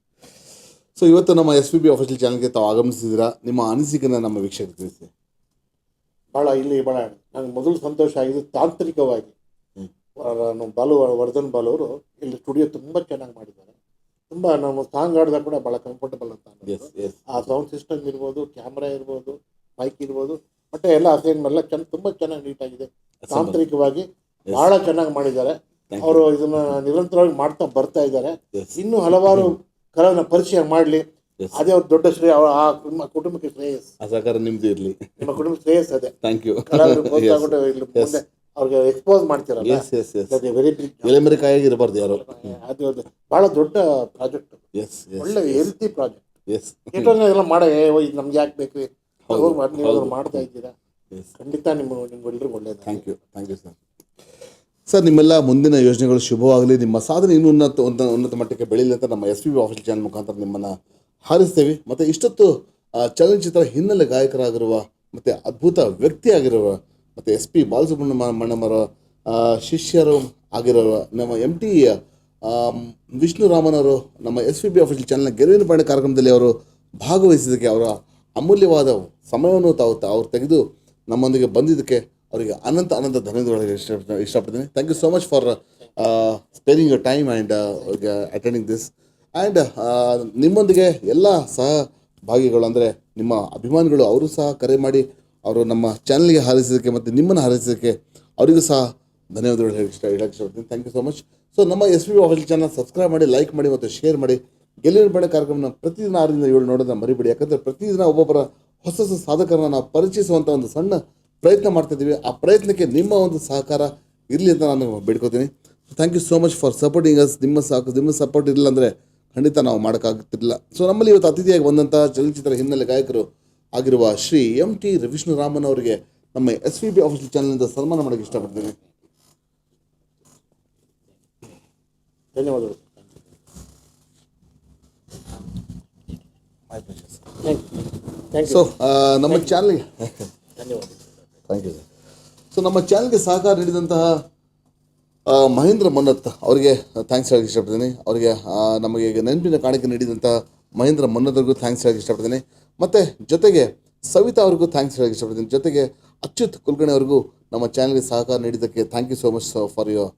So ಇವತ್ತು ನಮ್ಮ SPB ಅಫಿಷಿಯಲ್ ಚಾನಲ್ಗೆ ತಾವು ಆಗಮಿಸಿದ್ದೀರಾ, ನಿಮ್ಮ ಅನಿಸಿಕೆನ ನಮ್ಮ ವೀಕ್ಷಕರಿಗೆ ತಿಳಿಸಿ. ಭಾಳ ನನಗೆ ಮೊದಲು ಸಂತೋಷ ಆಗಿದೆ ತಾಂತ್ರಿಕವಾಗಿ. ವರ್ಧನ್ ಬಾಲು ಅವರು ಇಲ್ಲಿ ಸ್ಟುಡಿಯೋ ತುಂಬ ಚೆನ್ನಾಗಿ ಮಾಡಿದ್ದಾರೆ. ತುಂಬ ನಾವು ಸಾಂಗ್ ಆಡಿದಾಗ ಕೂಡ ಭಾಳ ಕಂಫರ್ಟಬಲ್ ಅಂತ ಅನ್ನೋದು. ಆ ಸೌಂಡ್ ಸಿಸ್ಟಮ್ ಇರ್ಬೋದು, ಕ್ಯಾಮ್ರಾ ಇರ್ಬೋದು, ಮೈಕ್ ಇರ್ಬೋದು, ಮತ್ತೆ ಎಲ್ಲ ಅಸೈನ್ಮೆಲ್ಲ ತುಂಬ ಚೆನ್ನಾಗಿ ನೀಟಾಗಿದೆ. ತಾಂತ್ರಿಕವಾಗಿ ಭಾಳ ಚೆನ್ನಾಗಿ ಮಾಡಿದ್ದಾರೆ. ಅವರು ಇದನ್ನ ನಿರಂತರವಾಗಿ ಮಾಡ್ತಾ ಬರ್ತಾ ಇದ್ದಾರೆ. ಇನ್ನೂ ಹಲವಾರು ಕಲಾವಿದನ ಪರಿಚಯ ಮಾಡಲಿ, ಅದೇ ಅವ್ರ ದೊಡ್ಡ ಶ್ರೇಯ, ಆ ಕುಟುಂಬಕ್ಕೆ ಶ್ರೇಯಸ್. ನಿಮ್ದು ಇರಲಿ, ನಿಮ್ಮ ಕುಟುಂಬ ಶ್ರೇಯಸ್ ಅದೇ. Thank you. ಮುಂದೆ ಅವ್ರಿಗೆ ಎಕ್ಸ್ಪೋಸ್ ಮಾಡ್ತೀರಲ್ಲ, ವೆರಿ ಬಿಗ್. ಎಲೆಮರೆಕಾಯಾಗಿ ಇರಬಾರ್ದು ಯಾರು. ಅದು ಬಹಳ ದೊಡ್ಡ ಪ್ರಾಜೆಕ್ಟ್, ಒಳ್ಳೆ ಹೆಲ್ತಿ ಪ್ರಾಜೆಕ್ಟ್. ಎಲ್ಲ ಮಾಡೋ ಇದು ನಮ್ಗೆ ಯಾಕೆ ಬೇಕು, ನೀವು ಮಾಡ್ತಾ ಇದ್ದೀರಾ, ಖಂಡಿತ ನಿಮ್ಗೆಲ್ಲರಿಗೂ ಒಳ್ಳೇದು. Thank you sir. ಸರ್, ನಿಮ್ಮೆಲ್ಲ ಮುಂದಿನ ಯೋಜನೆಗಳು ಶುಭವಾಗಲಿ, ನಿಮ್ಮ ಸಾಧನೆ ಇನ್ನೂ ಉನ್ನತ ಮಟ್ಟಕ್ಕೆ ಬೆಳೀಲಿ ಅಂತ ನಮ್ಮ SPB ಅಫಿಷಿಯಲ್ ಚಾನಲ್ ಮುಖಾಂತರ ನಿಮ್ಮನ್ನು ಹಾರೈಸ್ತೇವೆ. ಮತ್ತು ಇಷ್ಟೊತ್ತು ಚಲನಚಿತ್ರ ಹಿನ್ನೆಲೆ ಗಾಯಕರಾಗಿರುವ ಮತ್ತು ಅದ್ಭುತ ವ್ಯಕ್ತಿಯಾಗಿರುವ ಮತ್ತು SP ಬಾಲಸುಬ್ರಹ್ಮಣ್ಯಮರ ಶಿಷ್ಯರು ಆಗಿರುವ ನಮ್ಮ MT ವಿಷ್ಣು ರಾಮನ್ ಅವರು ನಮ್ಮ SPB ಅಫಿಷಿಯಲ್ ಚಾನಲ್ನ ಗೆಲುವಿನ ಪಯಣ ಕಾರ್ಯಕ್ರಮದಲ್ಲಿ ಅವರು ಭಾಗವಹಿಸಿದ್ದಕ್ಕೆ, ಅವರ ಅಮೂಲ್ಯವಾದ ಸಮಯವನ್ನು ಅವ್ರು ತೆಗೆದು ನಮ್ಮೊಂದಿಗೆ ಬಂದಿದ್ದಕ್ಕೆ ಅವರಿಗೆ ಅನಂತ ಧನ್ಯವಾದಗಳಿಗೆ ಇಷ್ಟಪಡ್ತೀನಿ. Thank you so much for sparing your time and attending this. And ನಿಮ್ಮೊಂದಿಗೆ ಎಲ್ಲ ಸಹಭಾಗಿಗಳು ಅಂದರೆ ನಿಮ್ಮ ಅಭಿಮಾನಿಗಳು, ಅವರು ಸಹ ಕರೆ ಮಾಡಿ ಅವರು ನಮ್ಮ ಚಾನಲ್ಗೆ ಹಾರೈಸೋದಕ್ಕೆ ಮತ್ತು ನಿಮ್ಮನ್ನು ಹಾರೈಸೋದಕ್ಕೆ ಅವರಿಗೂ ಸಹ ಧನ್ಯವಾದಗಳು ಹೇಳಕ್ಕೆ ಇಷ್ಟಪಡ್ತೀನಿ. Thank you so much. So ನಮ್ಮ SPB ಅಫಿಷಿಯಲ್ ಚಾನಲ್ ಸಬ್ಸ್ಕ್ರೈಬ್ ಮಾಡಿ, ಲೈಕ್ ಮಾಡಿ ಮತ್ತು ಶೇರ್ ಮಾಡಿ. ಗೆಲುವಿನ ಪಯಣ ಕಾರ್ಯಕ್ರಮನ ಪ್ರತಿದಿನ 6 ರಿಂದ 7 ನೋಡೋದನ್ನ ಮರಿಬೇಡಿ. ಯಾಕಂದರೆ ಪ್ರತಿದಿನ ಒಬ್ಬೊಬ್ಬರ ಹೊಸ ಸಾಧಕರನ್ನ ನಾವು ಪರಿಚಯಿಸುವಂಥ ಒಂದು ಸಣ್ಣ ಪ್ರಯತ್ನ ಮಾಡ್ತಾಯಿದ್ದೀವಿ. ಆ ಪ್ರಯತ್ನಕ್ಕೆ ನಿಮ್ಮ ಒಂದು ಸಹಕಾರ ಇರಲಿ ಅಂತ ನಾನು ಬೇಡ್ಕೋತೀನಿ. Thank you so much for supporting us. ನಿಮ್ಮ ಸಪೋರ್ಟ್ ಇರಲಿಲ್ಲ ಅಂದರೆ ಖಂಡಿತ ನಾವು ಮಾಡೋಕ್ಕಾಗ್ತಿರಲಿಲ್ಲ. ಸೊ ನಮ್ಮಲ್ಲಿ ಇವತ್ತು ಅತಿಥಿಯಾಗಿ ಬಂದಂಥ ಚಲನಚಿತ್ರ ಹಿನ್ನೆಲೆ ಗಾಯಕರು ಆಗಿರುವ ಶ್ರೀ MT ವಿಷ್ಣು ರಾಮನ್ ಅವರಿಗೆ ನಮ್ಮ SPB ಅಫಿಷಿಯಲ್ ಚಾನಲ್ನಿಂದ ಸನ್ಮಾನ ಮಾಡೋಕ್ಕೆ ಇಷ್ಟಪಡ್ತೀನಿ. ಧನ್ಯವಾದಗಳು. Thank so you. ನಮ್ಮ ಚಾನಲ್ಗೆ ಧನ್ಯವಾದಗಳು. Thank you sir. ಸೊ ನಮ್ಮ ಚಾನಲ್ಗೆ ಸಹಕಾರ ನೀಡಿದಂತಹ ಮಹೇಂದ್ರ ಮನ್ನತ್ ಅವರಿಗೆ ಥ್ಯಾಂಕ್ಸ್ ಹೇಳಕ್ಕೆ ಇಷ್ಟಪಡ್ತೀನಿ. ಅವರಿಗೆ ನಮಗೆ ಈಗ ನೆನಪಿನ ಕಾಣಿಕೆ ನೀಡಿದಂಥ ಮಹೇಂದ್ರ ಮನ್ನತ್ ಅವ್ರಿಗೂ ಥ್ಯಾಂಕ್ಸ್ ಹೇಳಕ್ಕೆ ಇಷ್ಟಪಡ್ತೀನಿ. ಮತ್ತು ಜೊತೆಗೆ ಸವಿತಾ ಅವ್ರಿಗೂ ಥ್ಯಾಂಕ್ಸ್ ಹೇಳಕ್ಕೆ ಇಷ್ಟಪಡ್ತೀನಿ. ಜೊತೆಗೆ ಅಚ್ಯುತ್ ಕುಲಕರ್ಣಿ ಅವ್ರಿಗೂ ನಮ್ಮ ಚಾನಲ್ಗೆ ಸಹಕಾರ ನೀಡಿದ್ದಕ್ಕೆ thank you so much for your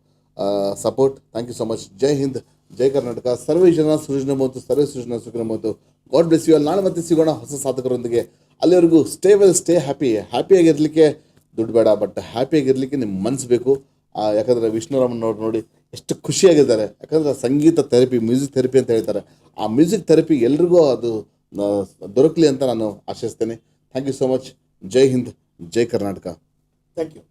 support. Thank you so much. ಜೈ ಹಿಂದ್, ಜೈ ಕರ್ನಾಟಕ. ಸರ್ವೇ ಜನ ಸೃಜನಮೋತು, ಸರ್ವೇ ಸೃಜನ ಸುಖನಮೋತು. God bless you all. ನಾಳೆ ಮತ್ತೆ ಸಿಗೋಣ ಹೊಸ ಸಾಧಕರೊಂದಿಗೆ. ಅಲ್ಲಿವರೆಗೂ ಸ್ಟೇ ವೆಲ್, ಸ್ಟೇ ಹ್ಯಾಪಿ. ಹ್ಯಾಪಿಯಾಗಿರಲಿಕ್ಕೆ ದುಡ್ಡು ಬೇಡ, ಬಟ್ ಹ್ಯಾಪಿಯಾಗಿರಲಿಕ್ಕೆ ನಿಮ್ಮ ಮನಸ್ಸು ಬೇಕು. ಯಾಕಂದರೆ ವಿಷ್ಣುರಾಮನ್ ಅವ್ರು ನೋಡಿ ಎಷ್ಟು ಖುಷಿಯಾಗಿದ್ದಾರೆ. ಯಾಕಂದರೆ ಸಂಗೀತ ಥೆರಪಿ, ಮ್ಯೂಸಿಕ್ ಥೆರಪಿ ಅಂತ ಹೇಳ್ತಾರೆ. ಆ ಮ್ಯೂಸಿಕ್ ಥೆರಪಿ ಎಲ್ರಿಗೂ ಅದು ದೊರಕಲಿ ಅಂತ ನಾನು ಆಶಿಸ್ತೇನೆ. Thank you so much. ಜೈ ಹಿಂದ್, ಜೈ ಕರ್ನಾಟಕ. Thank you.